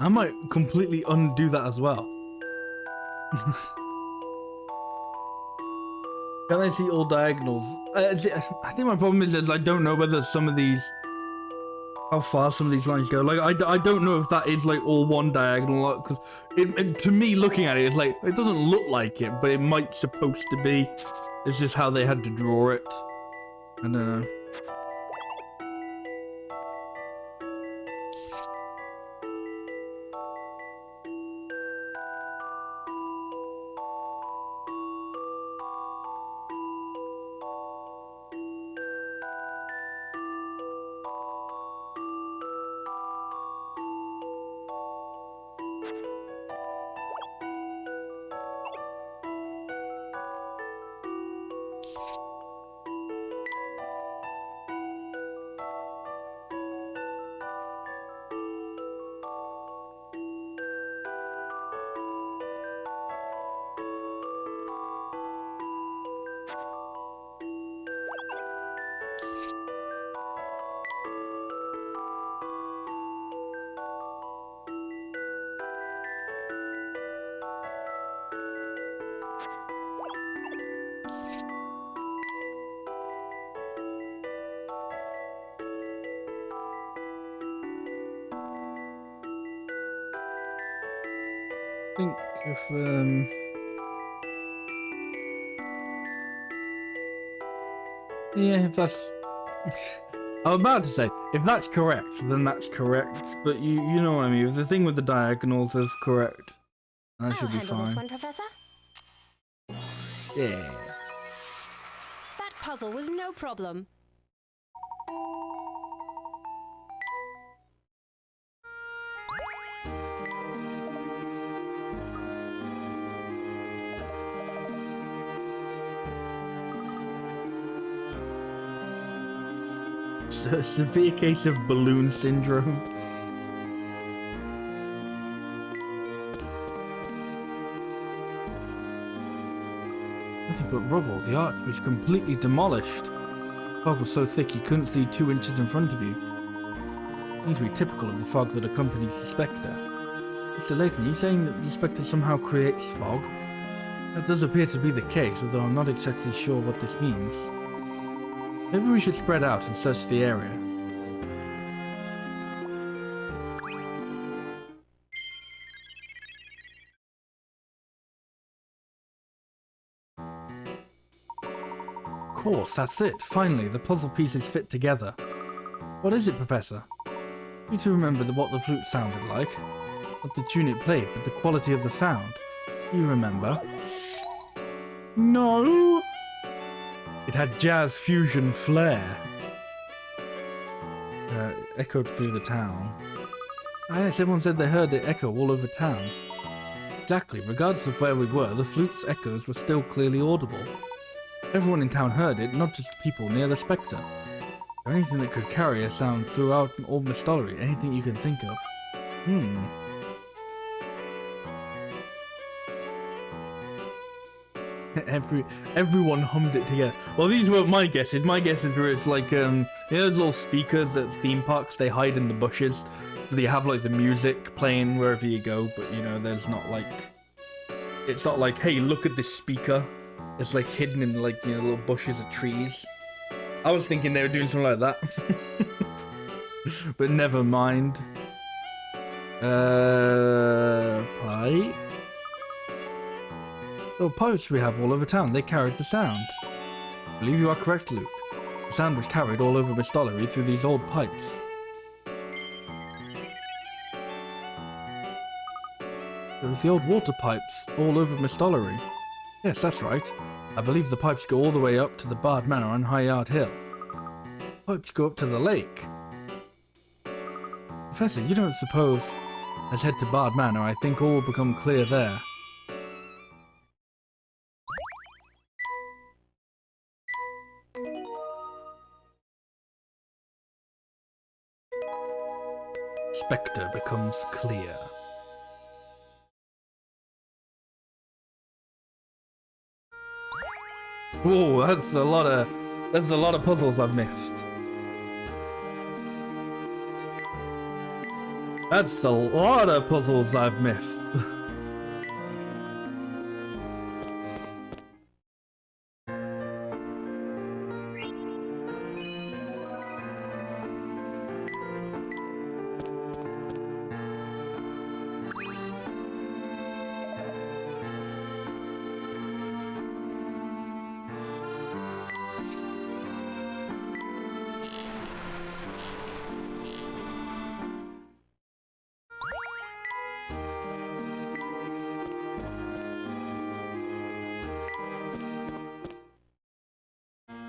[SPEAKER 1] I might completely undo that as well. Can I see all diagonals? I think my problem is I don't know whether some of these, how far some of these lines go. Like I don't know if that is like all one diagonal, because to me looking at it, it's like it doesn't look like it, but it might supposed to be. It's just how they had to draw it. I don't know. I think if yeah, if that's I'm about to say if that's correct, then that's correct. But you know what I mean. If the thing with the diagonals is correct, that should be
[SPEAKER 4] I'll handle this
[SPEAKER 1] fine.
[SPEAKER 4] one, Professor.
[SPEAKER 1] Yeah.
[SPEAKER 4] That puzzle was no problem.
[SPEAKER 1] a severe case of balloon syndrome. Nothing but rubble. The arch was completely demolished. The fog was so thick you couldn't see 2 inches in front of you. Seems to be typical of the fog that accompanies the Specter. Mr. Layton, are you saying that the Specter somehow creates fog? That does appear to be the case, although I'm not exactly sure what this means. Maybe we should spread out and search the area. Of course, that's it. Finally, the puzzle pieces fit together. What is it, Professor? You two remember what the flute sounded like? Not the tune it played, but the quality of the sound. You remember? No! It had jazz fusion flair. Echoed through the town. Ah, yes, everyone said they heard it echo all over town. Exactly, regardless of where we were, the flute's echoes were still clearly audible. Everyone in town heard it, not just people near the Specter. Or anything that could carry a sound throughout all Mistollery, anything you can think of. Everyone hummed it together. Well, these weren't my guesses. My guesses were it's like, you know those little speakers at theme parks, they hide in the bushes. So you have like the music playing wherever you go, but you know, there's not like, it's not like, hey, look at this speaker. It's like hidden in like, you know, little bushes of trees. I was thinking they were doing something like that. But never mind. Pipe. Oh, pipes we have all over town. They carried the sound. I believe you are correct, Luke. The sound was carried all over Mistollery through these old pipes. There was the old water pipes all over Mistollery. Yes, that's right. I believe the pipes go all the way up to the Bard Manor on High Yard Hill. Pipes go up to the lake. Professor, you don't suppose... Let's head to Bard Manor. I think all will become clear there. Specter becomes clear. Whoa, that's a lot of puzzles I've missed. That's a lot of puzzles I've missed.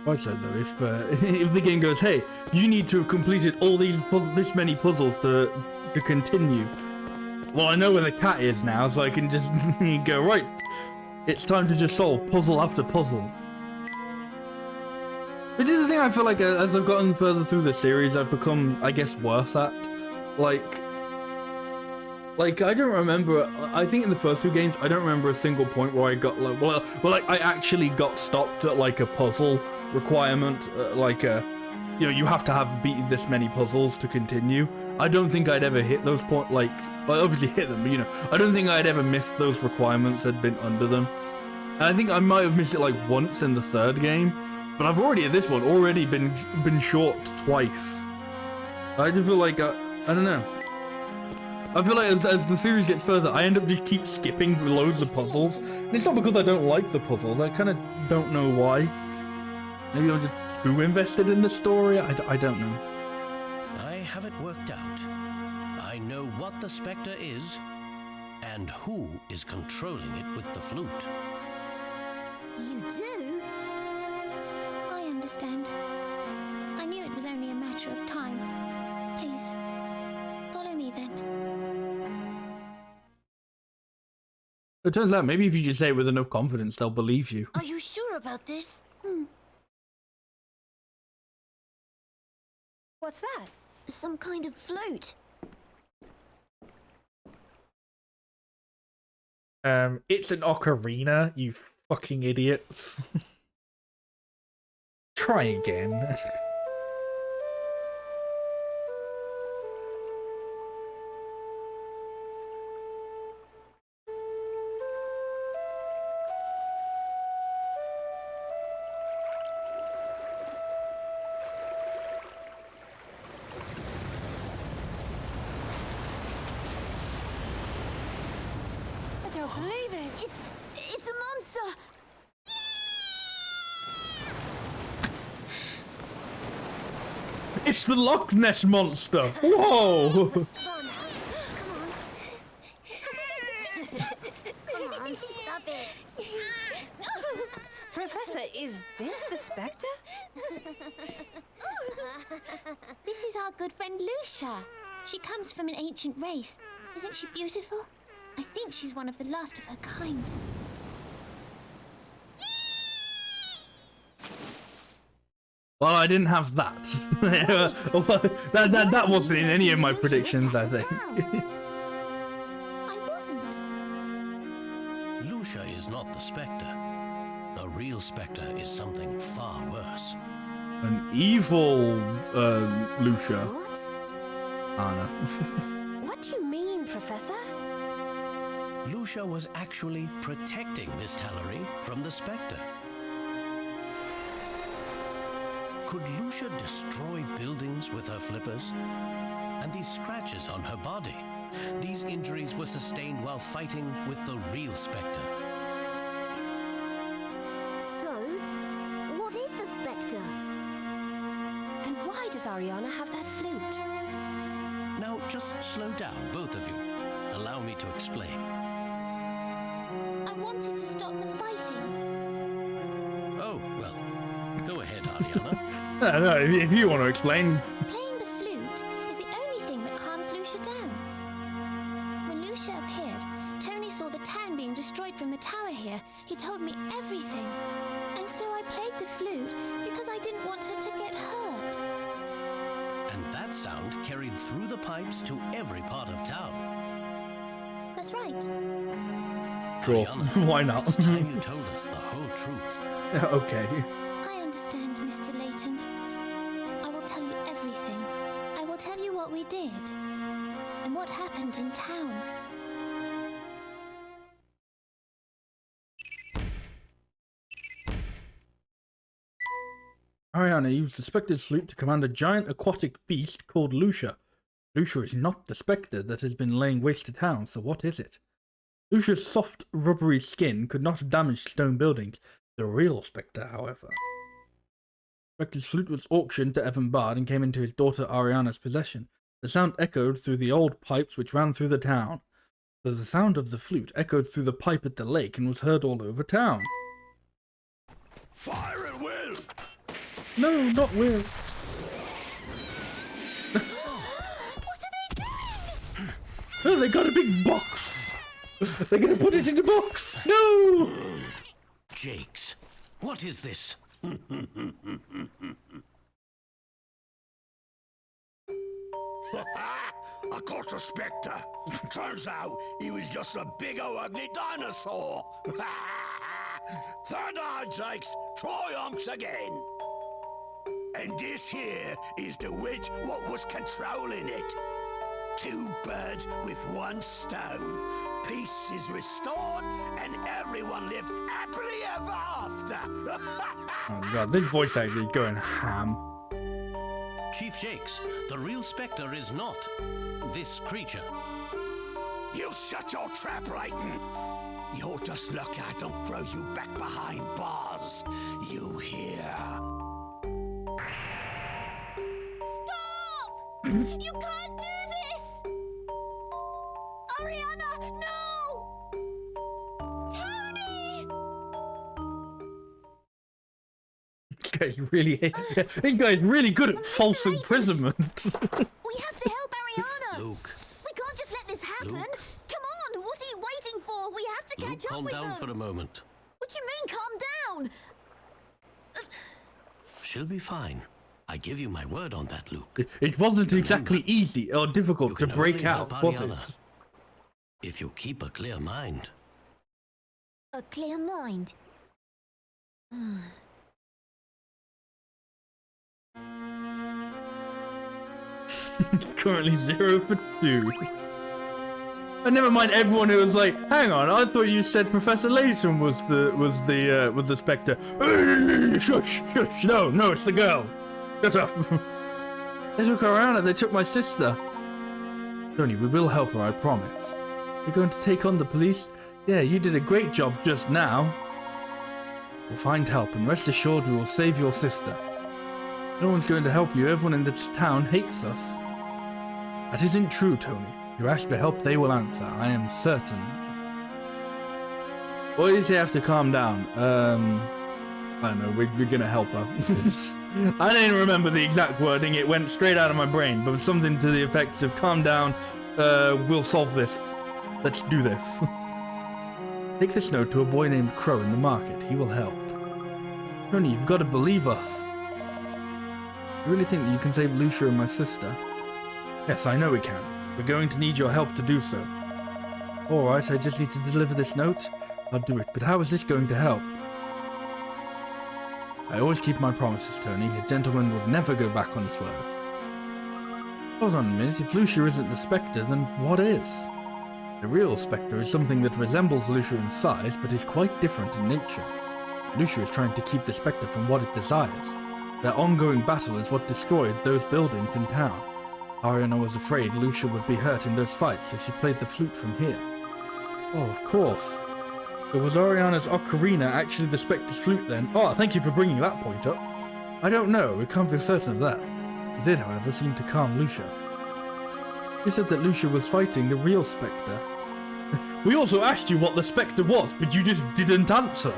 [SPEAKER 1] I said though, if the game goes, hey, you need to have completed all this many puzzles to continue. Well, I know where the cat is now, so I can just go, right, it's time to just solve puzzle after puzzle. Which is the thing I feel like as I've gotten further through the series, I've become, I guess, worse at. Like I don't remember, I think in the first 2 games, I don't remember a single point where I got, like, I actually got stopped at, like, a puzzle requirement, you know, you have to have beaten this many puzzles to continue. I don't think I'd ever hit those points, like, I obviously hit them, but, you know, I don't think I'd ever missed those requirements, had been under them. And I think I might have missed it, like, once in the 3rd game, but I've already, at this one, already been short twice. I just feel like, I don't know. I feel like as the series gets further, I end up just keep skipping loads of puzzles. And it's not because I don't like the puzzles, I kind of don't know why. Maybe I'm just too invested in the story, I don't know.
[SPEAKER 2] I have it worked out. I know what the Spectre is, and who is controlling it with the flute.
[SPEAKER 3] You do?
[SPEAKER 7] I understand. I knew it was only a matter of time. Please, follow me then.
[SPEAKER 1] It turns out maybe if you just say it with enough confidence, they'll believe you.
[SPEAKER 3] Are you sure about this?
[SPEAKER 4] What's that?
[SPEAKER 3] Some kind of flute.
[SPEAKER 8] It's an ocarina, you fucking idiots. Try again.
[SPEAKER 4] I don't believe it.
[SPEAKER 3] It's a monster.
[SPEAKER 8] It's the Loch Ness Monster! Whoa!
[SPEAKER 3] Come on now. Come on. Come on, stop it.
[SPEAKER 4] Professor, is this the Specter?
[SPEAKER 7] This is our good friend Lucia. She comes from an ancient race. Isn't she beautiful? I think she's one of the last of her kind.
[SPEAKER 1] Well, I didn't have that. that wasn't in any of my predictions, I think.
[SPEAKER 7] I wasn't.
[SPEAKER 2] Lucia is not the Spectre. The real Spectre is something far worse.
[SPEAKER 1] An evil Lucia.
[SPEAKER 3] What?
[SPEAKER 1] Anna.
[SPEAKER 4] What do you mean, Professor?
[SPEAKER 2] Lucia was actually protecting Miss Tallery from the Spectre. Could Lucia destroy buildings with her flippers? And these scratches on her body, these injuries were sustained while fighting with the real Spectre.
[SPEAKER 3] So, what is the Spectre?
[SPEAKER 4] And why does Ariana have that flute?
[SPEAKER 2] Now, just slow down, both of you. Allow me to explain.
[SPEAKER 7] I wanted to stop the fighting.
[SPEAKER 2] Oh, well, go ahead, Ariana.
[SPEAKER 1] No, if you want to explain.
[SPEAKER 7] Playing the flute is the only thing that calms Lucia down. When Lucia appeared, Tony saw the town being destroyed from the tower here. He told me everything. And so I played the flute because I didn't want her to get hurt.
[SPEAKER 2] And that sound carried through the pipes to every part of town.
[SPEAKER 7] That's right.
[SPEAKER 1] Sure,
[SPEAKER 2] Ariana,
[SPEAKER 1] why not?
[SPEAKER 2] It's time you told us the whole truth.
[SPEAKER 1] Okay.
[SPEAKER 7] I understand, Mr. Layton. I will tell you everything. I will tell you what we did and what happened in town.
[SPEAKER 1] Ariana used the Spectre's flute to command a giant aquatic beast called Lucia. Lucia is not the Spectre that has been laying waste to town, so what is it? Lucia's soft, rubbery skin could not have damaged stone buildings. The real Spectre, however. Spectre's flute was auctioned to Evan Bard and came into his daughter Ariana's possession. The sound echoed through the old pipes which ran through the town. So the sound of the flute echoed through the pipe at the lake and was heard all over town.
[SPEAKER 5] Fire at will!
[SPEAKER 1] No, not Will.
[SPEAKER 3] What are they doing?
[SPEAKER 1] Oh, they got a big box. They're going to put it in the box. No!
[SPEAKER 2] Jakes, what is this?
[SPEAKER 5] I caught a Spectre. Turns out he was just a big old ugly dinosaur. Third eye, Jakes, triumphs again. And this here is the witch what was controlling it. Two birds with one stone. Peace is restored, and everyone lived happily ever after.
[SPEAKER 1] Oh god, this voice actor is going ham.
[SPEAKER 2] Chief Jakes, the real Spectre is not this creature.
[SPEAKER 5] You shut your trap, Layton. You're just lucky I don't throw you back behind bars. You hear?
[SPEAKER 3] Stop! You can't do this! Ariana, no! Tony!
[SPEAKER 1] This guy's really good at false imprisonment.
[SPEAKER 3] We have to help Ariana!
[SPEAKER 2] Luke,
[SPEAKER 3] We can't just let this happen!
[SPEAKER 2] Luke?
[SPEAKER 3] Come on, what are you waiting for? We have to
[SPEAKER 2] Luke,
[SPEAKER 3] catch up
[SPEAKER 2] calm
[SPEAKER 3] with
[SPEAKER 2] down
[SPEAKER 3] them!
[SPEAKER 2] for a moment.
[SPEAKER 3] What do you mean, calm down?
[SPEAKER 2] She'll be fine. I give you my word on that, Luke.
[SPEAKER 1] It wasn't exactly easy or difficult to
[SPEAKER 2] can
[SPEAKER 1] break
[SPEAKER 2] only
[SPEAKER 1] out,
[SPEAKER 2] help
[SPEAKER 1] was
[SPEAKER 2] Ariana.
[SPEAKER 1] it?
[SPEAKER 2] If you keep a clear mind.
[SPEAKER 3] A clear mind.
[SPEAKER 1] Currently 0 for 2. And never mind everyone who was like, "Hang on, I thought you said Professor Layton was the Spectre." Shush, shush! No, it's the girl. Shut up. They took her around and they took my sister. Tony, we will help her, I promise. You're going to take on the police? Yeah, you did a great job just now. We'll find help, and rest assured we will save your sister. No one's going to help you. Everyone in this town hates us. That isn't true, Tony. You ask for help, they will answer. I am certain. Boys, you have to calm down. I don't know. We're gonna help her. I didn't remember the exact wording. It went straight out of my brain, but something to the effect of "Calm down. We'll solve this. Let's do this." Take this note to a boy named Crow in the market. He will help. Tony, you've got to believe us. You really think that you can save Lucia and my sister? Yes, I know we can. We're going to need your help to do so. Alright, I just need to deliver this note. I'll do it, but how is this going to help? I always keep my promises, Tony. A gentleman would never go back on his word. Hold on a minute, if Lucia isn't the Spectre, then what is? The real Spectre is something that resembles Lucia in size, but is quite different in nature. Lucia is trying to keep the Spectre from what it desires. Their ongoing battle is what destroyed those buildings in town. Ariana was afraid Lucia would be hurt in those fights, so she played the flute from here. Oh, of course. So was Ariana's ocarina actually the Spectre's flute then? Oh, thank you for bringing that point up. I don't know, we can't be certain of that. It did, however, seem to calm Lucia. You said that Lucia was fighting the real Spectre. We also asked you what the Spectre was, but you just didn't answer.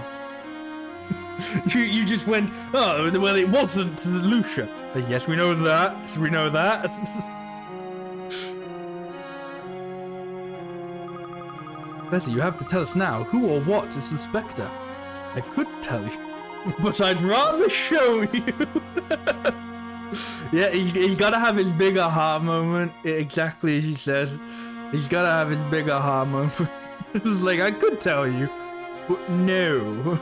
[SPEAKER 1] You just went, "Oh, well, it wasn't Lucia." But yes, we know that. We know that. Professor, you have to tell us now, who or what is the Spectre? I could tell you, but I'd rather show you. Yeah, he's gotta have his big aha moment, exactly as you said. He's gotta have his big aha moment. It was like, I could tell you, but no.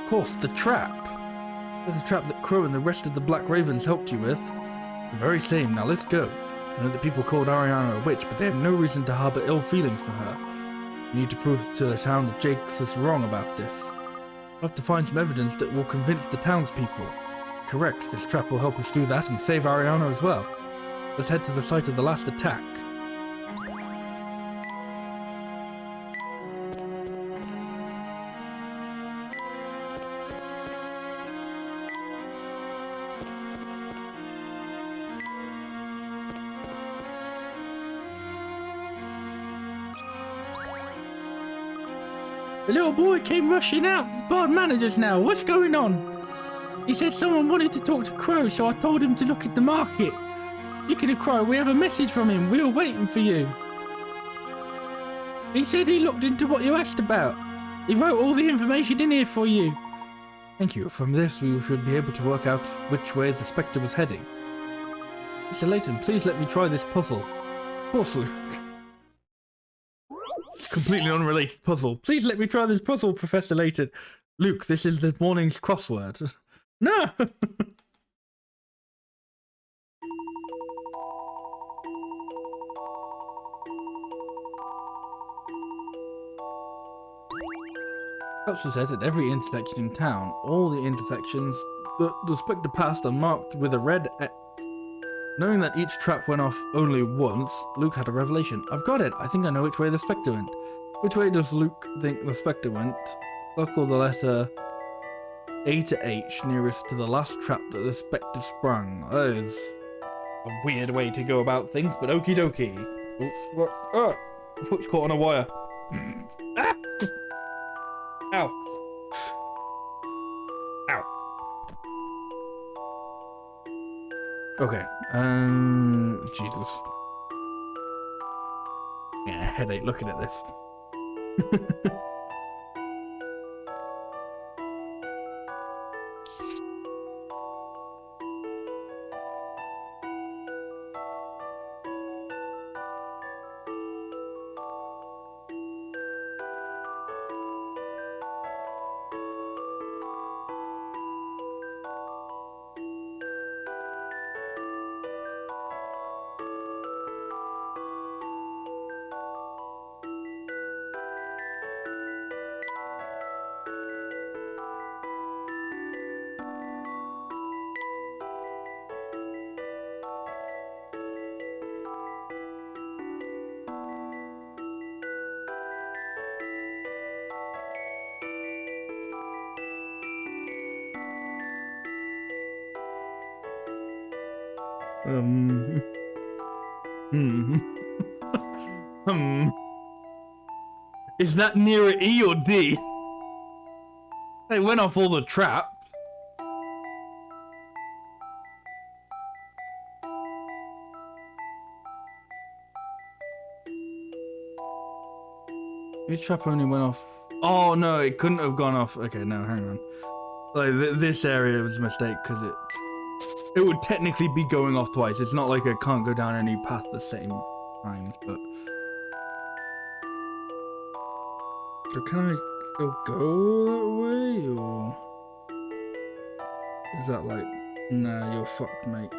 [SPEAKER 1] Of course, the trap. The trap that Crow and the rest of the Black Ravens helped you with. The very same. Now let's go. I know that people called Ariana a witch, but they have no reason to harbour ill feelings for her. We need to prove to the town that Jake's is wrong about this. We'll have to find some evidence that will convince the townspeople. Correct, this trap will help us do that and save Ariana as well. Let's head to the site of the last attack. The little boy came rushing out. The bar manager's now. What's going on? He said someone wanted to talk to Crow, so I told him to look at the market. Speaking of Crow, we have a message from him. We were waiting for you. He said he looked into what you asked about. He wrote all the information in here for you. Thank you. From this, we should be able to work out which way the Spectre was heading. Mr. Layton, please let me try this puzzle. Of course, Luke. It's a completely unrelated puzzle. Please let me try this puzzle, Professor Layton. Luke, this is the morning's crossword. No! Perhaps was said at every intersection in town. All the intersections the Spectre passed are marked with a red X. Knowing that each trap went off only once, Luke had a revelation. I've got it! I think I know which way the Spectre went. Which way does Luke think the Spectre went? Circle the letter A to H nearest to the last trap that the Spectre sprung. That is a weird way to go about things, but okie dokie. Oh, my foot's caught on a wire. Ah! Ow. Ow. Okay, Jesus. Yeah, headache looking at this. Um. Hmm. Hmm. Is that nearer E or D? They went off all the traps. This trap only went off. Oh no, it couldn't have gone off. Okay, no, hang on. Like this area was a mistake because it would technically be going off twice. It's not like it can't go down any path the same times, but. So can I still go that way, or is that like, nah, you're fucked, mate.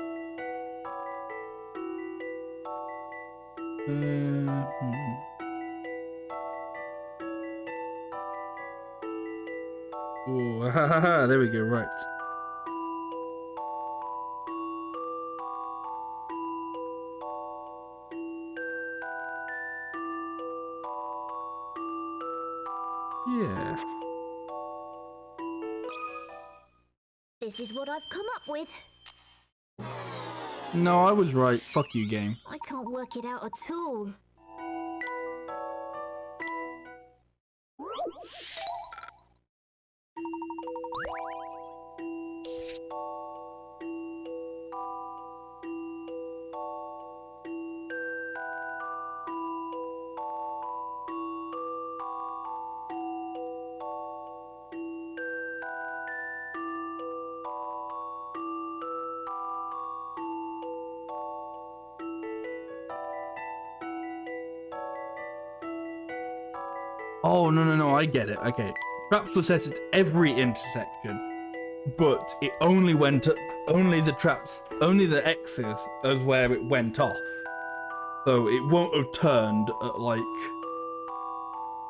[SPEAKER 1] Oh, haha, there we go, right. Yeah.
[SPEAKER 3] This is what I've come up with.
[SPEAKER 1] No, I was right. Fuck you, game.
[SPEAKER 3] I can't work it out at all.
[SPEAKER 1] Oh, no, I get it. Okay. Traps were set at every intersection, but it only went to, only the X's is where it went off. So it won't have turned at like,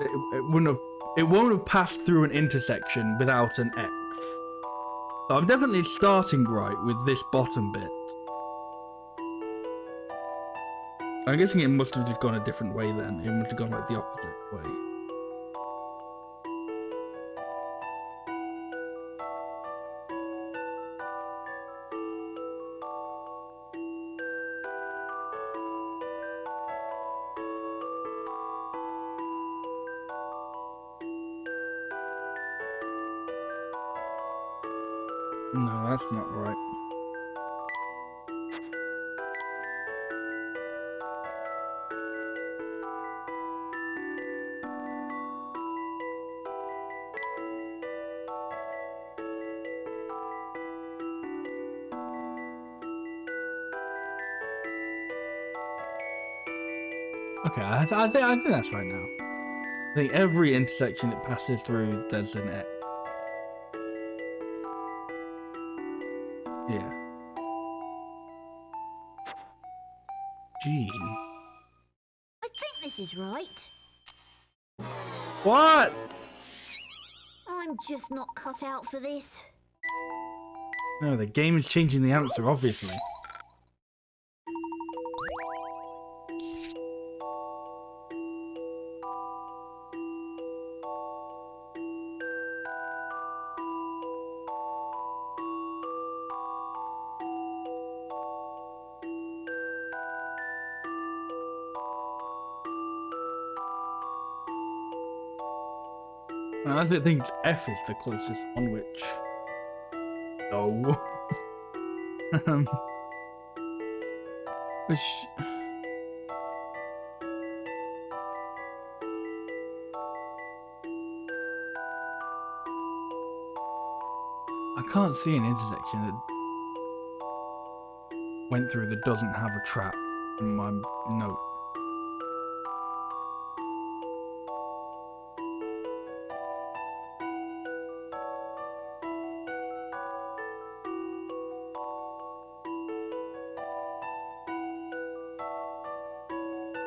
[SPEAKER 1] it won't have passed through an intersection without an X. So I'm definitely starting right with this bottom bit. I'm guessing it must have just gone a different way then. It must have gone like the opposite way. No, that's not right. Okay, I think that's right now. I think every intersection it passes through, there's an X. Yeah. G.
[SPEAKER 3] I think this is right.
[SPEAKER 1] What?
[SPEAKER 3] I'm just not cut out for this.
[SPEAKER 1] No, the game is changing the answer, obviously. And as it thinks F is the closest one, which... No. Which... I can't see an intersection that went through that doesn't have a trap in my note.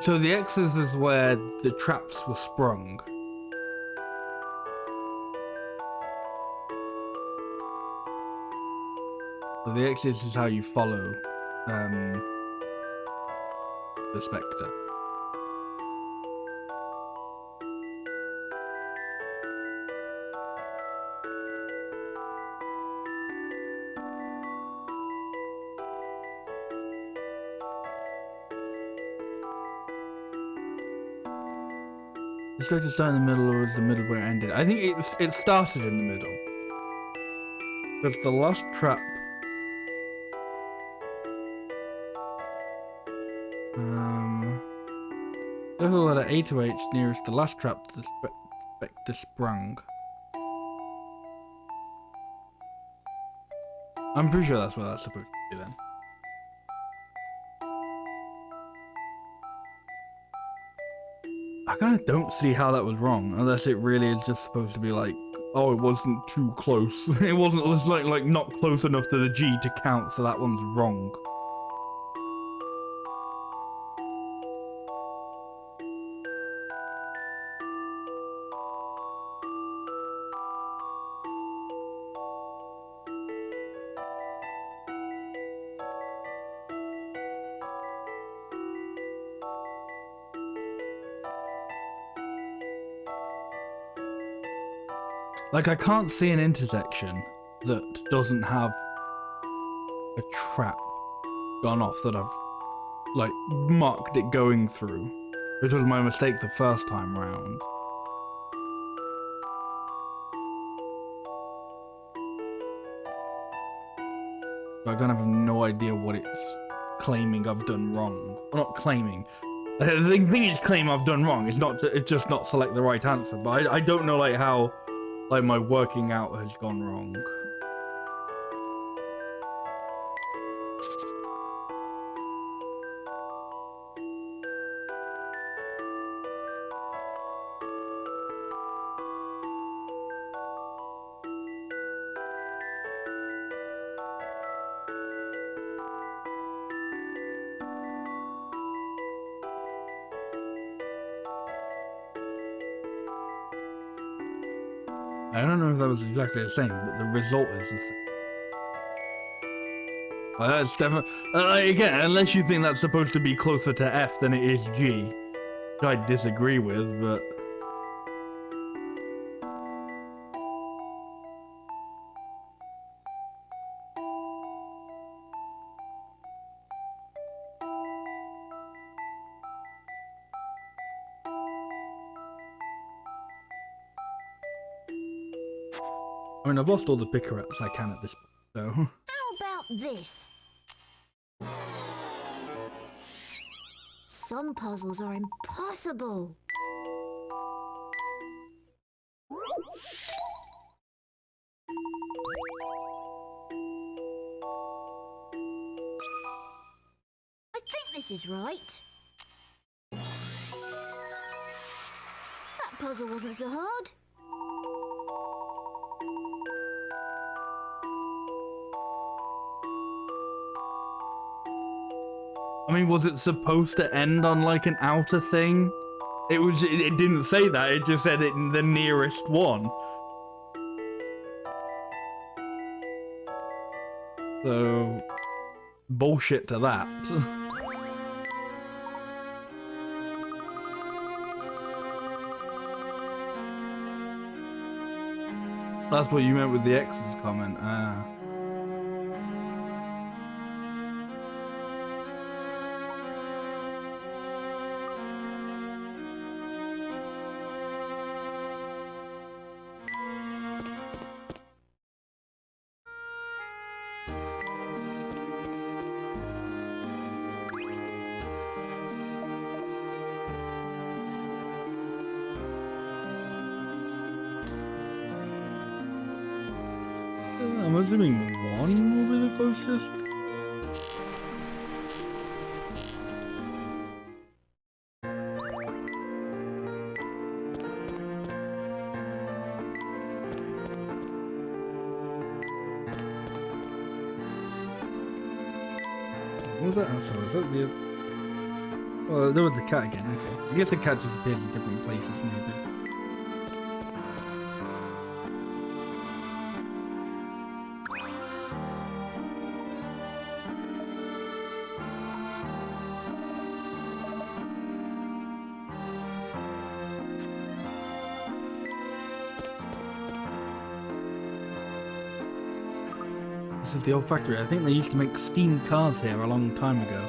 [SPEAKER 1] So the X's is where the traps were sprung. So the X's is how you follow the Specter. The Specter started in the middle, or was the middle where it ended? I think it started in the middle. Because the last trap... Circle letter A to H nearest the last trap the Specter sprung. I'm pretty sure that's what that's supposed to be then. I kind of don't see how that was wrong, unless it really is just supposed to be like, oh, it wasn't too close. It wasn't like not close enough to the G to count, so that one's wrong. Like, I can't see an intersection that doesn't have a trap gone off that I've, like, marked it going through, which was my mistake the first time round. I kind of have no idea what it's claiming I've done wrong. Well, not claiming. The thing it's claiming I've done wrong is it's just not select the right answer, but I don't know, like, how... like, my working out has gone wrong. I don't know if that was exactly the same, but the result is the same. Well, that's definitely... again, unless you think that's supposed to be closer to F than it is G, which I disagree with, but... I mean, I've lost all the picker ups I can at this point, so...
[SPEAKER 3] How about this? Some puzzles are impossible. I think this is right. That puzzle wasn't so hard.
[SPEAKER 1] I mean, was it supposed to end on, like, an outer thing? It didn't say that, it just said it in the nearest one. So... bullshit to that. That's what you meant with the X's comment, ah. I'm assuming one will be the closest. What was that? Oh, sorry, was that the... Oh, there was the cat again, okay. I guess the cat just appears in different places, maybe. This is the old factory. I think they used to make steam cars here a long time ago.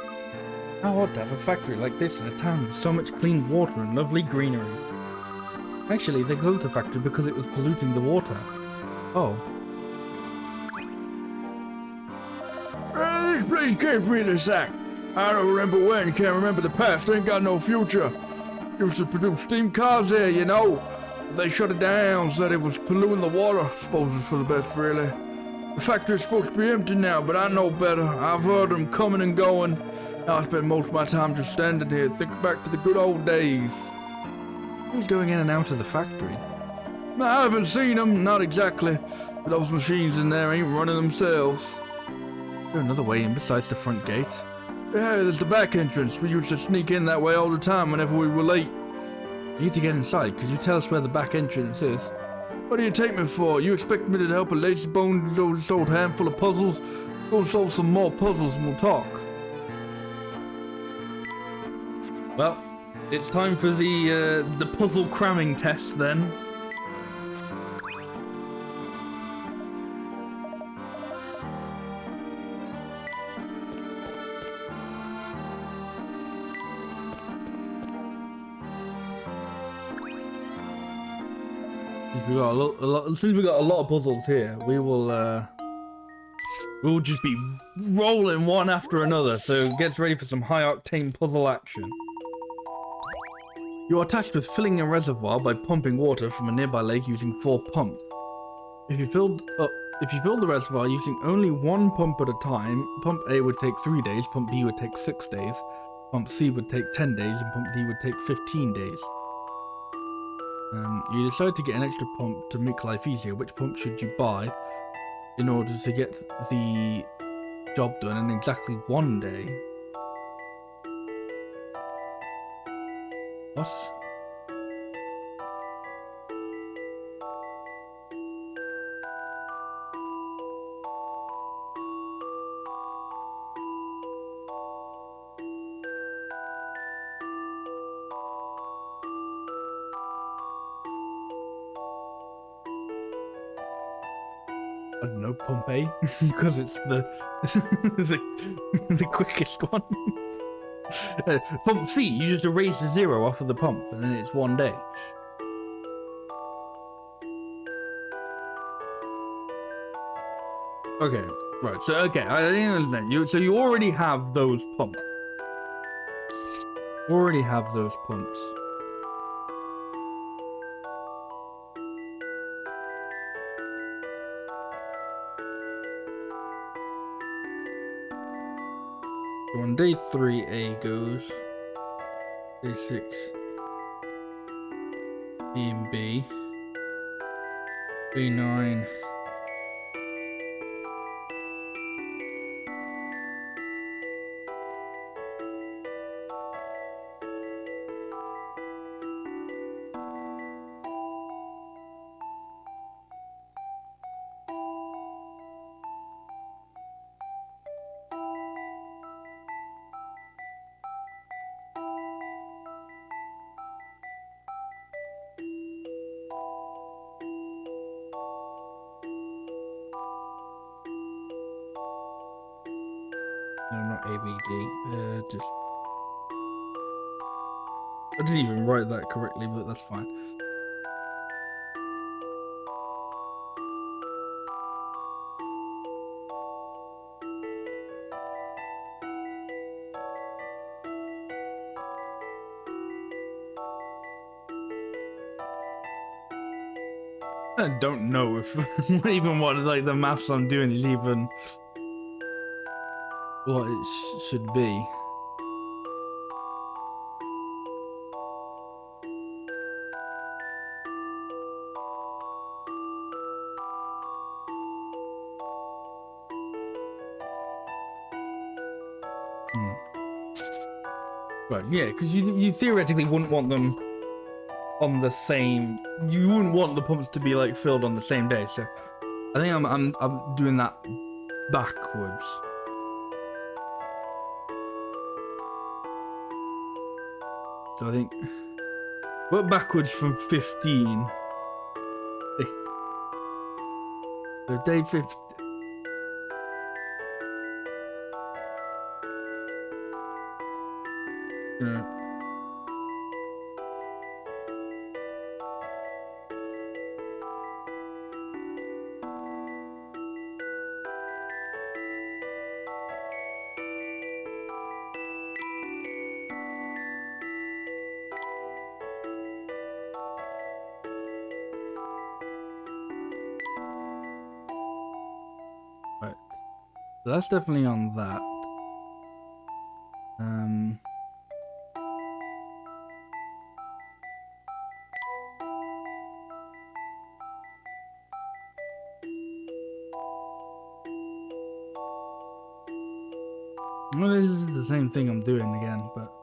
[SPEAKER 1] How odd to have a factory like this in a town with so much clean water and lovely greenery. Actually, they closed the factory because it was polluting the water. Oh.
[SPEAKER 9] This place gave me the sack. I don't remember when, can't remember the past, ain't got no future. Used to produce steam cars there, you know. They shut it down, said it was polluting the water. Suppose it's for the best, really. The factory's supposed to be empty now, but I know better. I've heard them coming and going. Now I spend most of my time just standing here, thinking back to the good old days.
[SPEAKER 1] Who's going in and out of the factory?
[SPEAKER 9] I haven't seen them, not exactly. But those machines in there ain't running themselves.
[SPEAKER 1] Is there another way in besides the front gate?
[SPEAKER 9] Yeah, there's the back entrance. We used to sneak in that way all the time whenever we were late.
[SPEAKER 1] You need to get inside. Could you tell us where the back entrance is?
[SPEAKER 9] What do you take me for? You expect me to help a lazy bone this old handful of puzzles? Go solve some more puzzles and we'll talk.
[SPEAKER 1] Well, it's time for the puzzle cramming test then. Since we got a lot of puzzles here, we'll just be rolling one after another. So get ready for some high octane puzzle action. You are tasked with filling a reservoir by pumping water from a nearby lake using 4 pumps. If you filled the reservoir using only 1 pump at a time, pump A would take 3 days, pump B would take 6 days, pump C would take 10 days, and pump D would take 15 days. You decide to get an extra pump to make life easier. Which pump should you buy in order to get the job done in exactly 1 day? What? I don't know, pump A, because it's the the quickest one. Pump C, you just erase the 0 off of the pump, and then it's 1 day. Okay, right. So okay, I didn't understand. So you already have those pumps. Already have those pumps. So on day 3, A goes. Day 6, B and B. Day 9. No, not ABD. Just I didn't even write that correctly, but that's fine. I don't know if even what like the maths I'm doing is even what it should be. Right, yeah, because you theoretically wouldn't want them on the same. You wouldn't want the pumps to be like filled on the same day. So I think I'm doing that backwards. So I think work backwards from 15. So day 15. So that's definitely on that. Well, this is the same thing I'm doing again, but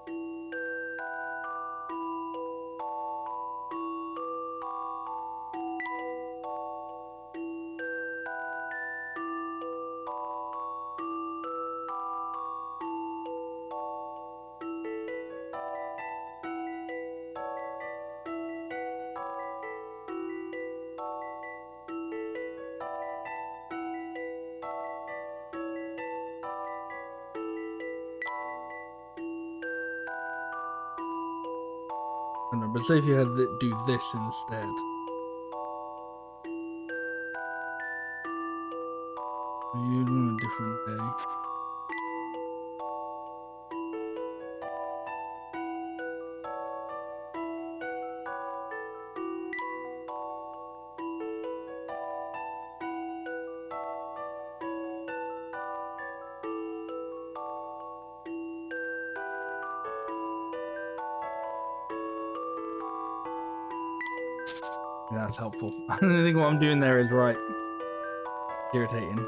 [SPEAKER 1] I don't know. But say if you had to do this instead. You'd want a different day. Yeah, that's helpful. I don't think what I'm doing there is right. Irritating.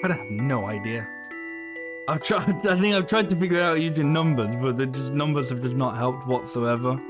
[SPEAKER 1] I have no idea. I've tried. I think I've tried to figure it out using numbers, but the numbers have just not helped whatsoever.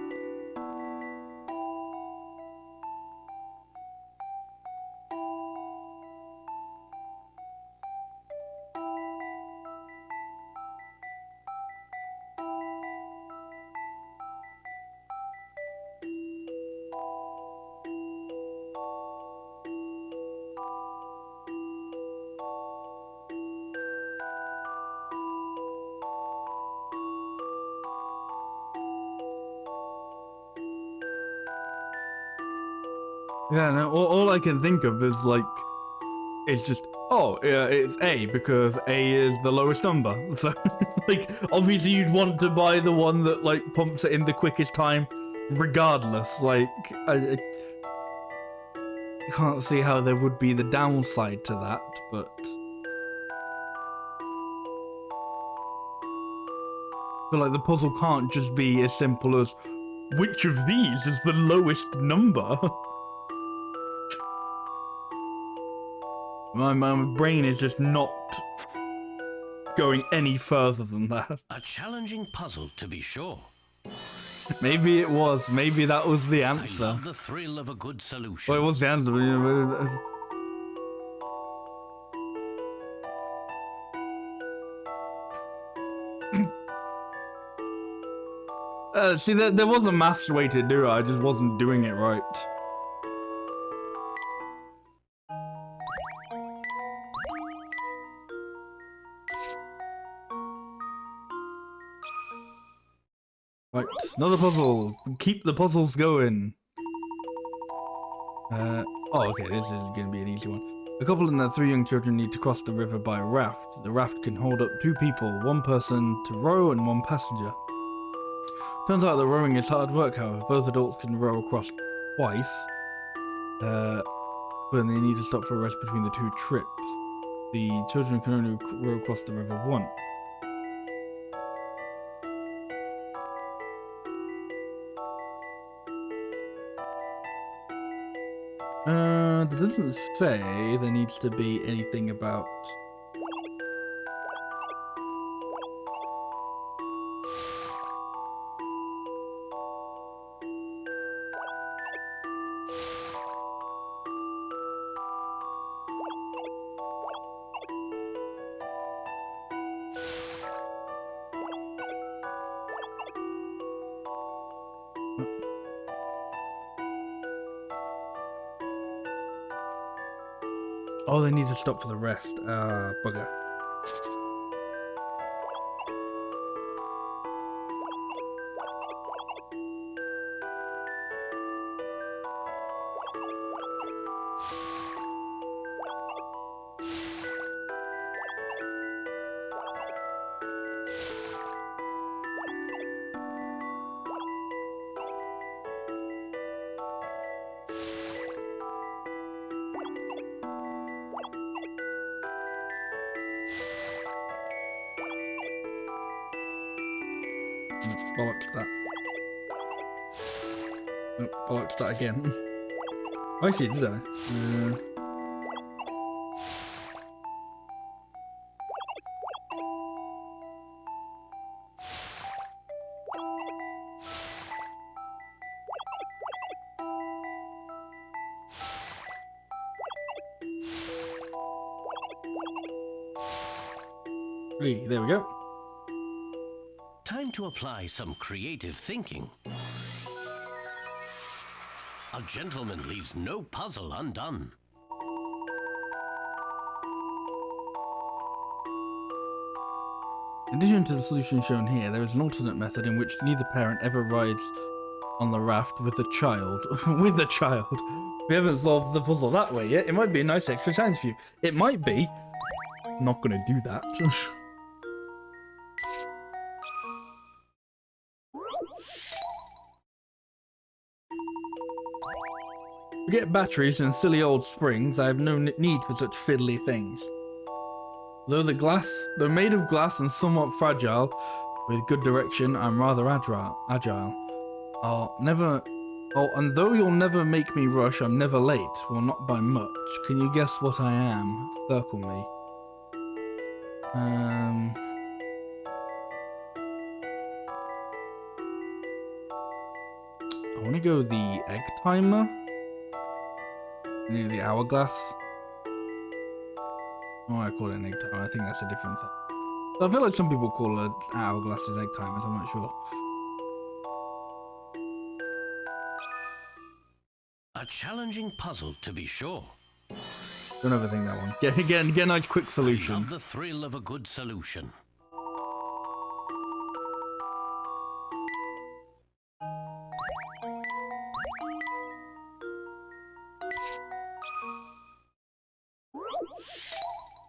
[SPEAKER 1] Yeah, no, all I can think of is like, it's just, oh, yeah, it's A because A is the lowest number. So, like, obviously you'd want to buy the one that like pumps it in the quickest time, regardless. Like, I can't see how there would be the downside to that, but I feel like the puzzle can't just be as simple as which of these is the lowest number. My brain is just not going any further than that.
[SPEAKER 2] A challenging puzzle, to be sure.
[SPEAKER 1] Maybe it was. Maybe that was the
[SPEAKER 2] I
[SPEAKER 1] answer.
[SPEAKER 2] love the thrill of a good solution.
[SPEAKER 1] Well, it was the answer. See, there was a maths way to do it. I just wasn't doing it right. Right, another puzzle. Keep the puzzles going. Oh, okay, this is going to be an easy one. A couple and their 3 young children need to cross the river by raft. The raft can hold up 2 people, 1 person to row and 1 passenger. Turns out that rowing is hard work, however. Both adults can row across twice, but they need to stop for a rest between the 2 trips. The children can only row across the river once. It doesn't say there needs to be anything about... Oh, they need to stop for the rest. Bugger. Bollocks that. Oh, bollocks that again. I see, did I? There we go.
[SPEAKER 2] Time to apply some creative thinking. A gentleman leaves no puzzle undone.
[SPEAKER 1] In addition to the solution shown here, there is an alternate method in which neither parent ever rides on the raft with the child. With the child. We haven't solved the puzzle that way yet. It might be a nice extra challenge for you. It might be. I'm not going to do that. Forget batteries and silly old springs. I have no need for such fiddly things. Though though made of glass and somewhat fragile, with good direction, I'm rather agile. And though you'll never make me rush, I'm never late. Well, not by much. Can you guess what I am? Circle me. I want to go the egg timer. Near the hourglass. Oh, I call it an egg timer. I think that's a different thing. I feel like some people call it hourglasses egg timers. I'm not sure.
[SPEAKER 2] A challenging puzzle, to be sure.
[SPEAKER 1] Don't overthink that one. Get a nice quick solution.
[SPEAKER 2] I love the thrill of a good solution.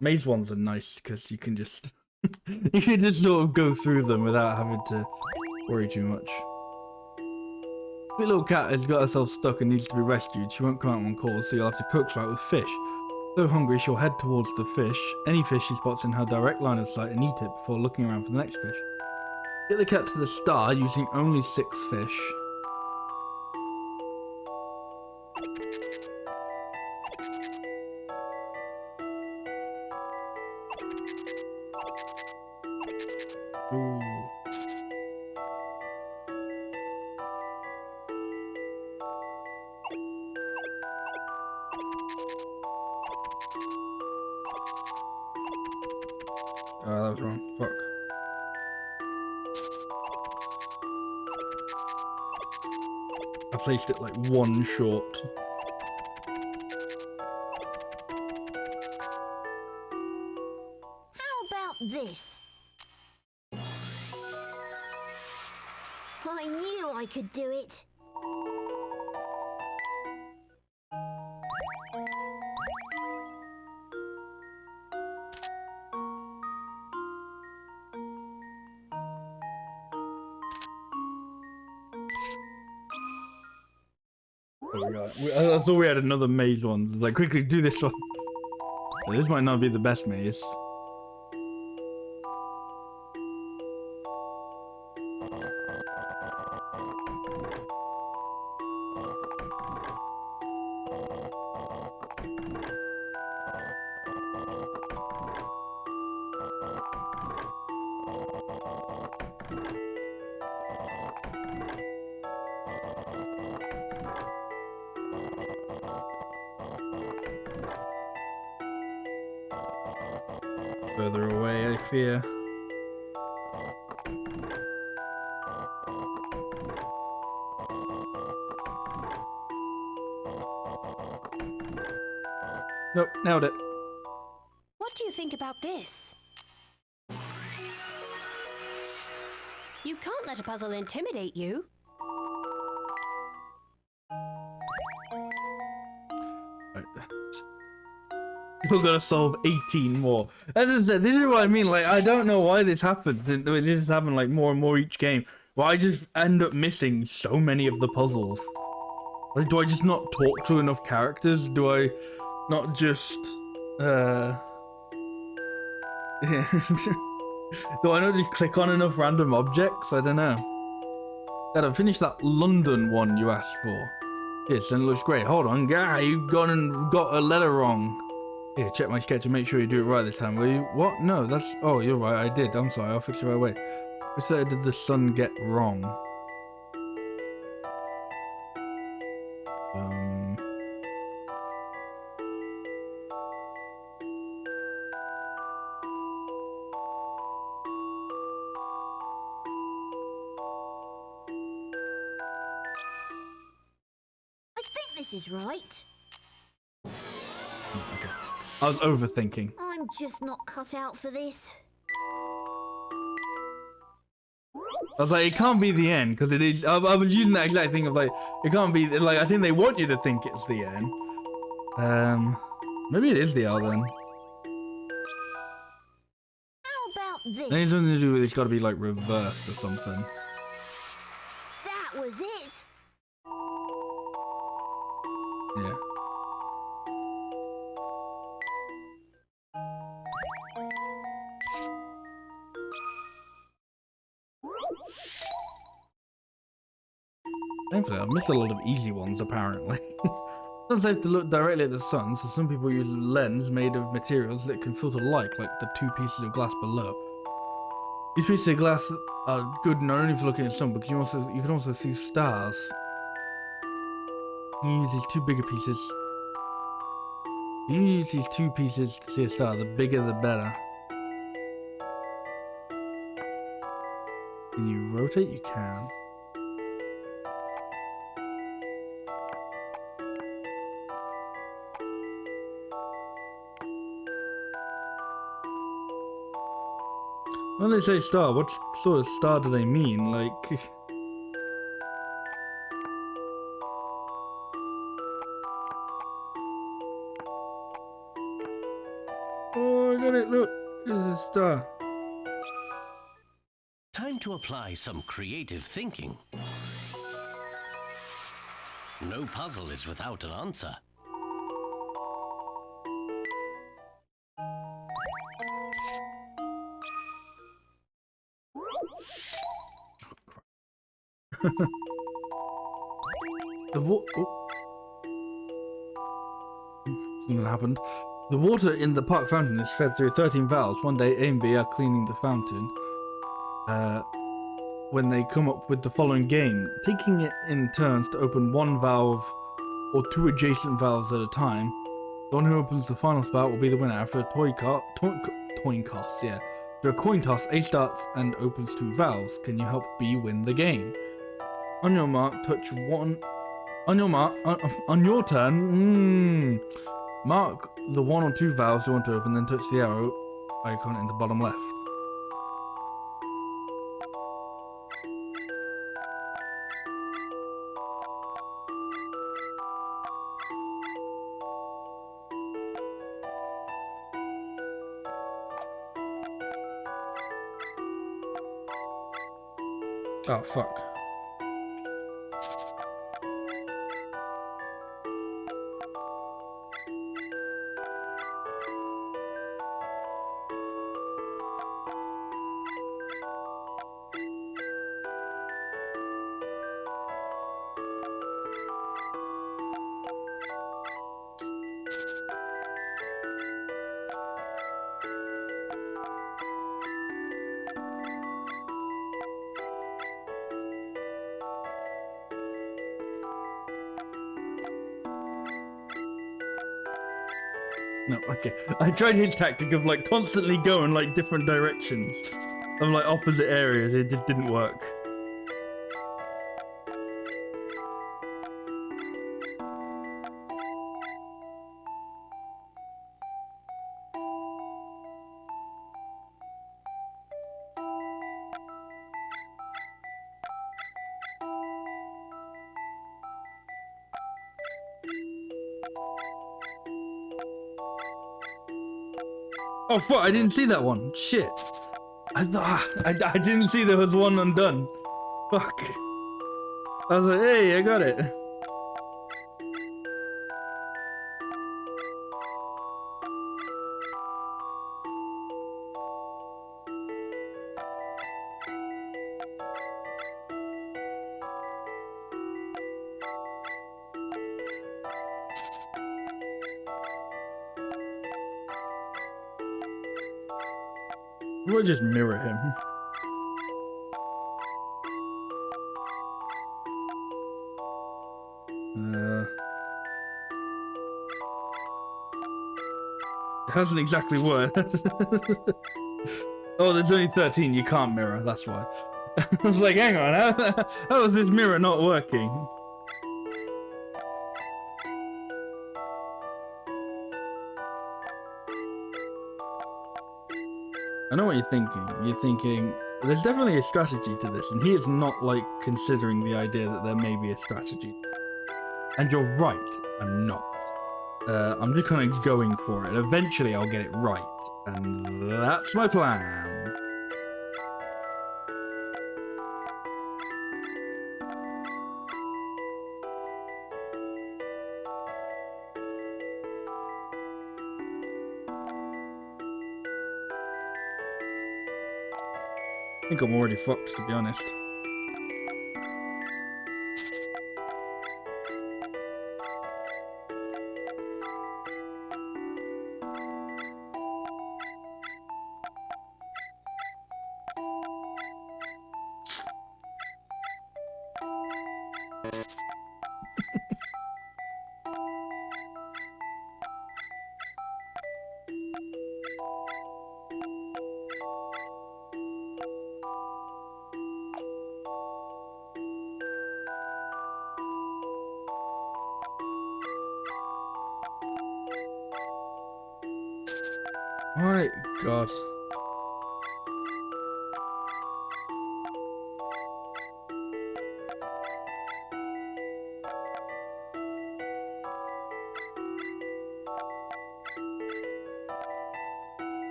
[SPEAKER 1] Maze ones are nice because you can just you can just sort of go through them without having to worry too much. Sweet little cat has got herself stuck and needs to be rescued. She won't come out on call, so you'll have to coax her out with fish. So hungry, she'll head towards the fish. Any fish she spots in her direct line of sight and eat it before looking around for the next fish. Get the cat to the star using only 6 fish. Ooh. Oh, that was wrong. Fuck. I placed it like one short.
[SPEAKER 3] How about this? I knew I could do it.
[SPEAKER 1] Oh, we got it. I thought we had another maze one. Like, quickly do this one. So this might not be the best maze. Further away, I fear. Nope, nailed it.
[SPEAKER 4] What do you think about this? You can't let a puzzle intimidate you.
[SPEAKER 1] Right. We're gonna solve 18 more. As I said, this is what I mean. Like, I don't know why this happens. This has happened like more and more each game. Why I just end up missing so many of the puzzles. Like, do I just not talk to enough characters? Do I not just do I not just click on enough random objects? I don't know. Gotta finish that London one you asked for. Yes, and it looks great. Hold on, guy, you've got a letter wrong. Here, check my sketch and make sure you do it right this time, will you? What? No, that's... Oh, you're right, I did. I'm sorry, I'll fix it right away. Which letter did the son get wrong?
[SPEAKER 3] I think this is right.
[SPEAKER 1] Okay. I was overthinking.
[SPEAKER 3] I'm just not cut out for this.
[SPEAKER 1] I was like, it can't be the end, because it is... I was using that exact thing of like, it can't be... Like, I think they want you to think it's the end. Maybe it is the L then.
[SPEAKER 3] How about this?
[SPEAKER 1] Anything something to do with it's got to be like reversed or something.
[SPEAKER 3] That was it.
[SPEAKER 1] Yeah. Thankfully, I've missed a lot of easy ones, apparently. It's safe to look directly at the sun, so some people use a lens made of materials that can filter light, like the two pieces of glass below. These pieces of glass are good not only for looking at the sun, but you can also see stars. You use these two bigger pieces. You use these two pieces to see a star. The bigger, the better. Can you rotate? You can. When they say star, what sort of star do they mean? Like... Oh, I got it, look! There's a star.
[SPEAKER 2] Time to apply some creative thinking. No puzzle is without an answer.
[SPEAKER 1] Something happened. The water in the park fountain is fed through 13 valves. One day, A and B are cleaning the fountain. When they come up with the following game, taking it in turns to open one valve or two adjacent valves at a time. The one who opens the final spout will be the winner. After a coin toss, A starts and opens two valves. Can you help B win the game? On your mark, touch one. On your turn. Mark the one or two valves you want to open, then touch the arrow icon in the bottom left. Oh, fuck. No, okay. I tried his tactic of like constantly going like different directions of like opposite areas. It just didn't work. Oh fuck, I didn't see that one. Shit. I didn't see there was one undone. Fuck. I was like, hey, I got it. We'll just mirror him. It hasn't exactly worked. Oh, there's only 13. You can't mirror. That's why. I was like, hang on. How is this mirror not working? I know what you're thinking. You're thinking, there's definitely a strategy to this, and he is not, like, considering the idea that there may be a strategy. And you're right, I'm not. I'm just kind of going for it. Eventually I'll get it right. And that's my plan. I think I'm already fucked, to be honest. My God.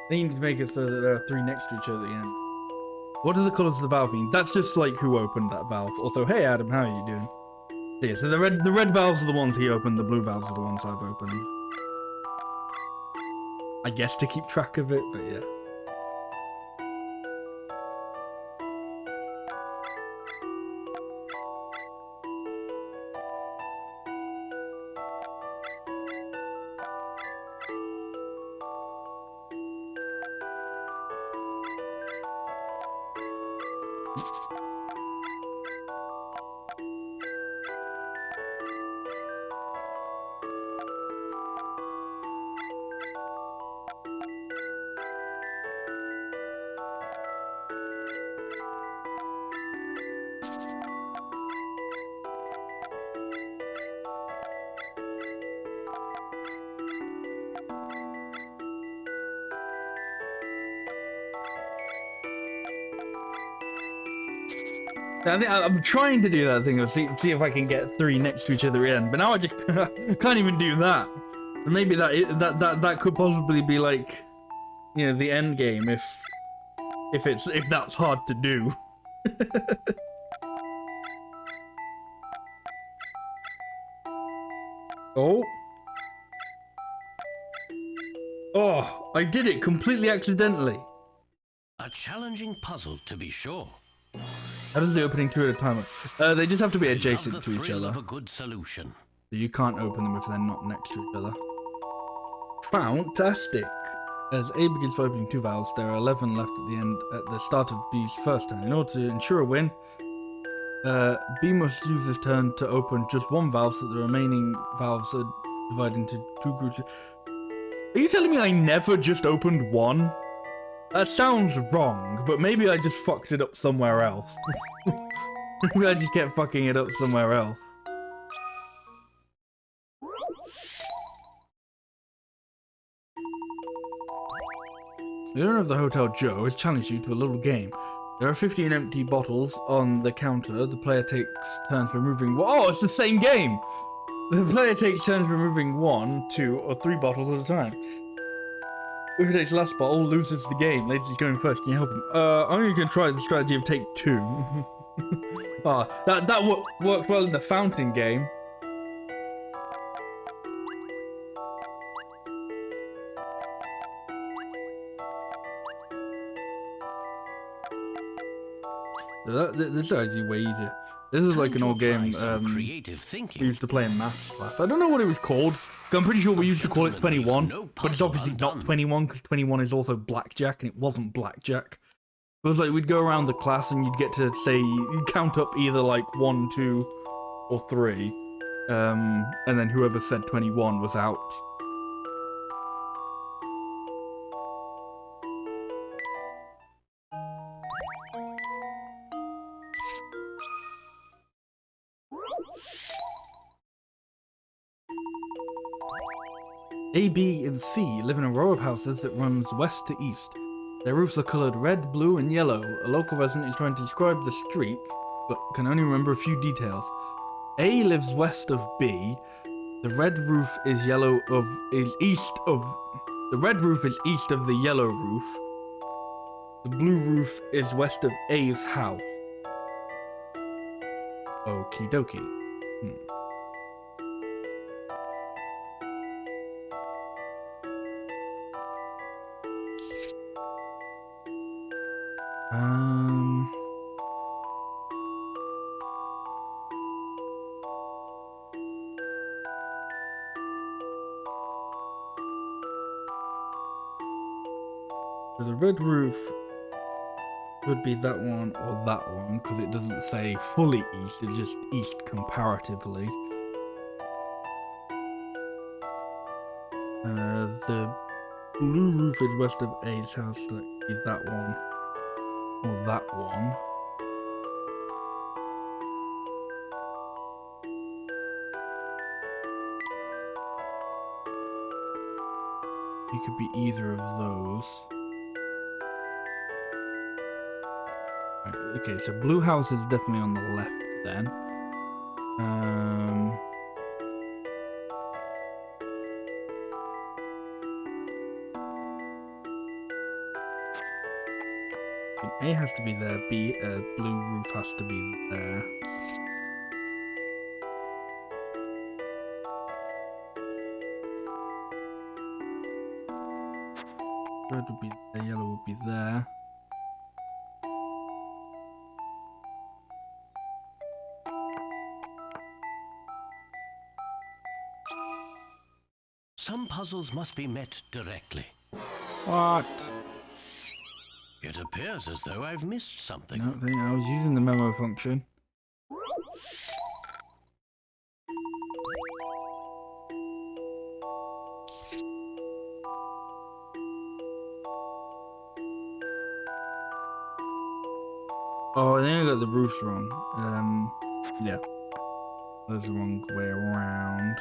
[SPEAKER 1] They need to make it so that there are 3 next to each other at the end. What do the colours of the valve mean? That's just like who opened that valve. Also, hey Adam, how are you doing? Yeah, so the red valves are the ones he opened, the blue valves are the ones I've opened. I guess to keep track of it, but yeah. I'm trying to do that thing of see if I can get 3 next to each other in, but now I just can't even do that. Maybe that could possibly be like, you know, the end game if that's hard to do. Oh, I did it completely accidentally.
[SPEAKER 2] A challenging puzzle, to be sure.
[SPEAKER 1] How does the opening 2 at a time? They just have to be adjacent to each other.
[SPEAKER 2] Of a good solution.
[SPEAKER 1] You can't open them if they're not next to each other. Fantastic. As A begins by opening 2 valves, there are 11 left at the end at the start of B's first turn. In order to ensure a win, B must use this turn to open just 1 valve so that the remaining valves are divided into 2 groups. Are you telling me I never just opened 1? That sounds wrong, but maybe I just fucked it up somewhere else. Maybe I just kept fucking it up somewhere else. The owner of the Hotel Joe has challenged you to a little game. There are 15 empty bottles on the counter. The player takes turns removing... Oh, it's the same game! The player takes turns removing 1, 2, or 3 bottles at a time. Whoever takes the last bottle loses the game. Ladies going first. Can you help him? I'm going to try the strategy of take 2. That worked well in the fountain game. This is actually way easier. This is like
[SPEAKER 2] Time
[SPEAKER 1] an
[SPEAKER 2] to
[SPEAKER 1] old game
[SPEAKER 2] apply some
[SPEAKER 1] we
[SPEAKER 2] creative thinking.
[SPEAKER 1] used to play in maths class. I don't know what it was called. I'm pretty sure we used to call it
[SPEAKER 2] Gentleman leaves
[SPEAKER 1] 21,
[SPEAKER 2] no
[SPEAKER 1] but it's
[SPEAKER 2] puzzle
[SPEAKER 1] obviously
[SPEAKER 2] undone.
[SPEAKER 1] not 21 because 21 is also blackjack, and it wasn't blackjack. It was like we'd go around the class and you'd get to say you'd count up either like 1, 2, or 3, and then whoever said 21 was out. A, B, and C live in a row of houses that runs west to east. Their roofs are coloured red, blue, and yellow. A local resident is trying to describe the streets, but can only remember a few details. A lives west of B. The red roof is east of the yellow roof. The blue roof is west of A's house. Okie dokie. So the red roof could be that one or that one, because it doesn't say fully east, it's just east comparatively. The blue roof is west of A's house, so that could be that one or that one. It could be either of those. Right, okay, so blue house is definitely on the left then. A has to be there, B, blue roof has to be there. Red would be there, yellow would be there.
[SPEAKER 2] Some puzzles must be met directly.
[SPEAKER 1] What?
[SPEAKER 2] It appears as though I've missed something.
[SPEAKER 1] I don't think I was using the memo function. Oh, I think I got the roofs wrong. Yeah. That was the wrong way around.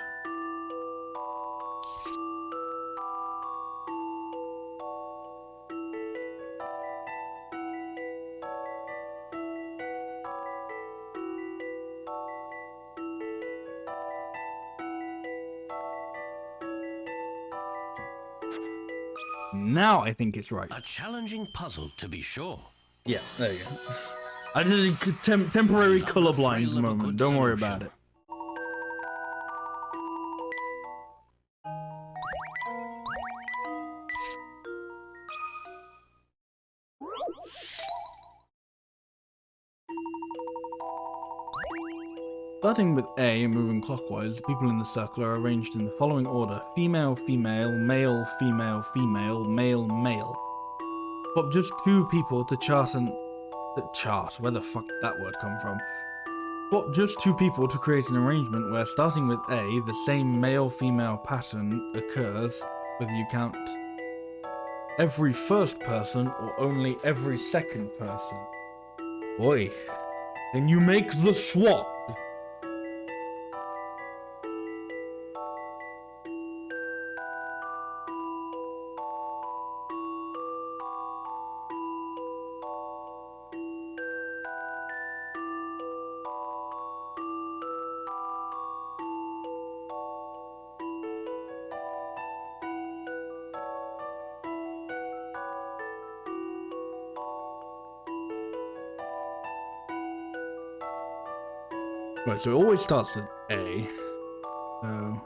[SPEAKER 1] Now I think it's right.
[SPEAKER 2] A challenging puzzle, to be sure.
[SPEAKER 1] Yeah, there you go. I did a temporary
[SPEAKER 2] I love the
[SPEAKER 1] colorblind
[SPEAKER 2] thrill of a
[SPEAKER 1] moment.
[SPEAKER 2] good
[SPEAKER 1] Don't worry
[SPEAKER 2] solution.
[SPEAKER 1] about it. Starting with A and moving clockwise, the people in the circle are arranged in the following order: female, female, male, female, female, male, male. Swap just 2 people to chart and... chart? Where the fuck did that word come from? Swap just 2 people to create an arrangement where, starting with A, the same male-female pattern occurs, whether you count every first person or only every second person. Boy, then you make the swap. Right, so it always starts with A. So...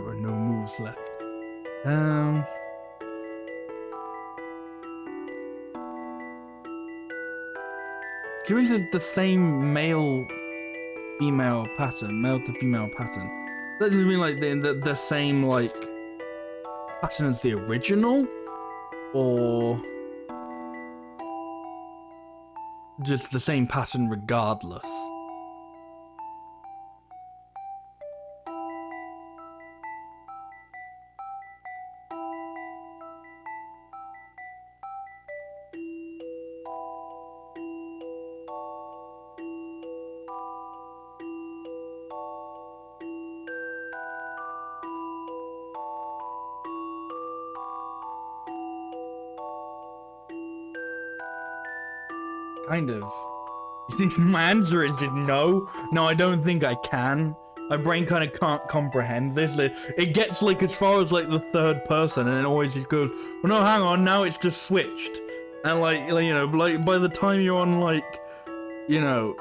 [SPEAKER 1] there are no moves left. Curious is the same male-female pattern, male to female pattern. That doesn't mean like the same like pattern as the original, or just the same pattern regardless. Kind of. You think my answer is no? No, I don't think I can. My brain kind of can't comprehend this. It gets like as far as like the third person, and it always just goes, well, no, hang on, now it's just switched. And like you know, like by the time you're on like, you know,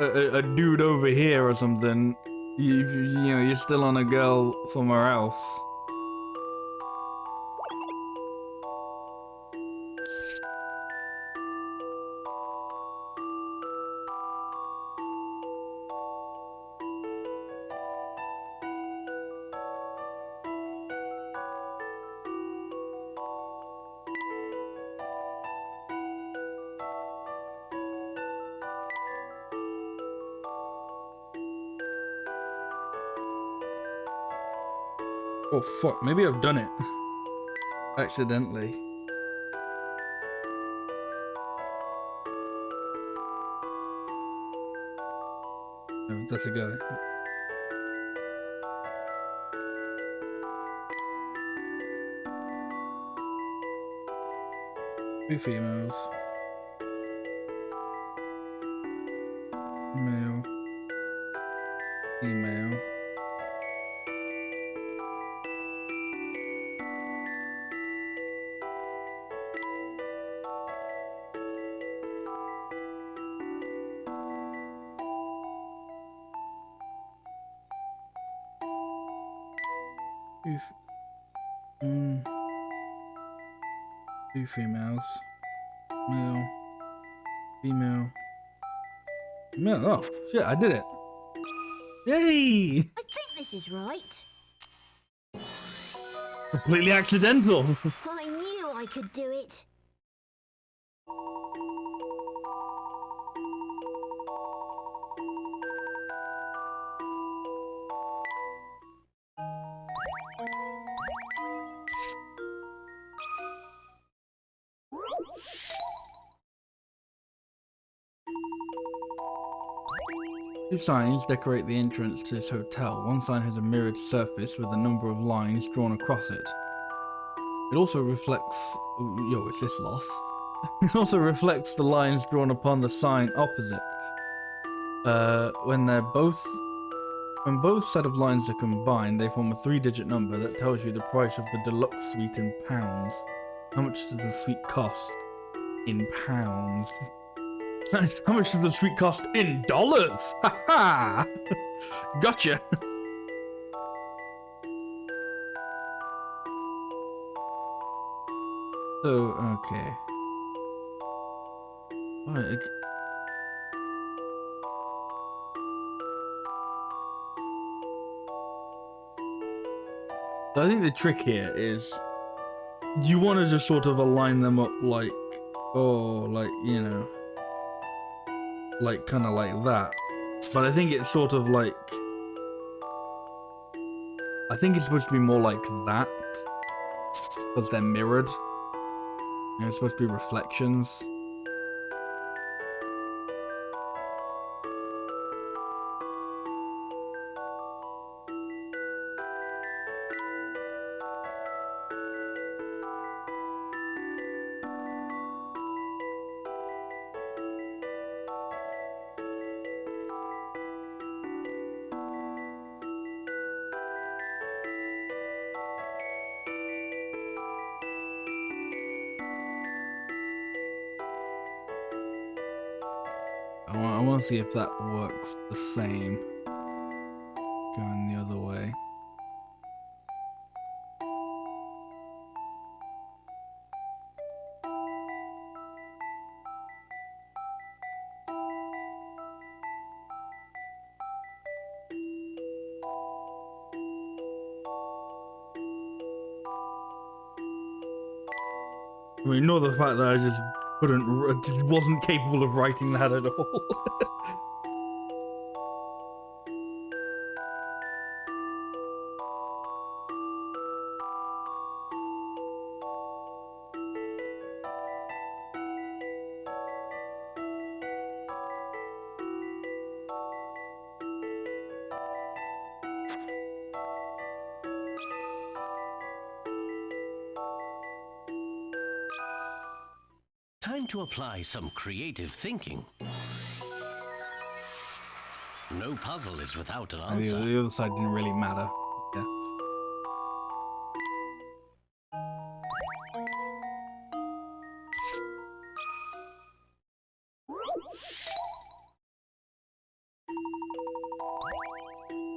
[SPEAKER 1] a dude over here or something, you know, you're still on a girl somewhere else. Oh fuck, maybe I've done it. Accidentally. No, that's a guy. Two females. Male. Female. Two females. Male. Female. Male. Oh, shit, I did it. Yay!
[SPEAKER 3] I think this is right.
[SPEAKER 1] Completely accidental.
[SPEAKER 3] I knew I could do it.
[SPEAKER 1] Two signs decorate the entrance to this hotel. One sign has a mirrored surface with a number of lines drawn across it. It also reflects... Yo, is this lost? It also reflects the lines drawn upon the sign opposite. When both set of lines are combined, they form a 3-digit number that tells you the price of the deluxe suite in pounds. How much does the suite cost in pounds? How much does the suite cost in dollars? Ha ha! Gotcha! So, okay. Alright, so I think the trick here is you want to just sort of align them up like, oh, like, you know, like kind of like that. But I think it's sort of like, I think it's supposed to be more like that because they're mirrored. You know, it's supposed to be reflections. I want to see if that works the same. Going the other way. I mean, ignore the fact that I just just wasn't capable of writing that at all.
[SPEAKER 2] Time to apply some creative thinking. No puzzle is without an
[SPEAKER 1] And
[SPEAKER 2] answer.
[SPEAKER 1] the other side didn't really matter. Yeah.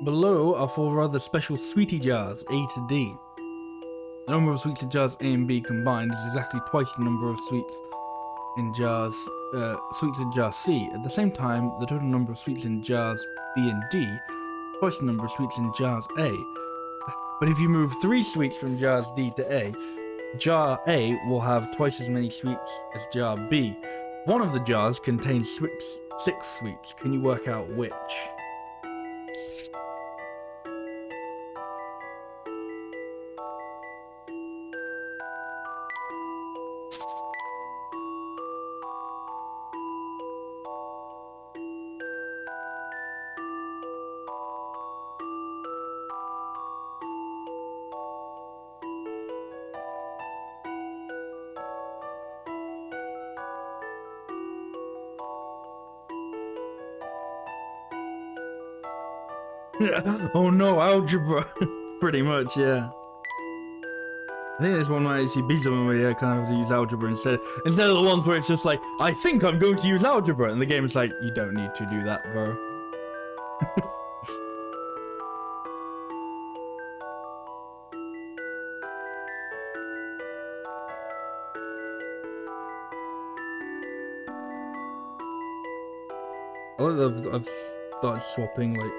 [SPEAKER 1] Below are four rather special sweetie jars, A to D. The number of sweets in jars A and B combined is exactly twice the number of sweets in jar C. At the same time, the total number of sweets in jars B and D is twice the number of sweets in jars A. But if you move 3 sweets from jars D to A, jar A will have twice as many sweets as jar B. One of the jars contains 6 sweets. Can you work out which? Oh no, algebra. Pretty much, yeah. I think this one might actually be something where you kind of have to use algebra instead of the ones where it's just like, I think I'm going to use algebra, and the game is like, you don't need to do that, bro. I've started swapping, like,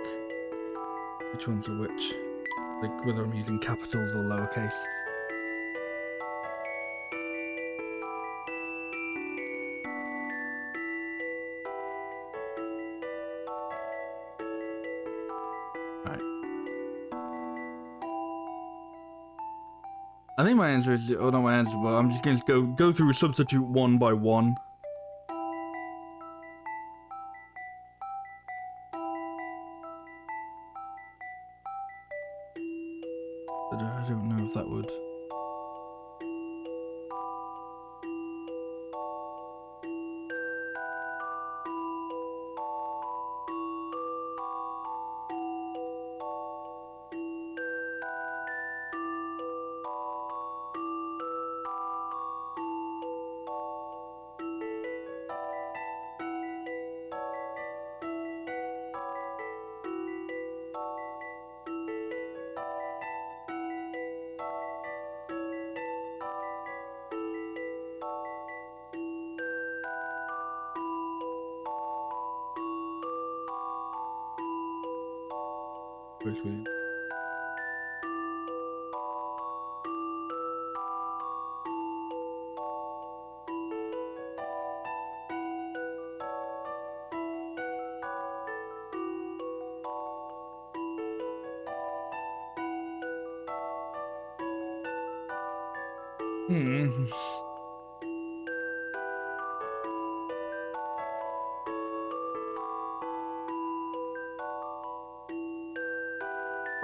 [SPEAKER 1] which ones are which. Like, whether I'm using capitals or lowercase. Right. I think my answer is, oh not my answer, but I'm just going to go through a substitute one by one. I don't know if that would. Which we.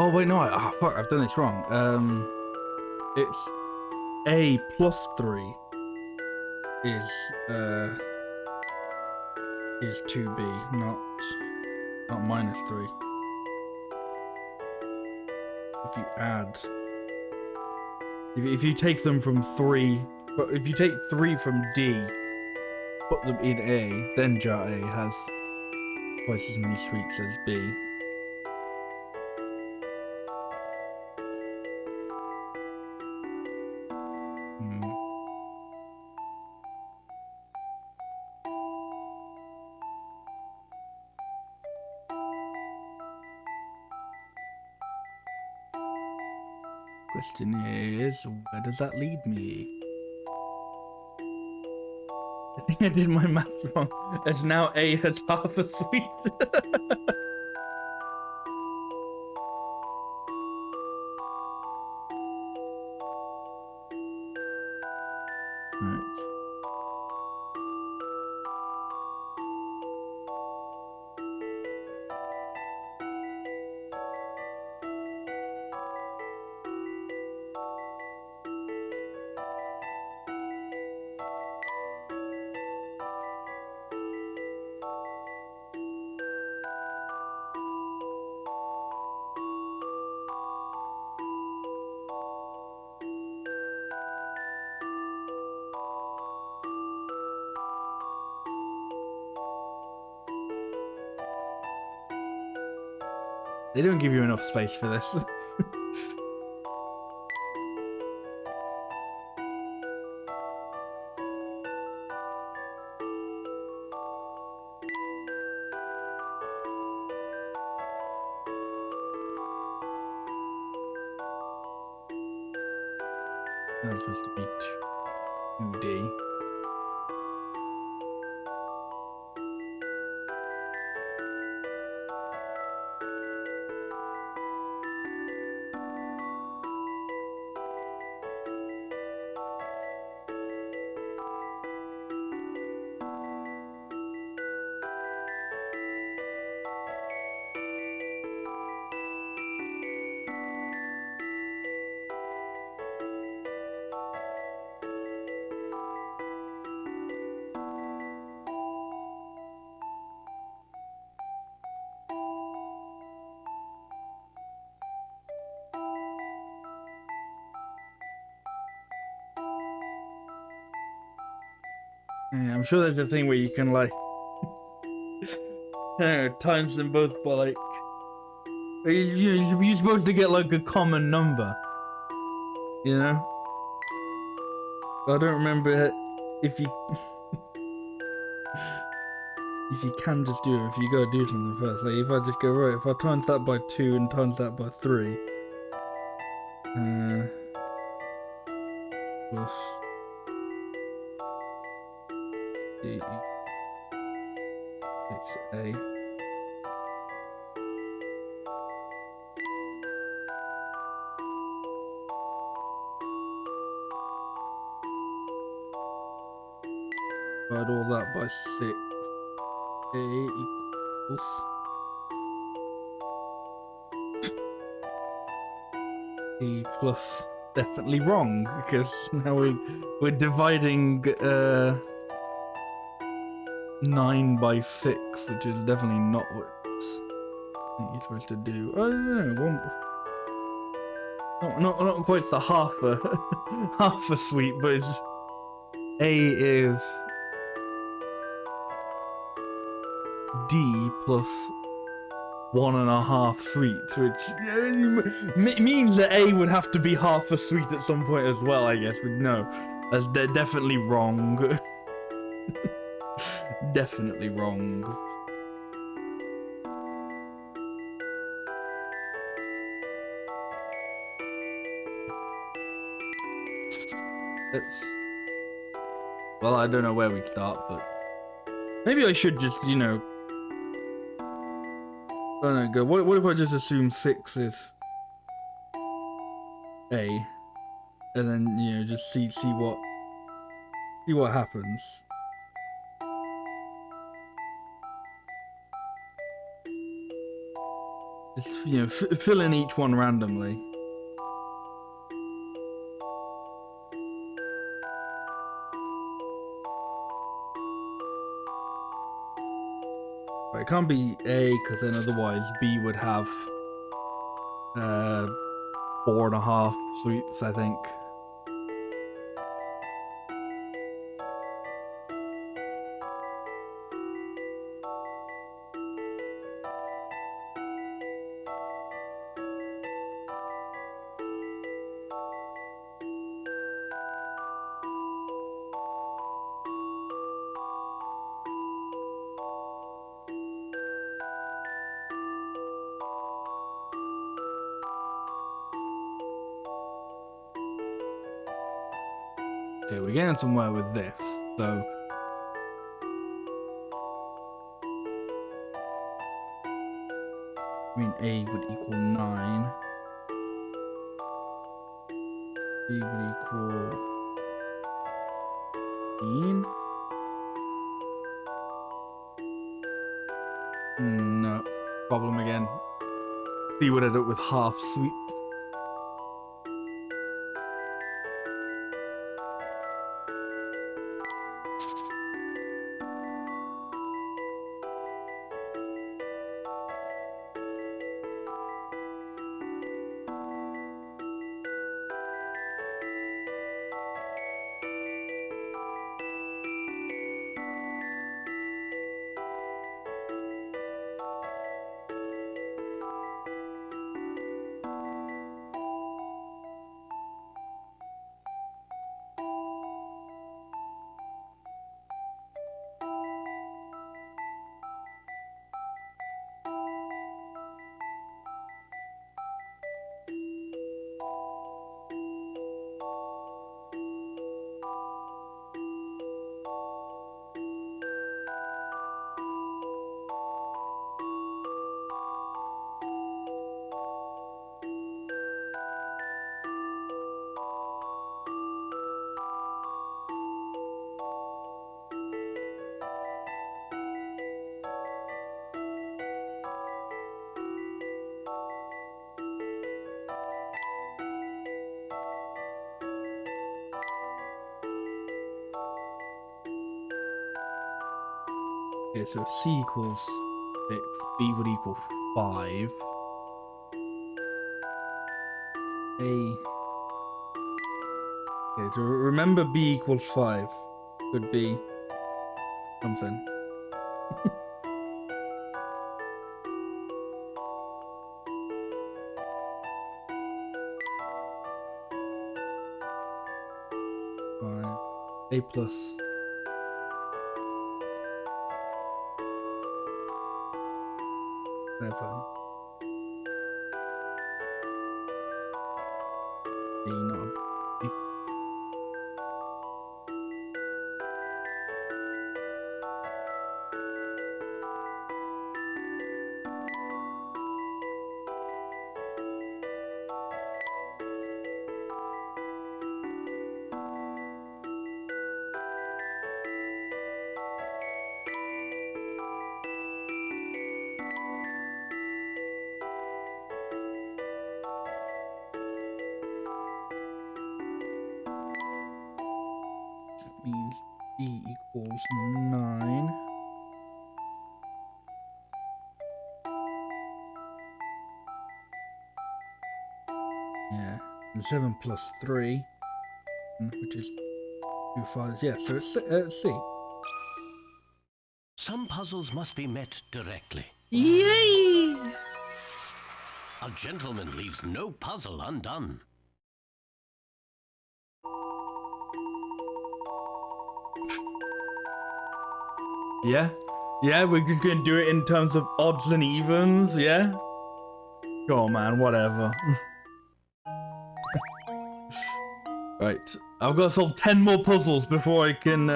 [SPEAKER 1] Oh wait, no, fuck, I've done this wrong. It's A plus 3 is 2B, not minus 3. If you add, if you take them from 3, but if you take 3 from D, put them in A, then jar A has twice as many sweets as B. Question is, where does that lead me? I did my math wrong. As now A has half a suite. Right. They don't give you enough space for this. That's supposed to be 2D. Yeah, I'm sure there's a thing where you can like times them both by like you're supposed to get like a common number, you know. I don't remember if you if you can just do it, if you gotta do something first. Like if I just go right, if I times that by 2 and times that by 3, plus A. Divide all that by 6. A equals E plus definitely wrong because now we're dividing 9 by 6, which is definitely not what I think you're supposed to do. I don't know, not quite the half a suite, but it's A is D plus 1.5 suites, which means that A would have to be half a suite at some point as well, I guess. But no, that's definitely wrong. Definitely wrong. Well, I don't know where we start, but maybe I should just, I don't know, go. What if I just assume 6 is A, and then just see what happens. Just fill in each one randomly. It can't be A, because then otherwise B would have 4.5 suites, I think. Okay, we're getting somewhere with this. So I mean, A would equal 9. B would equal 15. No. Problem again. C would end up with half sweeps. Okay, so if C equals 6, B would equal 5. A. Okay, so remember B equals 5. Could be something. Fine. A plus 7. B not a B. That means D equals 9. Yeah, and 7 plus 3, which is 2 5s. Yeah, so it's C.
[SPEAKER 2] Some puzzles must be met directly.
[SPEAKER 1] Yay!
[SPEAKER 2] A gentleman leaves no puzzle undone.
[SPEAKER 1] Yeah? Yeah, we're just gonna do it in terms of odds and evens, yeah? Go on, man, whatever. Right, I've got to solve 10 more puzzles before I can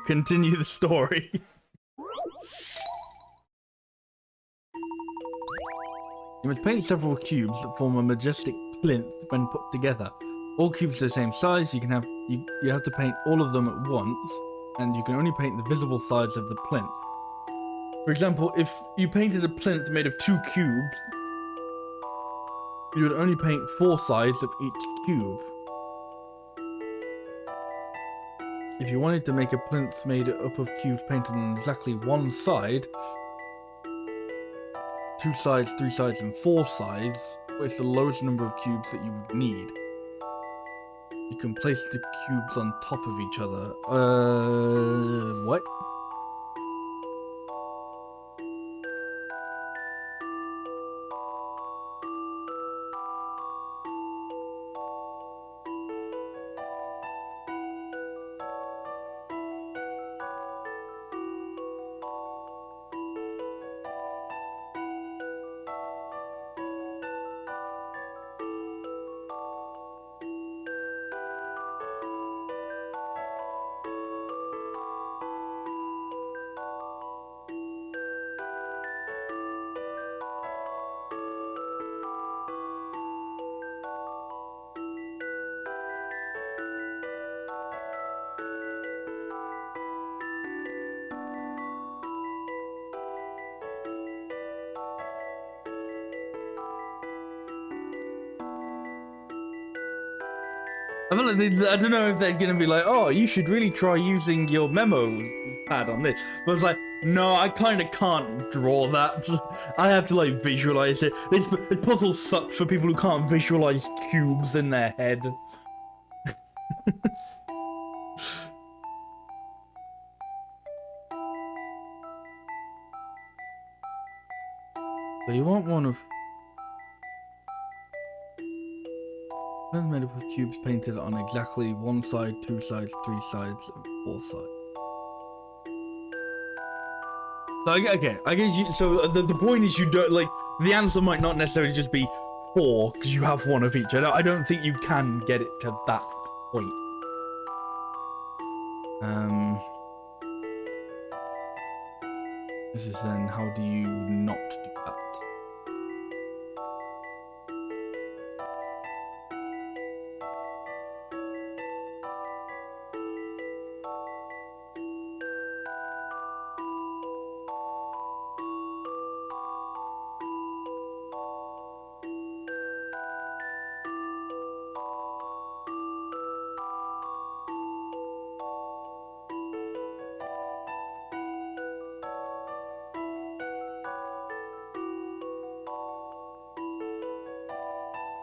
[SPEAKER 1] continue the story. You must paint several cubes that form a majestic plinth when put together. All cubes are the same size. You have to paint all of them at once, and you can only paint the visible sides of the plinth. For example, if you painted a plinth made of 2 cubes, you would only paint 4 sides of each cube. If you wanted to make a plinth made up of cubes painted on exactly one side, 2 sides, 3 sides, and 4 sides, it's the lowest number of cubes that you would need. You can place the cubes on top of each other. What? I feel like I don't know if they're gonna be like, oh, you should really try using your memo pad on this. But it's like, no, I kind of can't draw that. I have to like visualize it. This puzzle sucks for people who can't visualize cubes in their head. So you want one of... made up of cubes painted on exactly one side, two sides, three sides, and four sides. So, okay, I guess you... So the point is you don't... Like, the answer might not necessarily just be 4, because you have one of each. I don't think you can get it to that point. This is then, how do you not do that?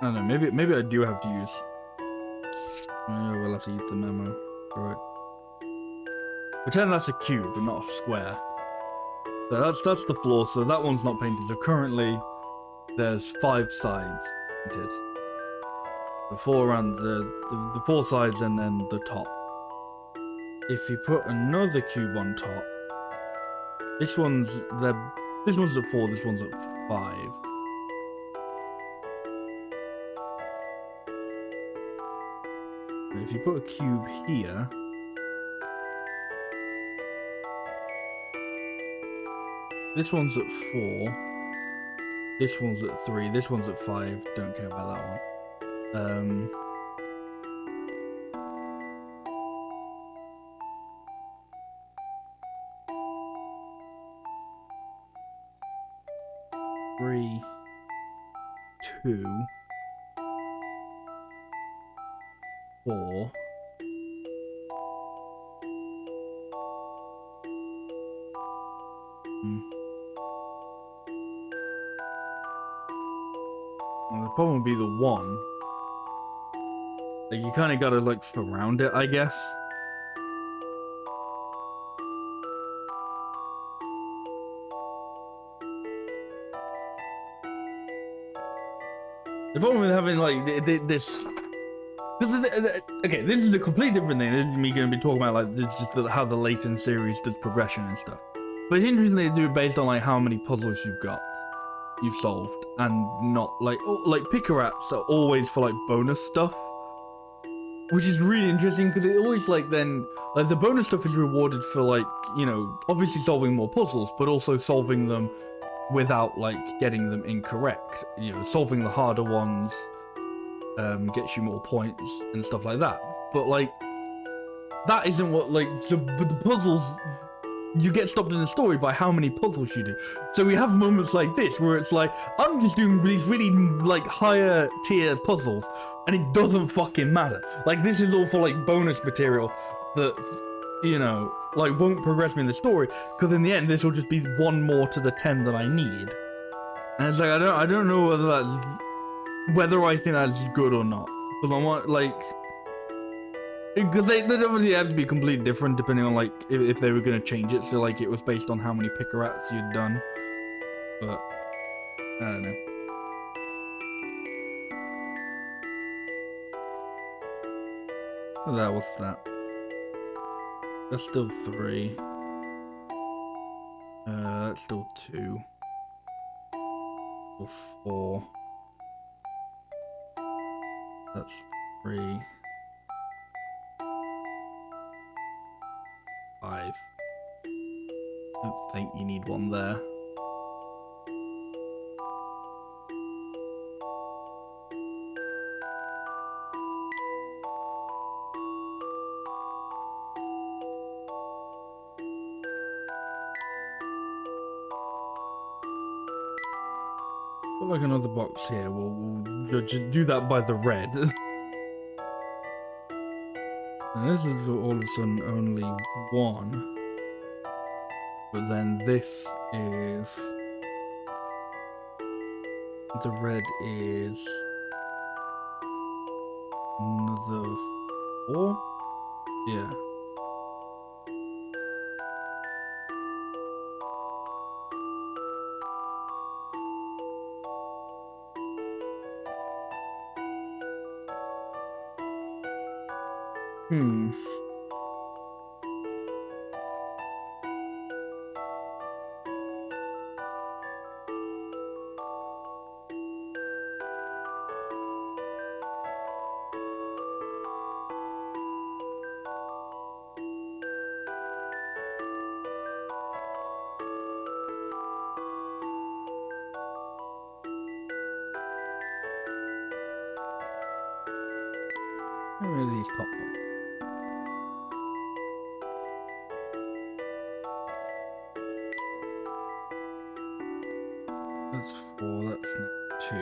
[SPEAKER 1] I don't know, maybe I do have to use... Maybe we'll have to use the memo. Alright. Pretend that's a cube and not a square. So that's the floor, so that one's not painted. So currently, there's 5 sides painted. The 4 around the 4 sides and then the top. If you put another cube on top, this one's at 4, this one's at 5. If you put a cube here, this one's at 4, this one's at 3, this one's at 5, don't care about that one. 3, 2, 4. Well, the problem would be the 1. Like, you kind of gotta like surround it, I guess. The problem with having like this. Okay, this is a completely different thing. This is me going to be talking about like this, just how the Layton series does progression and stuff. But it's interesting they do it based on like how many puzzles you've solved, and not like pick-a-rats are always for like bonus stuff, which is really interesting because it always like then like the bonus stuff is rewarded for like, you know, obviously solving more puzzles, but also solving them without like getting them incorrect. You know, solving the harder ones gets you more points and stuff like that. But like that isn't what like but the puzzles, you get stopped in the story by how many puzzles you do. So we have moments like this where it's like, I'm just doing these really like higher tier puzzles and it doesn't fucking matter. Like this is all for like bonus material that, you know, like won't progress me in the story, because in the end this will just be 1 more to the 10 that I need. And it's like I don't know whether I think that's good or not, because I want like, because they obviously have to be completely different depending on like if they were going to change it, so like it was based on how many pick-a-rats you'd done, but I don't know. What's that? That's still 3. That's still 2. Or 4. That's 3. 5. I don't think you need one there. Put like another box here. We'll just do that by the red. And this is all of a sudden only 1. But then this is... The red is... another 4? Yeah. Where are these top ones? That's 4, that's not 2.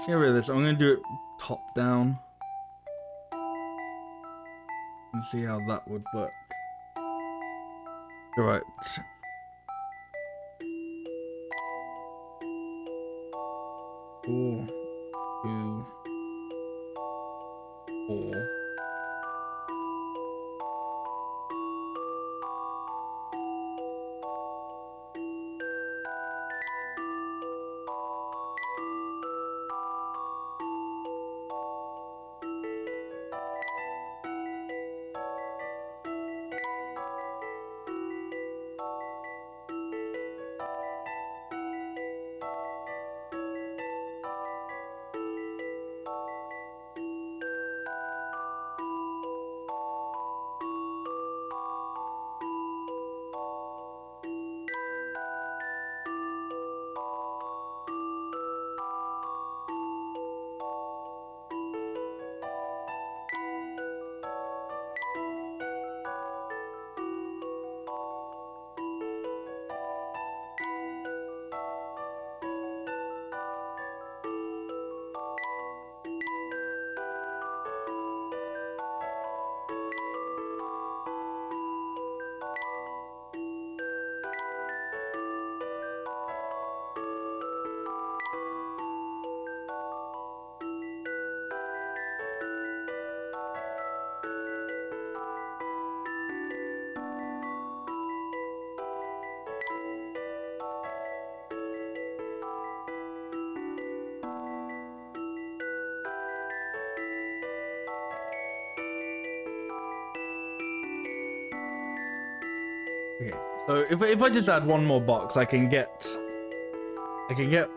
[SPEAKER 1] Get rid of this. I'm going to do it top down. And see how that would work. Alright. 4, 2, 4. Okay, so if I just add one more box, I can get I can get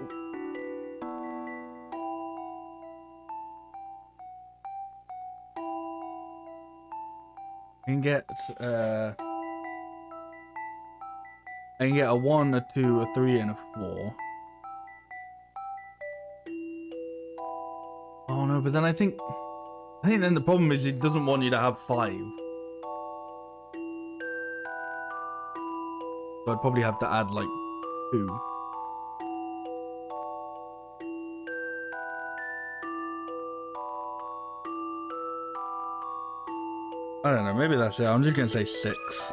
[SPEAKER 1] a 1, a 2, a 3, and a 4. Oh no, but then I think then the problem is it doesn't want you to have 5. So I'd probably have to add like 2. I don't know, maybe that's it. I'm just gonna say 6.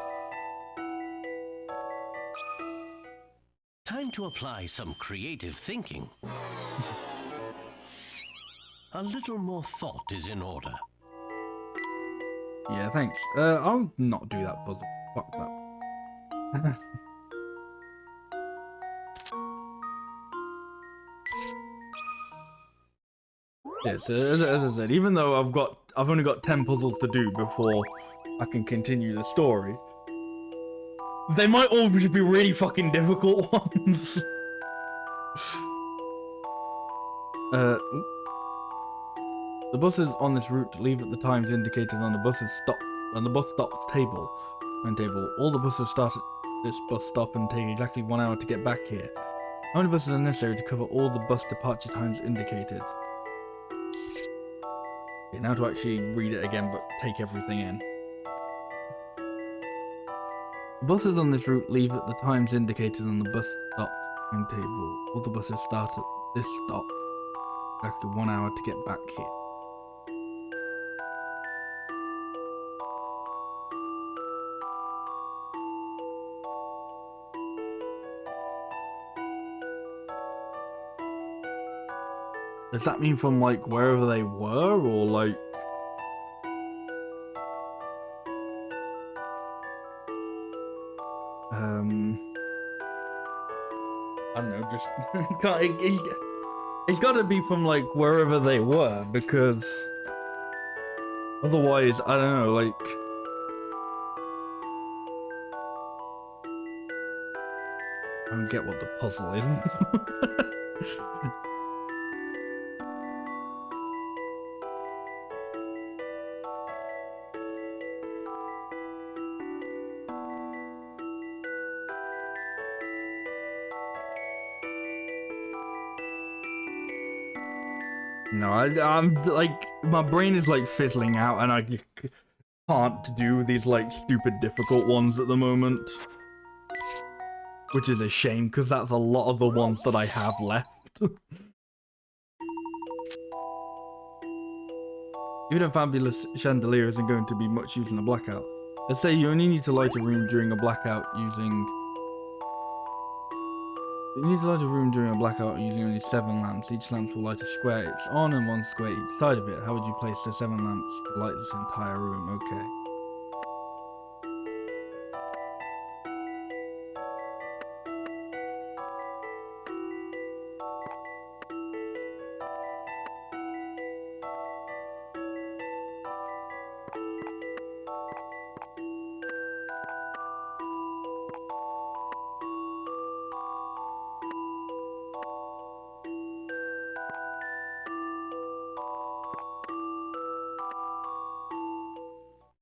[SPEAKER 2] Time to apply some creative thinking. A little more thought is in order.
[SPEAKER 1] Yeah, thanks. I'll not do that puzzle. Fuck that. Yeah, so as I said, even though I've only got 10 puzzles to do before I can continue the story, they might all be really fucking difficult ones. The buses on this route leave at the times indicated on the bus stop's timetable. All the buses start at this bus stop and take exactly 1 hour to get back here. How many buses are necessary to cover all the bus departure times indicated? Okay, now to actually read it again, but take everything in. Buses on this route leave at the times indicated on the bus stop timetable. All the buses start at this stop. Exactly 1 hour to get back here. Does that mean from like wherever they were, or like? I don't know, just it's got to be from like wherever they were, because otherwise, I don't know, like I don't get what the puzzle is. No, I'm like, my brain is like fizzling out, and I just can't do these like stupid difficult ones at the moment. Which is a shame, because that's a lot of the ones that I have left. Even a fabulous chandelier isn't going to be much use in a blackout. Let's say you only need to light a room during a blackout using... You need to light a room during a blackout using only 7 lamps. Each lamp will light a square. It's on and 1 square each side of it. How would you place the 7 lamps to light this entire room? Okay.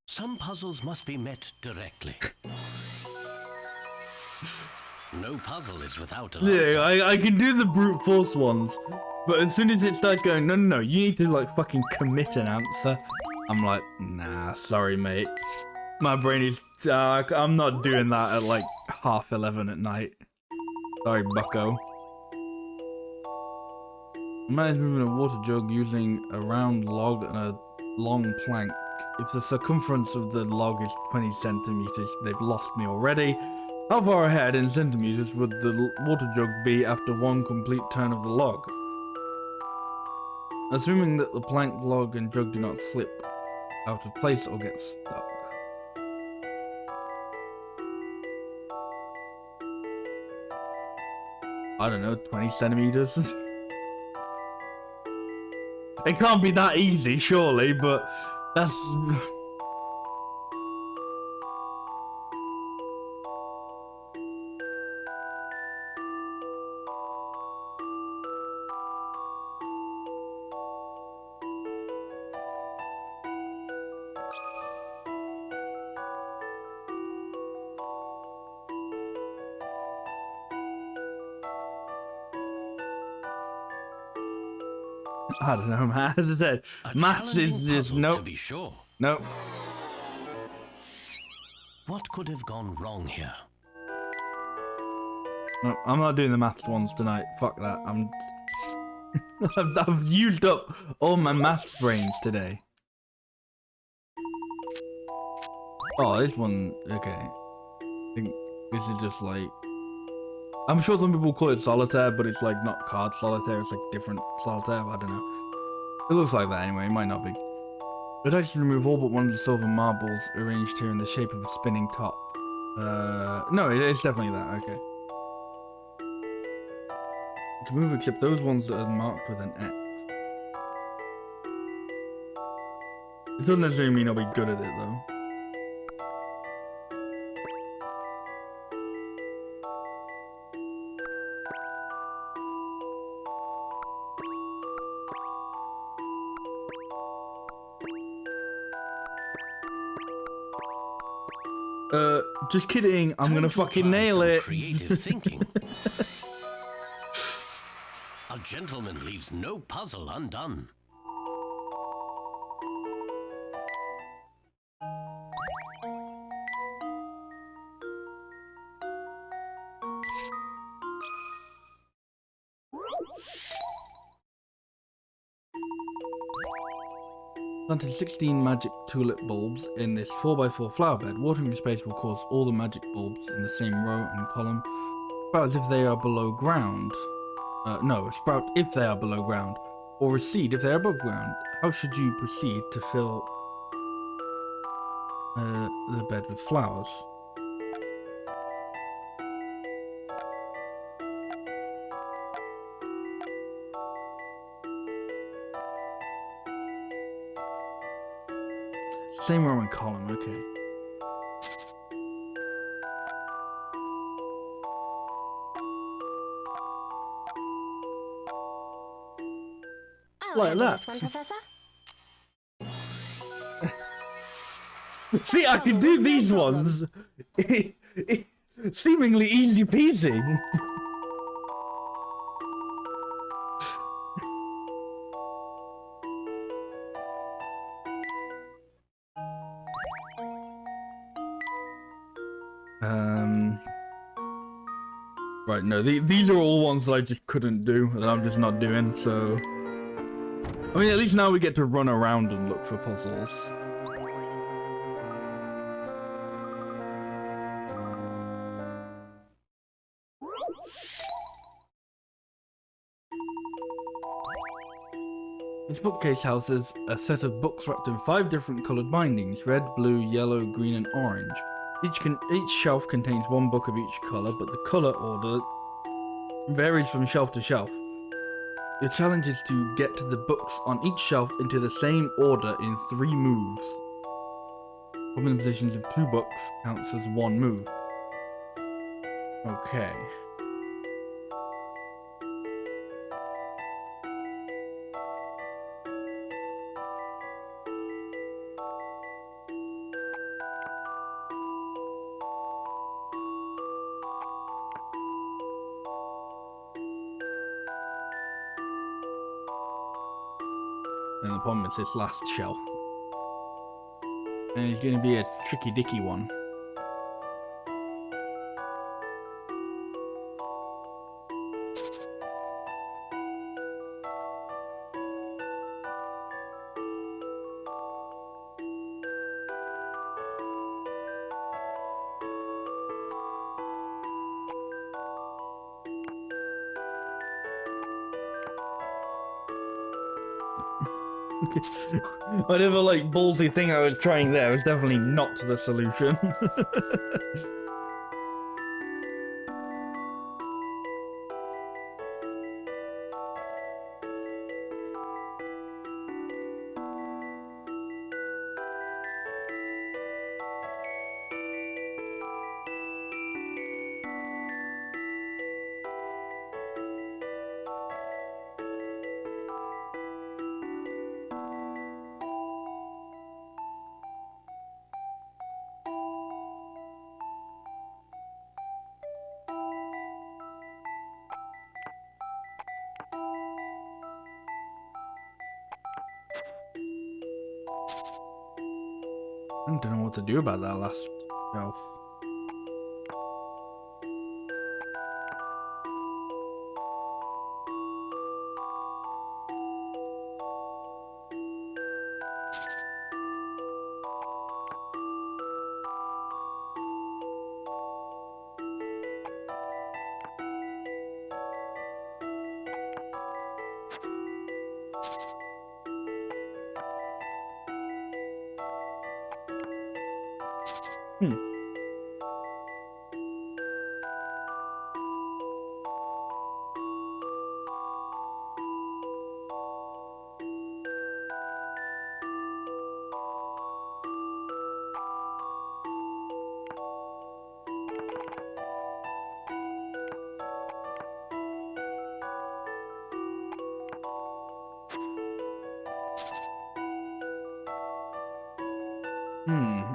[SPEAKER 2] Some puzzles must be met directly. No puzzle is without an answer.
[SPEAKER 1] Yeah, I can do the brute force ones, but as soon as it starts going, no, you need to like fucking commit an answer, I'm like, nah, sorry mate. My brain is, I'm not doing that at like 11:30 at night. Sorry, bucko. I managed moving a water jug using a round log and a long plank. If the circumference of the log is 20 centimeters, they've lost me already. How far ahead in centimeters would the water jug be after 1 complete turn of the log? Assuming that the plank, log, and jug do not slip out of place or get stuck. I don't know, 20 centimeters? It can't be that easy, surely, but that's... I don't know, man. As I said, maths is just nope.
[SPEAKER 2] To be sure.
[SPEAKER 1] Nope.
[SPEAKER 2] What could have gone wrong here?
[SPEAKER 1] No, I'm not doing the maths ones tonight. Fuck that. I've used up all my maths brains today. Oh, this one. Okay. I think this is just like. I'm sure some people call it solitaire, but it's like not card solitaire. It's like different solitaire. I don't know. It looks like that anyway. It might not be. I'd actually remove all but one of the silver marbles arranged here in the shape of a spinning top. No, it's definitely that. Okay. You can move except those ones that are marked with an X. It doesn't necessarily mean I'll be good at it though. Just kidding. I'm gonna fucking nail it.
[SPEAKER 2] Creative thinking. A gentleman leaves no puzzle undone.
[SPEAKER 1] Planted 16 magic tulip bulbs in this 4x4 flower bed. Watering the space will cause all the magic bulbs in the same row and column. Sprout as if they are below ground. No, sprout if they are below ground. Or recede if they are above ground. How should you proceed to fill the bed with flowers? Same row and column, okay.
[SPEAKER 4] I'll
[SPEAKER 1] Like
[SPEAKER 4] handle
[SPEAKER 1] that.
[SPEAKER 4] this one, Professor.
[SPEAKER 8] See, I can do these ones. Seemingly easy peasy.
[SPEAKER 1] Right, no, these are all ones that I just couldn't do, that I'm just not doing, so... I mean, at least now we get to run around and look for puzzles. This bookcase houses a set of books wrapped in 5 different coloured bindings: red, blue, yellow, green and orange. Each shelf contains 1 book of each colour, but the colour order varies from shelf to shelf. Your challenge is to get to the books on each shelf into the same order in 3 moves. Swapping the positions of 2 books counts as 1 move. Okay. And the problem is this last shelf. And it's going to be a tricky dicky one.
[SPEAKER 8] Whatever, like, ballsy thing I was trying there was definitely not the solution. I don't know what to do about that last shelf.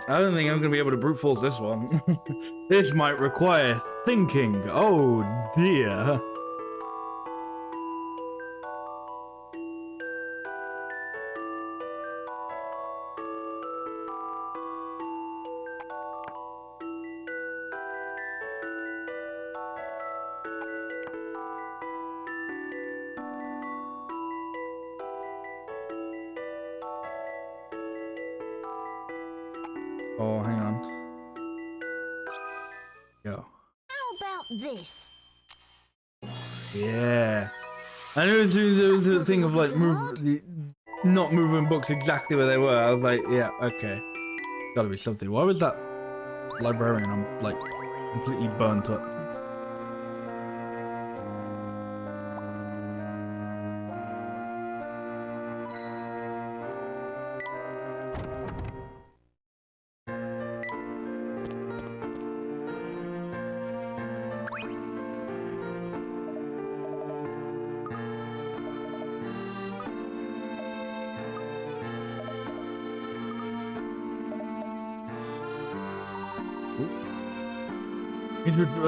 [SPEAKER 8] I don't think I'm gonna be able to brute force this one. This might require thinking. Oh dear. Oh, hang on. Go.
[SPEAKER 3] How about this?
[SPEAKER 8] Yeah. I knew there was a thing of like not moving books exactly where they were. I was like, yeah, okay. Gotta be something. Why was that librarian? I'm like completely burnt up.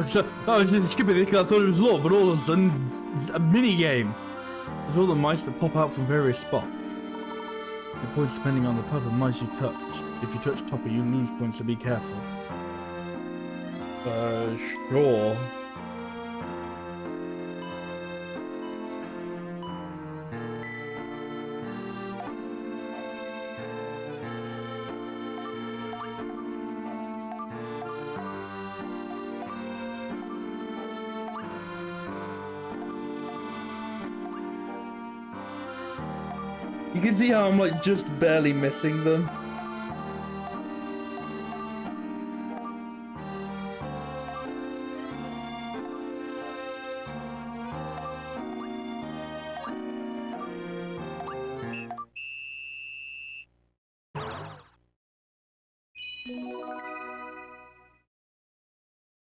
[SPEAKER 8] So, I was just skipping this guy, I thought it was law, but all of a sudden, a mini game. There's all the mice that pop out from various spots. The points depending on the type of mice you touch. If you touch Topper, you lose points, so be careful. Sure. You can see how I'm like just barely missing them.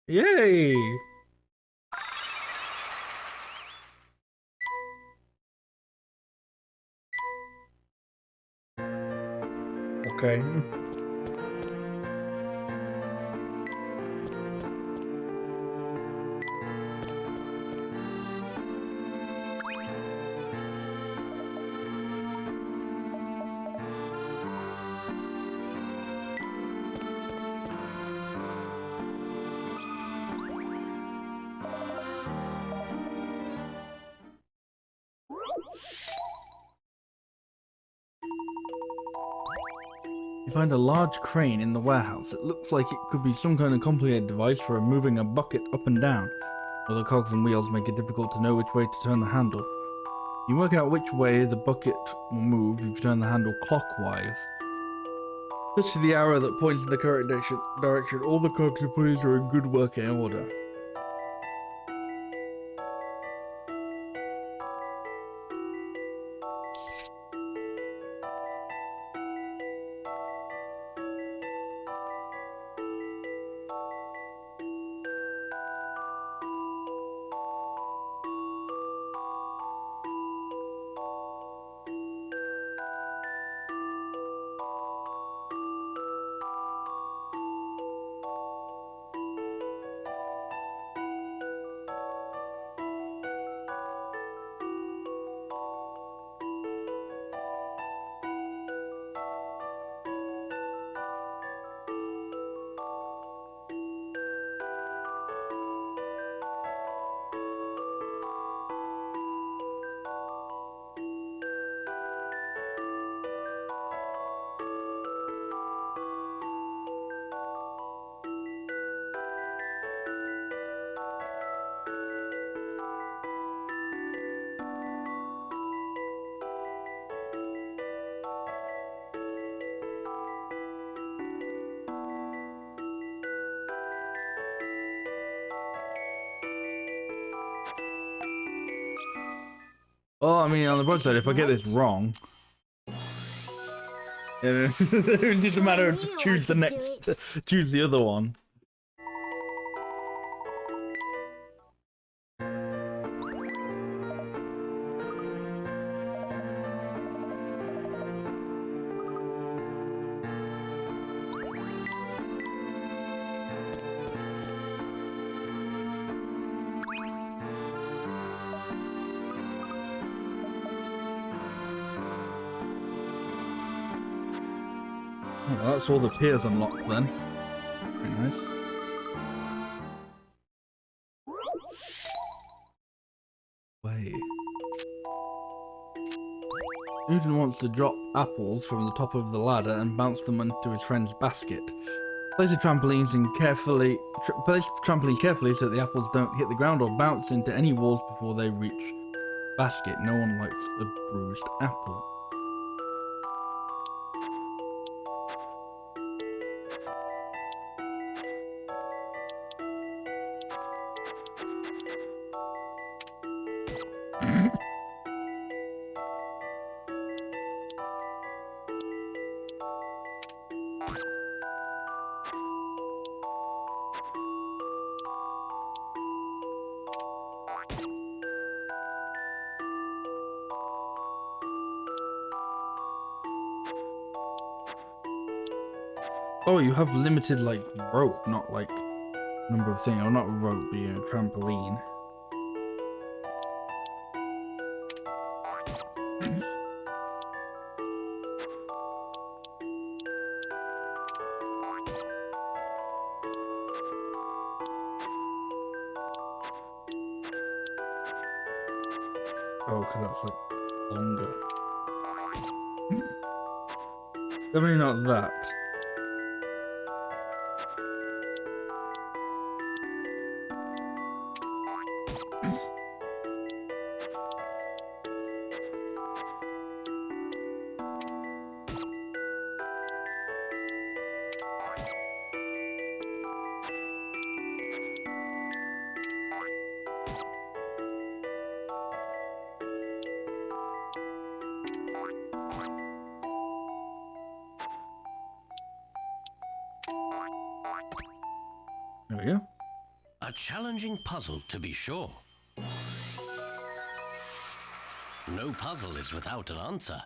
[SPEAKER 8] Yay! Okay. You find a large crane in the warehouse. It looks like it could be some kind of complicated device for moving a bucket up and down, but the cogs and wheels make it difficult to know which way to turn the handle. You work out which way the bucket will move if you turn the handle clockwise. Touch the arrow that points in the correct direction. All the cogs and pulleys are in good working order. Well, I mean, on the bright side, if I get this wrong, it's just a matter of just choose the next, choose the other one. Oh, well, that's all the piers unlocked then. Very nice. Way. Newton wants to drop apples from the top of the ladder and bounce them into his friend's basket. Place the trampolines carefully so that the apples don't hit the ground or bounce into any walls before they reach basket. No one likes a bruised apple. Oh, you have limited, like, rope, not, like, number of things. Or not rope, but, you know, trampoline. Oh, because that's, like, longer. Definitely not that. There we go.
[SPEAKER 2] A challenging puzzle, to be sure. No puzzle is without an answer.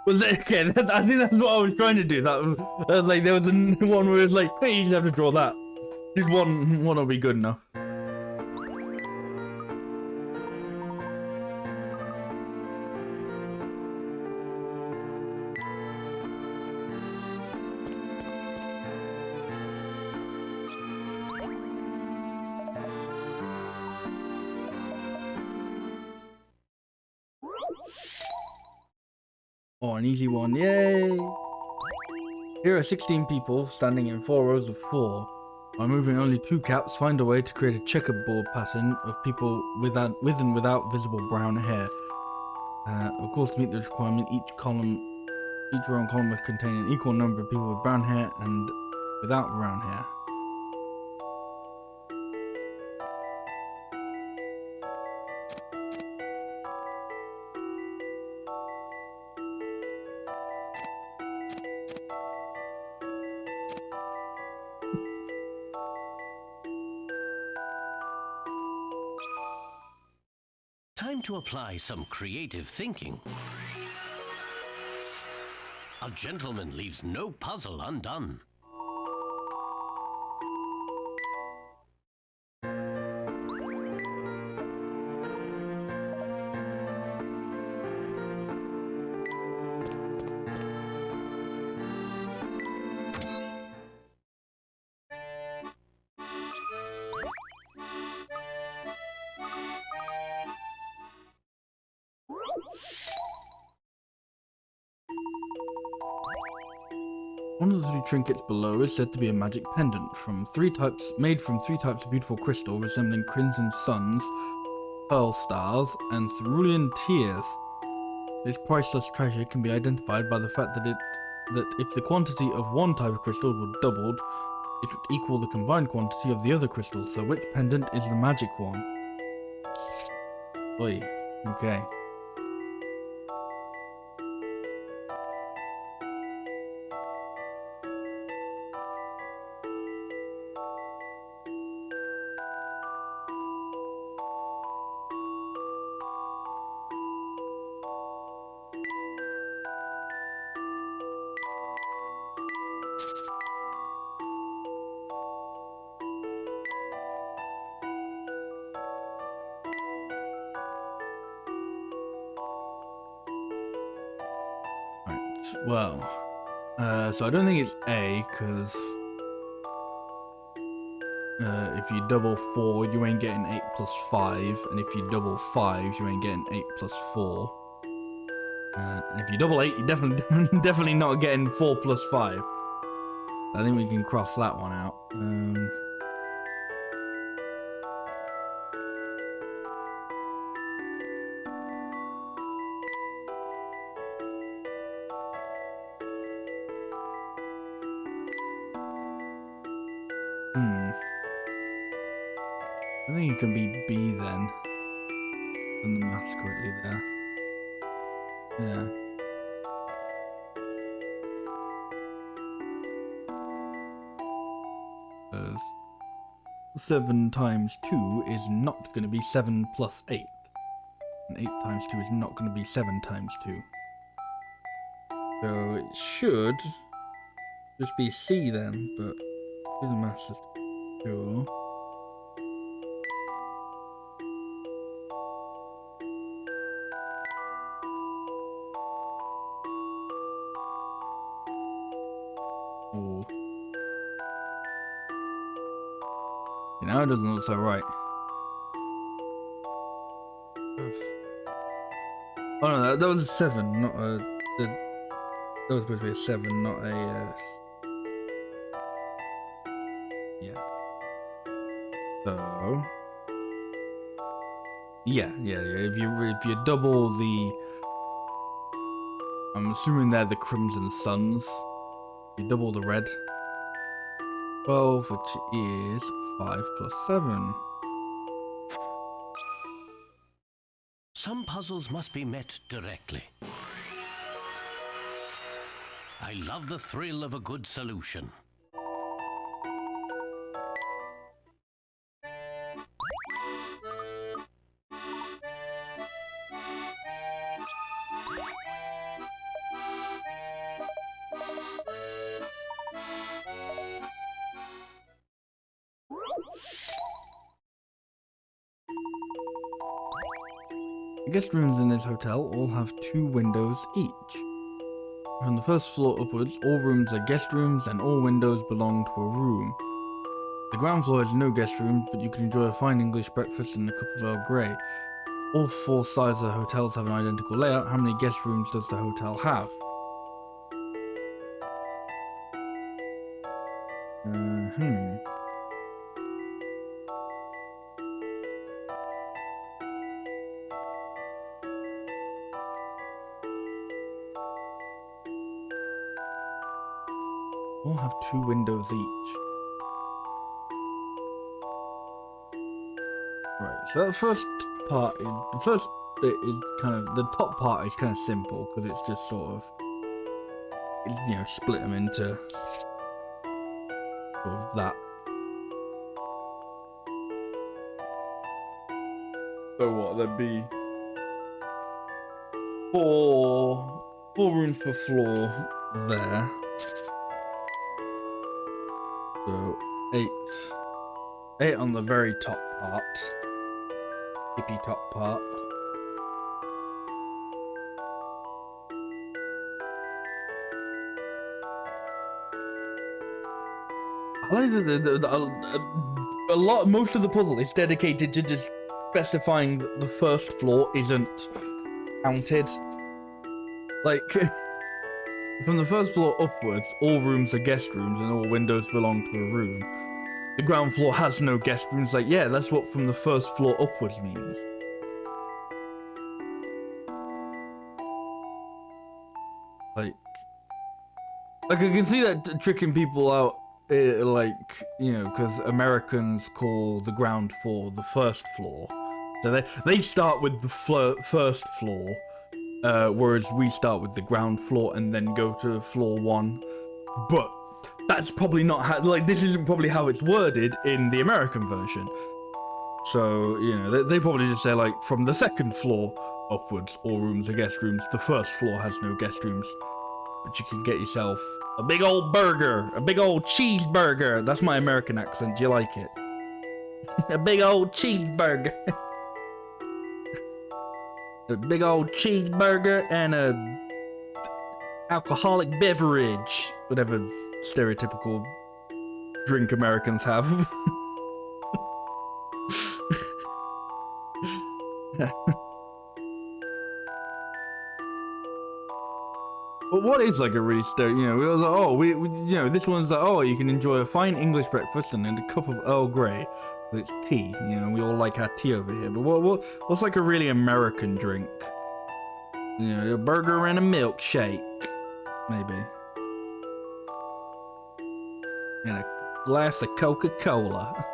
[SPEAKER 8] Was it okay? I think that's what I was trying to do. That was, like there was one where it's like, hey, you just have to draw that. Just one will be good enough. Oh, an easy one, yay! Here are 16 people standing in 4 rows of 4. By moving only 2 caps, find a way to create a checkerboard pattern of people with and without visible brown hair. Of course, to meet this requirement, each row and column must contain an equal number of people with brown hair and without brown hair.
[SPEAKER 2] Time to apply some creative thinking. A gentleman leaves no puzzle undone.
[SPEAKER 8] One of the 3 trinkets below is said to be a magic pendant made from 3 types of beautiful crystal resembling crimson suns, pearl stars, and cerulean tears. This priceless treasure can be identified by the fact that if the quantity of one type of crystal were doubled, it would equal the combined quantity of the other crystals. So which pendant is the magic one? Oi, okay. Well, so I don't think it's A, because
[SPEAKER 1] if you double 4, you ain't getting 8 plus 5, and if you double 5, you ain't getting 8 plus 4. And if you double 8, you're definitely not getting 4 plus 5. I think we can cross that one out. I think it can be B then. Done the maths correctly there. Yeah. Because 7 times 2 is not going to be 7 plus 8. And 8 times 2 is not going to be 7 times 2. So it should just be C then, but do the maths just sure. Ooh. Now it doesn't look so right. Oh no, that was a 7, not a... that was supposed to be a 7, not a... yeah. So... Yeah. If you double the... I'm assuming they're the Crimson Suns. You double the red. 12, which is 5 plus 7.
[SPEAKER 2] Some puzzles must be met directly. I love the thrill of a good solution.
[SPEAKER 1] The guest rooms in this hotel all have 2 windows each. From the first floor upwards, all rooms are guest rooms and all windows belong to a room. The ground floor has no guest rooms, but you can enjoy a fine English breakfast and a cup of Earl Grey. All 4 sides of the hotels have an identical layout. How many guest rooms does the hotel have? All have 2 windows each. Right, so the first part is, the first bit is kind of, the top part is kind of simple, because it's just sort of, you know, split them into sort of that. So what, there'd be 4 rooms per floor there. So 8 on the very top part, hippie top part. I like that most of the puzzle is dedicated to just specifying that the first floor isn't counted. Like, from the first floor upwards, all rooms are guest rooms and all windows belong to a room. The ground floor has no guest rooms. Like, yeah, that's what from the first floor upwards means. Like I can see that tricking people out, like, you know, because Americans call the ground floor the first floor. So they start with the first floor. Whereas we start with the ground floor and then go to floor 1. But that's probably not how, like, this isn't probably how it's worded in the American version. So, you know, they probably just say, like, from the second floor upwards, all rooms are guest rooms. The first floor has no guest rooms. But you can get yourself a big old burger, a big old cheeseburger. That's my American accent. Do you like it? A big old cheeseburger. A big old cheeseburger and a alcoholic beverage, whatever stereotypical drink Americans have.
[SPEAKER 8] But what is like a really you know, we were like, oh, we you know, this one's like, oh, you can enjoy a fine English breakfast and a cup of Earl Grey. It's tea, you know, we all like our tea over here. But what's like a really American drink? You know, a burger and a milkshake, maybe. And a glass of Coca-Cola.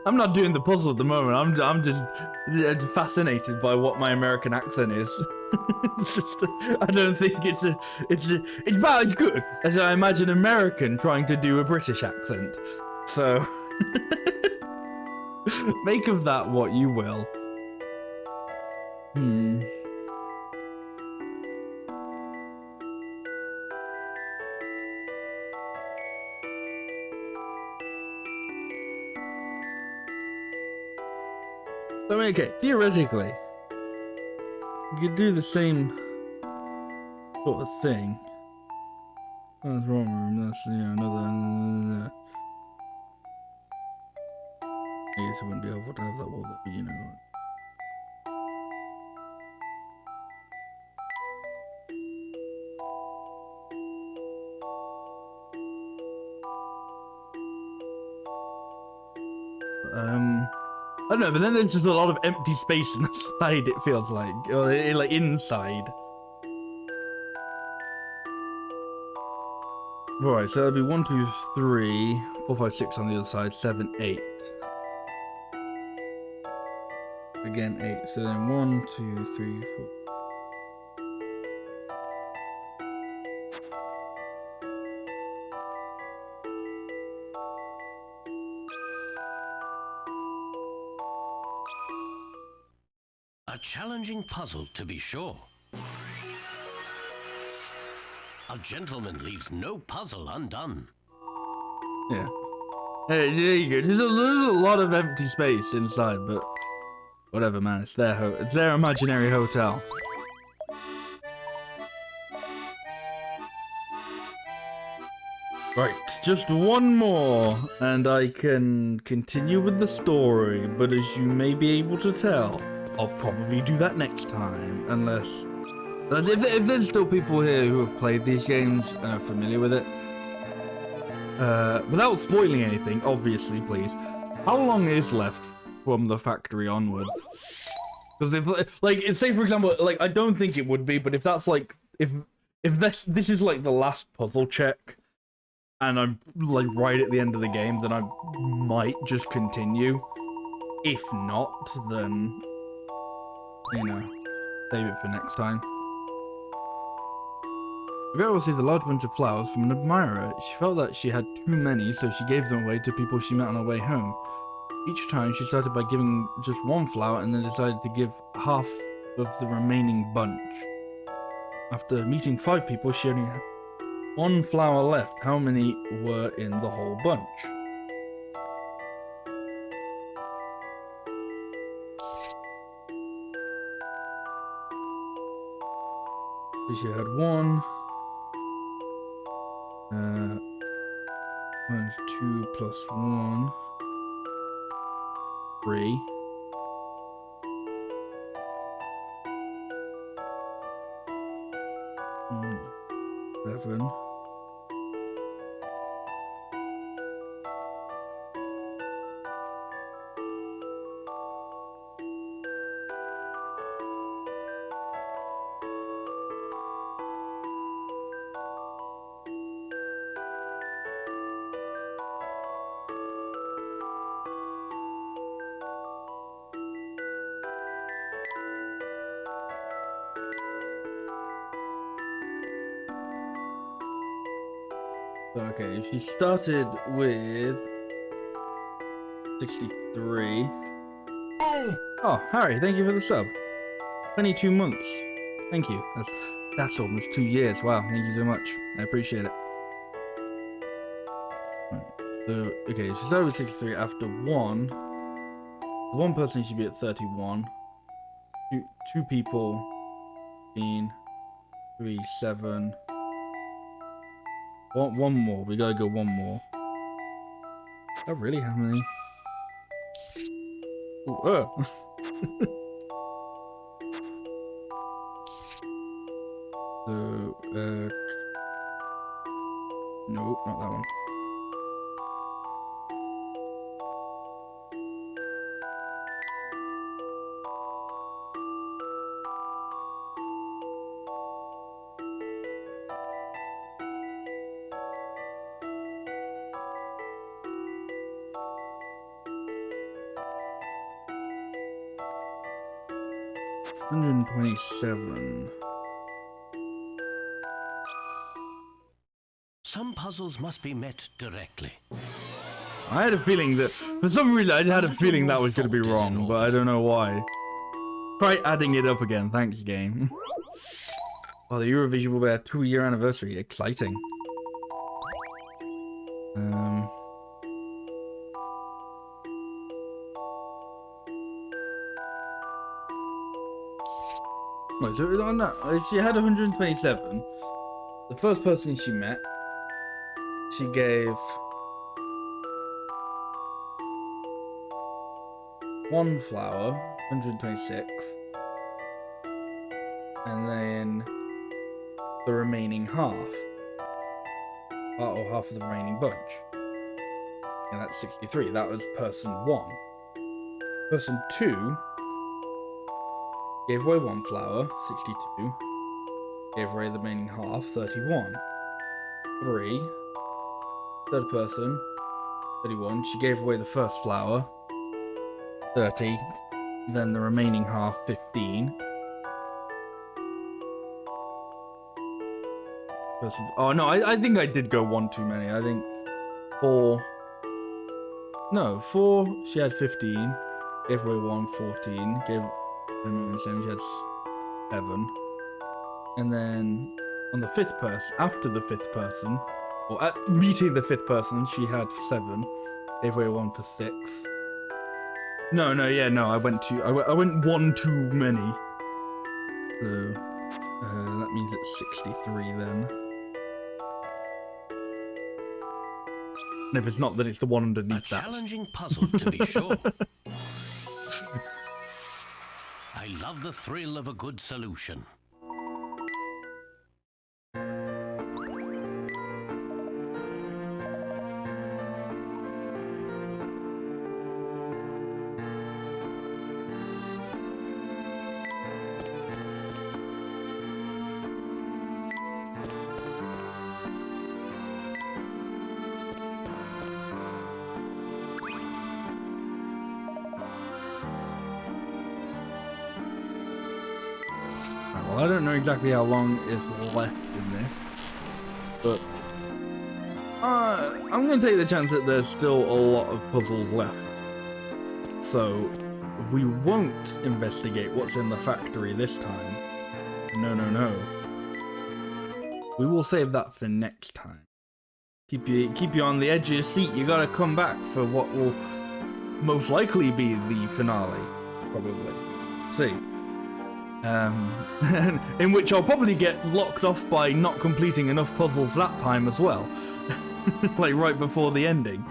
[SPEAKER 8] I'm not doing the puzzle at the moment. I'm just fascinated by what my American accent is. It's just, I don't think it's bad. It's good, as I imagine American trying to do a British accent. So make of that what you will. I mean, okay, theoretically, you could do the same sort of thing. That's wrong room, that's, you know, another... I guess it wouldn't be helpful to have that wall, but you know... I don't know, but then there's just a lot of empty space on the side, it feels like. Or, like, inside. Right, so that'll be 1, 2, 3, 4, 5, 6 on the other side, 7, 8. Again, 8. So then 1, 2, 3, 4.
[SPEAKER 2] A challenging puzzle, to be sure. A gentleman leaves no puzzle undone.
[SPEAKER 8] Yeah. Hey, there you go. There's a lot of empty space inside, but whatever, man. It's their imaginary hotel. Right, just one more, and I can continue with the story. But as you may be able to tell, I'll probably do that next time, unless if there's still people here who have played these games and are familiar with it. Without spoiling anything, obviously, please. How long is left from the factory onward? Because if, like, say for example, like, I don't think it would be, but if that's like, if this is like the last puzzle check, and I'm like right at the end of the game, then I might just continue. If not, then, you know, save it for next time. The girl received a large bunch of flowers from an admirer. She felt that she had too many, so she gave them away to people she met on her way home. Each time, she started by giving just one flower and then decided to give half of the remaining bunch. After meeting 5 people, she only had 1 flower left. How many were in the whole bunch? She had 1. 2 plus 1. 3. 7. Okay, she started with 63. Oh, Harry, thank you for the sub. 22 months. Thank you. That's almost 2 years. Wow, thank you so much. I appreciate it. Right. So, okay, she started with 63 after 1. One person should be at 31. Two people, 15, 3, 7. One more. We gotta go one more. Oh, really? How many? Ooh, So, nope, not that one. $127.
[SPEAKER 2] Some puzzles must be met directly.
[SPEAKER 8] I had a feeling that, for some reason, I had a feeling that was going to be wrong, but I don't know why. Try adding it up again. Thanks, game. Oh, the Eurovision will be a 2-year anniversary. Exciting. Right, so on that, she had 127. The first person she met, she gave 1 flower, 126, and then the remaining half, or half of the remaining bunch, and that's 63. That was person 1. Person 2 gave away 1 flower, 62, gave away the remaining half, 31. 3, third person, 31, she gave away the first flower, 30, then the remaining half, 15. Oh no, I think I did go 1 too many. I think 4. No, 4, she had 15, gave away 1, 14, gave, she had 7. And then on the 5th person, after the 5th person, or at meeting the 5th person, she had 7, gave away 1 for 6. No, I went 1 too many. So that means it's 63 then. And if it's not, then it's the one underneath that.
[SPEAKER 2] A challenging puzzle, to be sure. I love the thrill of a good solution.
[SPEAKER 8] Well, I don't know exactly how long is left in this, but I'm going to take the chance that there's still a lot of puzzles left. So we won't investigate what's in the factory this time. No. We will save that for next time. Keep you on the edge of your seat. You gotta come back for what will most likely be the finale, probably. See. In which I'll probably get locked off by not completing enough puzzles that time as well. Like right before the ending.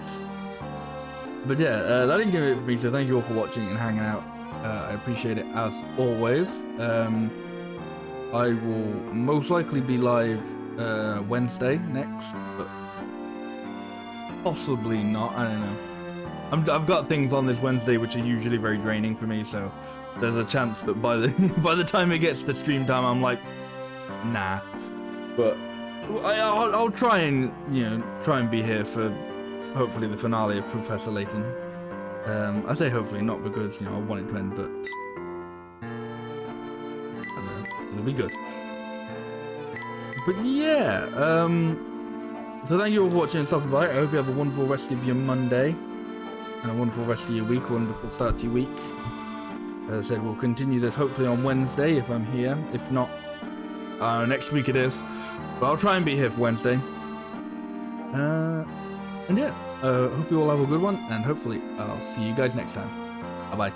[SPEAKER 8] But yeah, that is going to be it for me, so thank you all for watching and hanging out. I appreciate it as always. I will most likely be live Wednesday next, but possibly not, I don't know. I've got things on this Wednesday which are usually very draining for me, so there's a chance that by the time it gets to stream time, I'm like, nah. But I'll try and be here for hopefully the finale of Professor Layton. I say hopefully, not because I want it to end, but I don't know, it'll be good. But yeah, so thank you all for watching and stopping by. I hope you have a wonderful rest of your Monday and a wonderful rest of your week, a wonderful start to your week. As I said, we'll continue this hopefully on Wednesday if I'm here. If not, next week it is. But I'll try and be here for Wednesday. And yeah, hope you all have a good one, and hopefully I'll see you guys next time. Bye-bye.